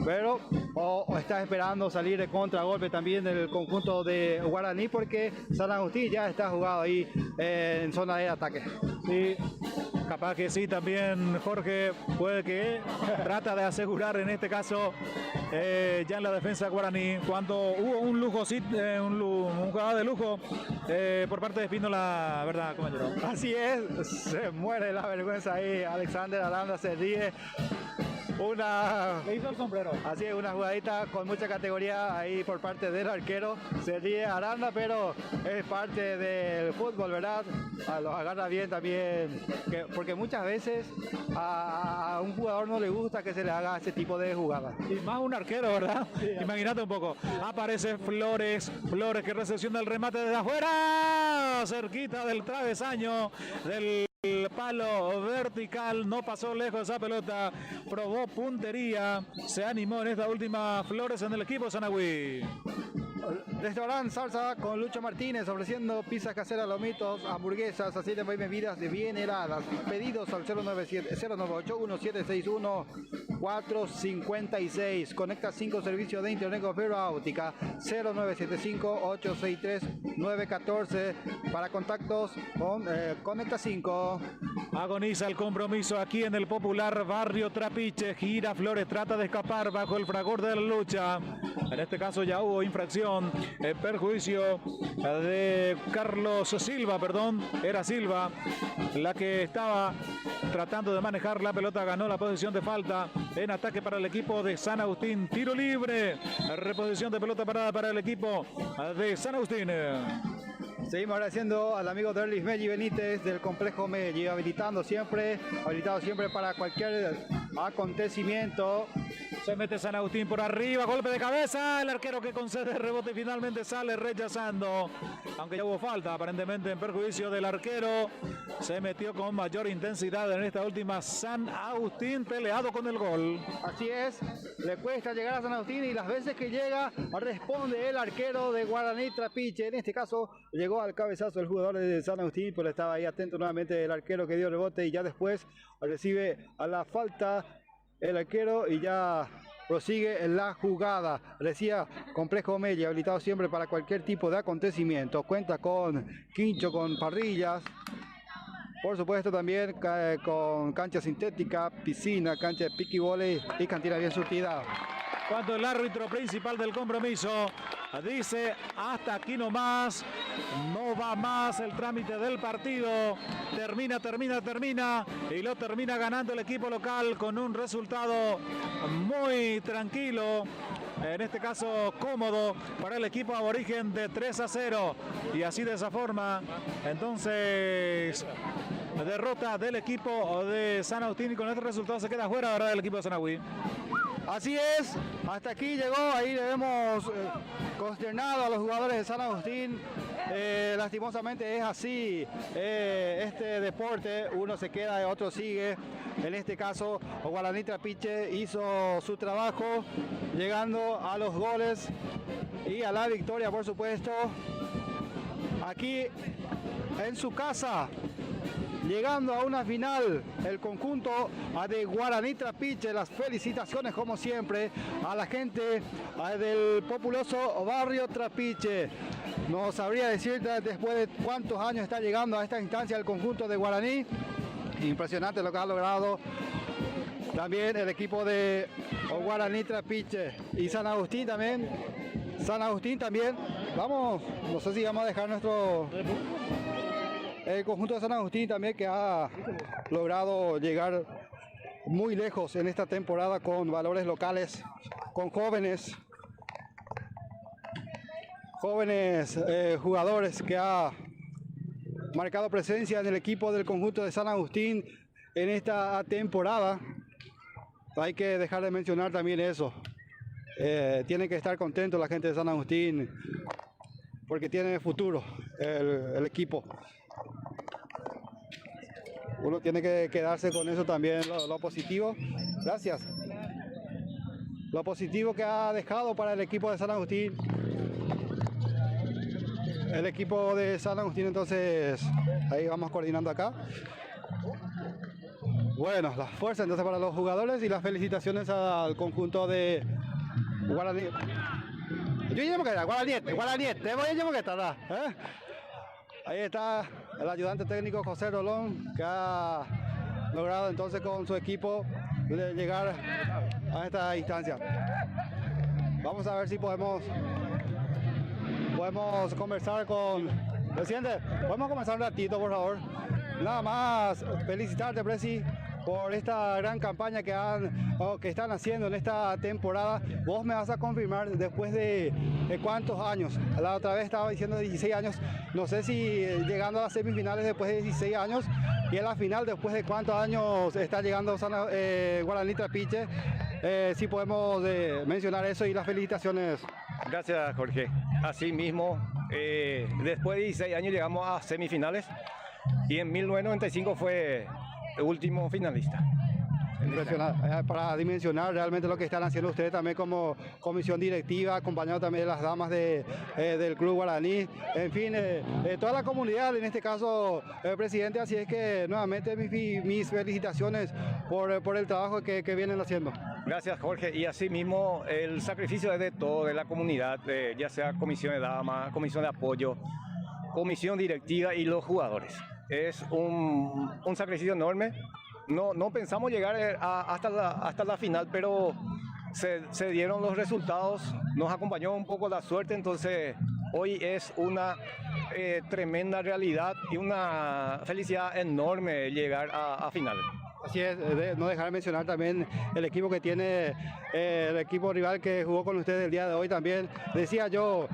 pero o está esperando salir de contragolpe también del conjunto de Guaraní, porque San Agustín ya está jugado ahí en zona de ataque. Sí, capaz que sí también, Jorge, puede que trata de asegurar en este caso ya en la defensa Guaraní, cuando hubo un lujo, sí, un jugador de lujo por parte de Espínola, ¿verdad, compañero? Así es, se muere la vergüenza ahí, Alexander Aranda se ríe. Le hizo el sombrero. Así es, una jugadita con mucha categoría ahí por parte del arquero. Se ríe Aranda, pero es parte del fútbol, ¿verdad? Los agarra bien también, porque muchas veces a un jugador no le gusta que se le haga ese tipo de jugadas. Y más un arquero, ¿verdad? Sí, imagínate un poco. Aparece Flores que recepciona el remate desde afuera, cerquita del travesaño del palo vertical, no pasó lejos esa pelota, probó puntería, se animó en esta última Flores en el equipo Sanagüí. Restaurante Salsa con Lucho Martínez, ofreciendo pizzas caseras, lomitos, hamburguesas, así de bebidas bien heladas. Pedidos al 098-178-1761-456. Conecta 5, servicio de internet con fibra óptica. 0975-863-914. Para contactos con Conecta 5. Agoniza el compromiso aquí en el popular barrio Trapiche. Gira Flores, trata de escapar bajo el fragor de la lucha. En este caso ya hubo infracción en perjuicio de Carlos Silva, era Silva la que estaba tratando de manejar la pelota, ganó la posición de falta en ataque para el equipo de San Agustín. Tiro libre, reposición de pelota parada para el equipo de San Agustín. Seguimos agradeciendo al amigo Derlis Melli Benítez del complejo Melli, habilitado siempre para cualquier acontecimiento. Se mete San Agustín por arriba, golpe de cabeza, el arquero que concede el rebote finalmente sale rechazando, aunque ya hubo falta aparentemente en perjuicio del arquero. Se metió con mayor intensidad en esta última San Agustín, peleado con el gol. Así es, le cuesta llegar a San Agustín y las veces que llega responde el arquero de Guaraní Trapiche. En este caso llegó al cabezazo el jugador de San Agustín, pero estaba ahí atento nuevamente el arquero que dio rebote y ya después recibe a la falta el arquero y ya prosigue en la jugada. Decía Complejo Melli, habilitado siempre para cualquier tipo de acontecimiento. Cuenta con quincho, con parrillas, por supuesto también con cancha sintética, piscina, cancha de piqui voley y cantina bien surtida. Cuando el árbitro principal del compromiso dice hasta aquí nomás, no va más el trámite del partido, termina y lo termina ganando el equipo local con un resultado muy tranquilo, en este caso cómodo para el equipo aborigen de 3-0, y así de esa forma entonces derrota del equipo de San Agustín, y con este resultado se queda fuera ahora del equipo de San Agustín. Así es, hasta aquí llegó, ahí le hemos consternado a los jugadores de San Agustín. Lastimosamente es así, este deporte, uno se queda y otro sigue. En este caso, Guaraní Trapiche hizo su trabajo, llegando a los goles y a la victoria, por supuesto, aquí en su casa. Llegando a una final, el conjunto de Guaraní Trapiche. Las felicitaciones, como siempre, a la gente del populoso barrio Trapiche. No sabría decirte después de cuántos años está llegando a esta instancia el conjunto de Guaraní. Impresionante lo que ha logrado también el equipo de Guaraní Trapiche. Y San Agustín también. Vamos, no sé si vamos a dejar el conjunto de San Agustín también, que ha logrado llegar muy lejos en esta temporada con valores locales, con jóvenes jugadores que ha marcado presencia en el equipo del conjunto de San Agustín en esta temporada. Hay que dejar de mencionar también eso. Tiene que estar contento la gente de San Agustín porque tiene futuro el equipo. Uno tiene que quedarse con eso también, lo positivo. Gracias. Lo positivo que ha dejado para el equipo de San Agustín. El equipo de San Agustín, entonces, ahí vamos coordinando acá. Bueno, la fuerza entonces para los jugadores y las felicitaciones al conjunto de Guaraní. Yo llamo que era Guaraní, te voy a llamar que estará. Ahí está el ayudante técnico José Rolón, que ha logrado entonces con su equipo llegar a esta instancia. Vamos a ver si podemos conversar con... Presidente, podemos comenzar un ratito, por favor. Nada más felicitarte, Presi, por esta gran campaña que están haciendo en esta temporada. Vos me vas a confirmar después de cuántos años. La otra vez estaba diciendo 16 años. No sé si llegando a las semifinales después de 16 años, y en la final después de cuántos años está llegando Guaraní Trapiche. Si podemos mencionar eso y las felicitaciones. Gracias, Jorge. Así mismo, después de 16 años llegamos a semifinales y en 1995 fue el último finalista. Impresionante, para dimensionar realmente lo que están haciendo ustedes también como comisión directiva, acompañado también de las damas del Club Guaraní, en fin, toda la comunidad, en este caso, presidente, así es que nuevamente mis felicitaciones por el trabajo que vienen haciendo. Gracias, Jorge. Y asimismo, el sacrificio es de todo, de la comunidad, ya sea comisión de damas, comisión de apoyo, comisión directiva y los jugadores. Es un sacrificio enorme. No pensamos llegar hasta la final, pero se dieron los resultados, nos acompañó un poco la suerte, entonces hoy es una tremenda realidad y una felicidad enorme llegar a final. Así es, no dejar de mencionar también el equipo que tiene, el equipo rival que jugó con ustedes el día de hoy también. Decía yo,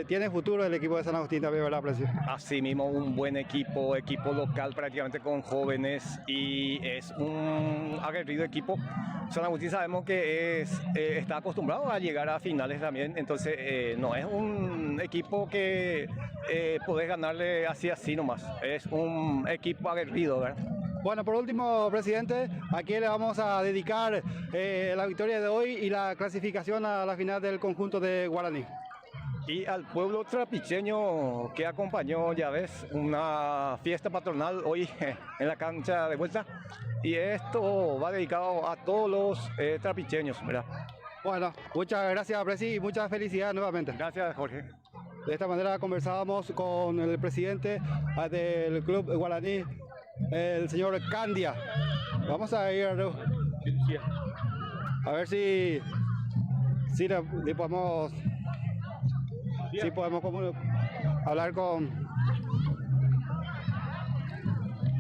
tiene futuro el equipo de San Agustín también, ¿verdad, presidente? Así mismo, un buen equipo local prácticamente con jóvenes y es un aguerrido equipo. San Agustín sabemos que está acostumbrado a llegar a finales también, entonces no es un equipo que podés ganarle así nomás. Es un equipo aguerrido, ¿verdad? Bueno, por último, presidente, aquí le vamos a dedicar la victoria de hoy y la clasificación a la final del conjunto de Guaraní. Y al pueblo trapicheño que acompañó, ya ves, una fiesta patronal hoy en la cancha de vuelta. Y esto va dedicado a todos los trapicheños, ¿verdad? Bueno, muchas gracias, Presi, y muchas felicidades nuevamente. Gracias, Jorge. De esta manera conversábamos con el presidente del Club Guaraní, el señor Candia. Vamos a ir a ver si podemos hablar con...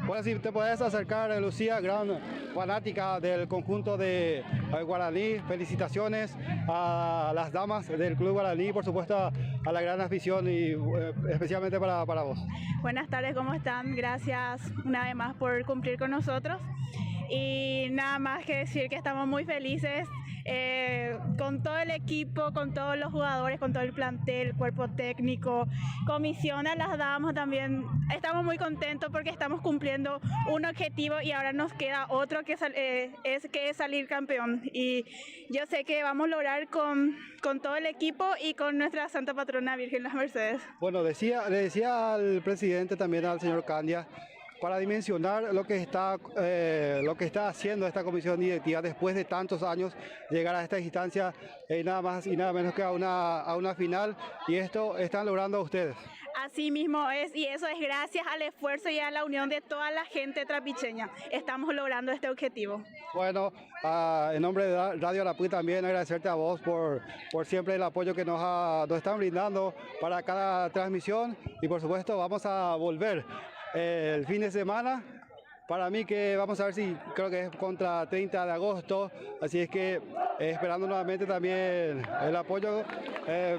Bueno, si te puedes acercar, Lucía, gran fanática del conjunto de Guaraní. Felicitaciones a las damas del Club Guaraní, por supuesto a la gran afición y especialmente para vos. Buenas tardes, ¿cómo están? Gracias una vez más por cumplir con nosotros. Y nada más que decir que estamos muy felices con todo el equipo, con todos los jugadores, con todo el plantel, cuerpo técnico, comisión a las damas también. Estamos muy contentos porque estamos cumpliendo un objetivo y ahora nos queda otro que es salir campeón. Y yo sé que vamos a lograr con todo el equipo y con nuestra Santa Patrona Virgen las Mercedes. Bueno, le decía al presidente también, al señor Candia, para dimensionar lo que está haciendo esta comisión directiva después de tantos años, llegar a esta instancia nada más y nada menos que a una final, y esto están logrando ustedes. Así mismo es, y eso es gracias al esfuerzo y a la unión de toda la gente trapicheña. Estamos logrando este objetivo. Bueno, en nombre de Radio Arapuí también agradecerte a vos por siempre el apoyo que nos están brindando para cada transmisión, y por supuesto vamos a volver el fin de semana. Para mí que vamos a ver si creo que es contra 30 de agosto, así es que esperando nuevamente también el apoyo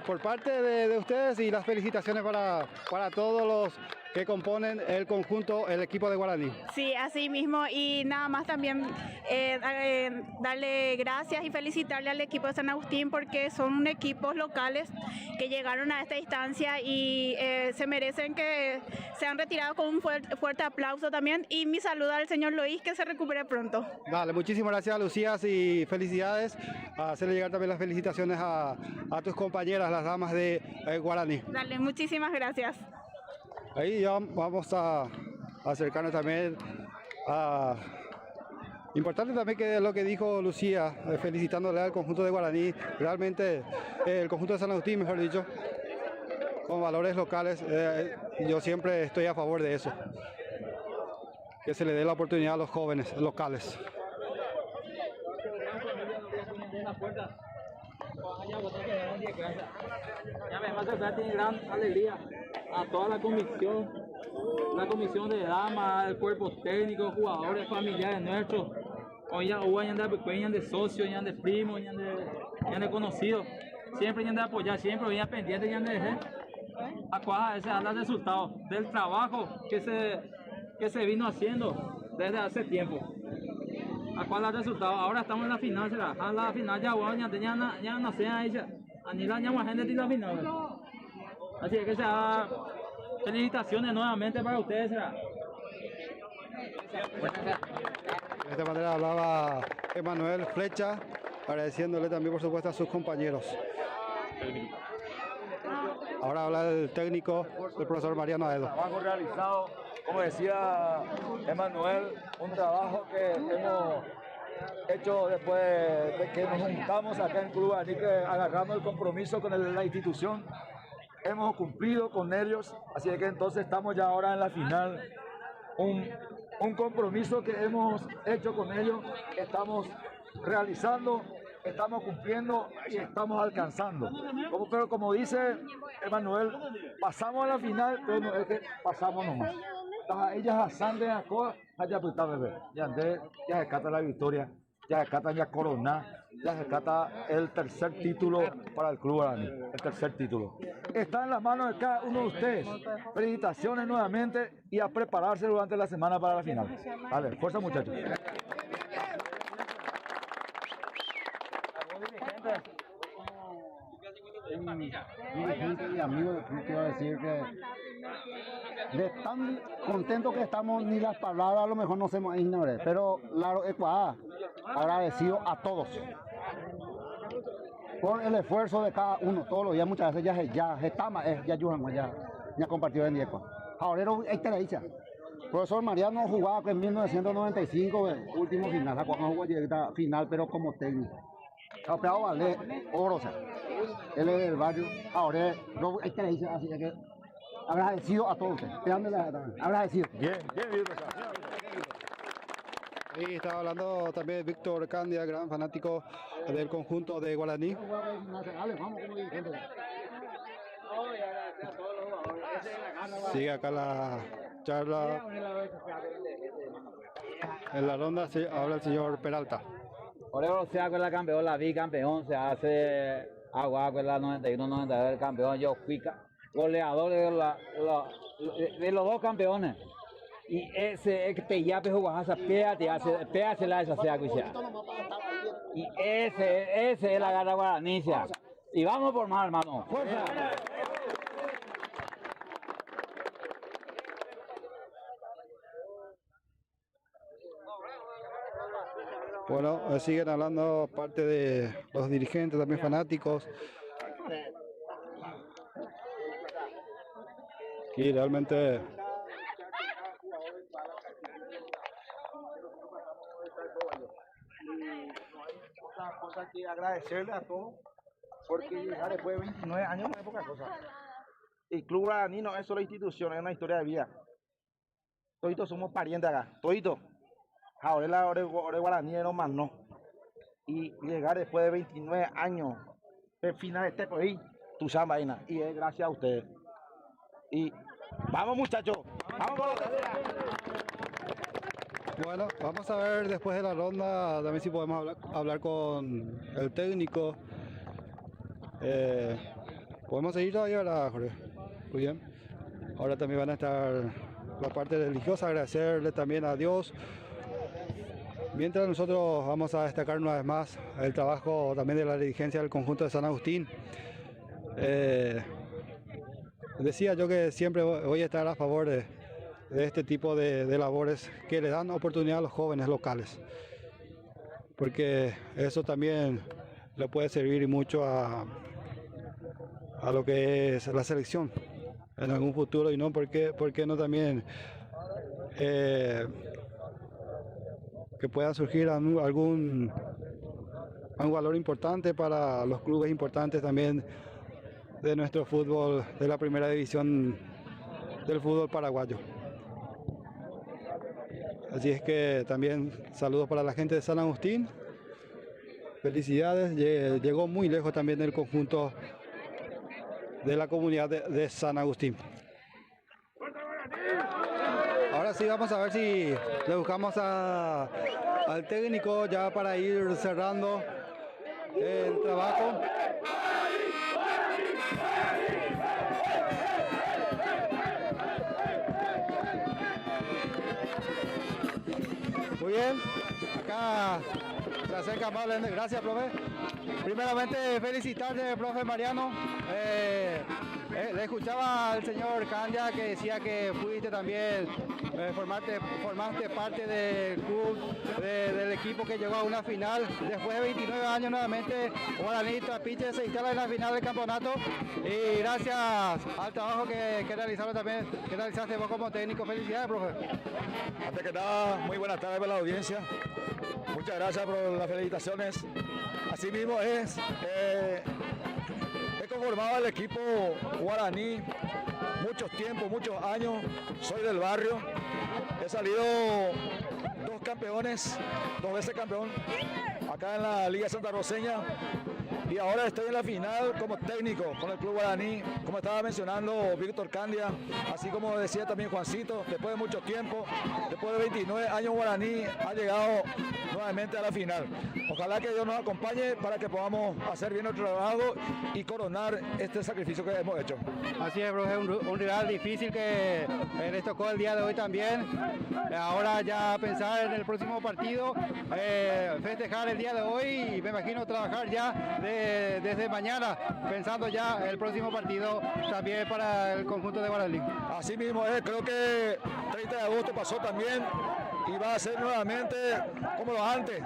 por parte de ustedes y las felicitaciones para todos los que componen el conjunto, el equipo de Guaraní. Sí, así mismo, y nada más también darle gracias y felicitarle al equipo de San Agustín porque son equipos locales que llegaron a esta instancia y se merecen que sean retirados con un fuerte aplauso también, y mi saludo al señor Luis, que se recupere pronto. Dale, muchísimas gracias, Lucía, y felicidades. Hacerle llegar también las felicitaciones a tus compañeras, las damas de Guaraní. Dale, muchísimas gracias. Ahí ya vamos a acercarnos también a... Importante también que lo que dijo Lucía, felicitándole al conjunto de Guaraní, realmente el conjunto de San Agustín, mejor dicho, con valores locales, yo siempre estoy a favor de eso, que se le dé la oportunidad a los jóvenes locales. Tiene gran alegría a toda la comisión de damas, el cuerpo técnico, jugadores, familiares nuestros. Hoy ya hubo de pequeños, de socios, de primos, de conocidos. Siempre de apoyar, siempre venía pendiente de dejar a cuaja ese dar resultados del trabajo que se vino haciendo desde hace tiempo. A cuál dar resultados. Ahora estamos en la final, será. A la final ya no sé ahí ya. Ni la gente de la final. Así que sea felicitaciones nuevamente para ustedes, será. De esta manera hablaba Emanuel Flecha, agradeciéndole también por supuesto a sus compañeros. Ahora habla el técnico, el profesor Mariano Aedo. Trabajo realizado, como decía Emanuel, un trabajo que hemos hecho después de que nos juntamos acá en Club Guaraní, que agarramos el compromiso con la institución. Hemos cumplido con ellos, así que entonces estamos ya ahora en la final. Un compromiso que hemos hecho con ellos, estamos realizando, estamos cumpliendo y estamos alcanzando. Pero como dice Emanuel, pasamos a la final, pero no es que pasamos nomás. Ellas asan de Acoa, allá pues está bebé. Ya se cata la victoria, ya se cata ya coronar, ya se cata el tercer título para el Club Guaraní, el tercer título. Está en las manos de cada uno de ustedes. Felicitaciones nuevamente y a prepararse durante la semana para la final. Vale, fuerza muchachos. Dirigente y amigo, quiero decir que de tan contentos que estamos, ni las palabras a lo mejor no se ignorar, pero claro, agradecido a todos por el esfuerzo de cada uno, todos los días, muchas veces ya compartido en Diego. Ahora esta la dicha. Profesor Mariano jugaba en 1995, último final, no jugó directa final, pero como técnico. Campeón vale oro, o sea, él es del barrio, ahora esta la dicha, así que agradecido a todos ustedes, agradecido. Bien, bien. Y estaba hablando también Víctor Candia, gran fanático del conjunto de Guaraní. Sigue acá la charla. En la ronda habla el señor Peralta. Por sea con la campeón, la bicampeón, se hace agua con la 91-92 el campeón. Yo fui goleador de los dos campeones. Y ese te yape jugajas, péate la esa sea cuisia. Y ese es la garra guaranicia. Y vamos por más, hermano. ¡Fuerza! Bueno, siguen hablando parte de los dirigentes, también fanáticos. Y realmente Otra cosa que agradecerle a todos, porque ya después de 29 años no es poca cosa. El Club Guaraní no es solo institución, es una historia de vida. Toditos somos parientes acá, toditos. Ahora la hora Guaraní no más no. Y llegar después de 29 años, el final este por ahí, tu vaina. Y es gracias a ustedes. Y vamos muchachos, vamos por la tarea. Bueno, vamos a ver después de la ronda también si podemos hablar con el técnico. Podemos seguir todavía, ¿verdad, Jorge? Muy bien. Ahora también van a estar la parte religiosa, agradecerle también a Dios. Mientras nosotros vamos a destacar una vez más el trabajo también de la dirigencia del conjunto de San Agustín. Decía yo que siempre voy a estar a favor de este tipo de labores que le dan oportunidad a los jóvenes locales, porque eso también le puede servir mucho a lo que es la selección en algún futuro, y no porque no también que pueda surgir algún valor importante para los clubes importantes también de nuestro fútbol, de la primera división del fútbol paraguayo. Así es que también saludos para la gente de San Agustín. Felicidades, llegó muy lejos también el conjunto de la comunidad de San Agustín. Ahora sí vamos a ver si le buscamos al técnico ya para ir cerrando el trabajo. Muy bien, acá se acerca más. Gracias, profe. primeramente felicitarte, profe Mariano. Le escuchaba al señor Candia que decía que fuiste también, formaste parte del club, del equipo que llegó a una final. Después de 29 años nuevamente, Guaraní Trapiche se instala en la final del campeonato y gracias al trabajo que realizaron también, que realizaste vos como técnico. Felicidades, profe. Antes que nada, muy buenas tardes para la audiencia. Muchas gracias por las felicitaciones. Así mismo es. He conformado el equipo Guaraní muchos tiempos, muchos años. Soy del barrio. He salido 2 campeones, 2 veces campeón acá en la Liga Santa Roseña. Y ahora estoy en la final como técnico con el Club Guaraní, como estaba mencionando Víctor Candia, así como decía también Juancito, después de mucho tiempo, después de 29 años Guaraní ha llegado nuevamente a la final. Ojalá que Dios nos acompañe para que podamos hacer bien nuestro trabajo y coronar este sacrificio que hemos hecho. Así es, profe, un rival difícil que les tocó el día de hoy también. Ahora ya pensar en el próximo partido, festejar el día de hoy y me imagino trabajar ya desde mañana, pensando ya el próximo partido también para el conjunto de Guaraní. Así mismo es, creo que 30 de agosto pasó también y va a ser nuevamente como lo antes,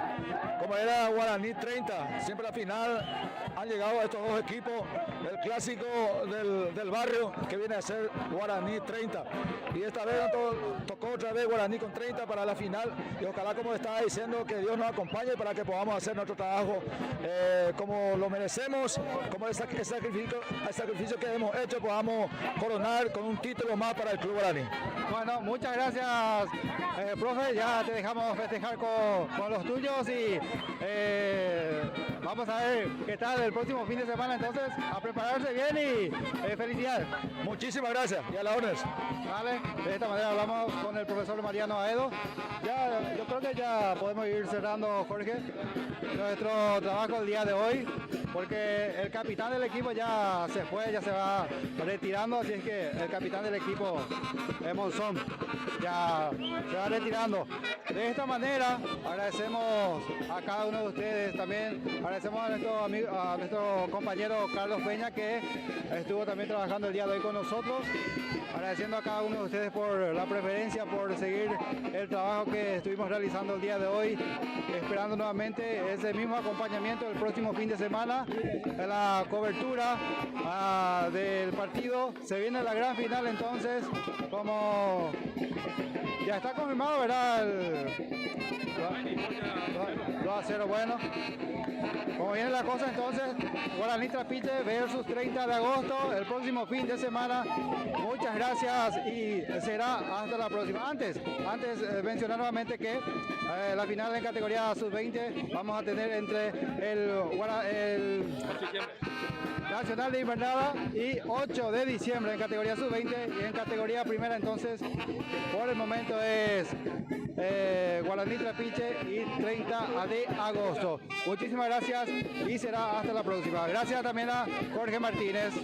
como era Guaraní 30, siempre a la final han llegado estos 2 equipos, el clásico del barrio que viene a ser Guaraní 30 y esta vez tocó otra vez Guaraní con 30 para la final y ojalá, como estaba diciendo, que Dios nos acompañe para que podamos hacer nuestro trabajo como lo merecemos, como el sacrificio que hemos hecho podamos coronar con un título más para el Club Guaraní. Bueno, muchas gracias, profe, ya te dejamos festejar con los tuyos y vamos a ver qué tal el próximo fin de semana, entonces a prepararse bien y felicidades. Muchísimas gracias y a la órdenes. Vale, de esta manera hablamos con el profesor Mariano Aedo. Ya, yo creo que ya podemos ir cerrando, Jorge, nuestro trabajo el día de hoy, porque el capitán del equipo ya se fue, ya se va retirando, así es que el capitán del equipo, Monzón, ya se va retirando. De esta manera agradecemos a cada uno de ustedes también, agradecemos a nuestro amigo, a nuestro compañero Carlos Peña, que estuvo también trabajando el día de hoy con nosotros, agradeciendo a cada uno de ustedes por la preferencia, por seguir el trabajo que estuvimos realizando el día de hoy, esperando nuevamente ese mismo acompañamiento el próximo fin de semana en la cobertura del partido. Se viene la gran final, entonces, como ya está confirmado, ¿verdad? 2-0, bueno. Como viene la cosa, entonces, Guaraní Trapiche versus 30 de agosto, el próximo fin de semana. Muchas gracias y será hasta la próxima. Antes mencionar nuevamente que la final en categoría sub-20 vamos a tener entre el Nacional de Invernada y 8 de diciembre en categoría sub-20 y en categoría primera, entonces, por el momento es Guaraní Trapiche y 30 de agosto. Muchísimas gracias y será hasta la próxima. Gracias también a Jorge Martínez.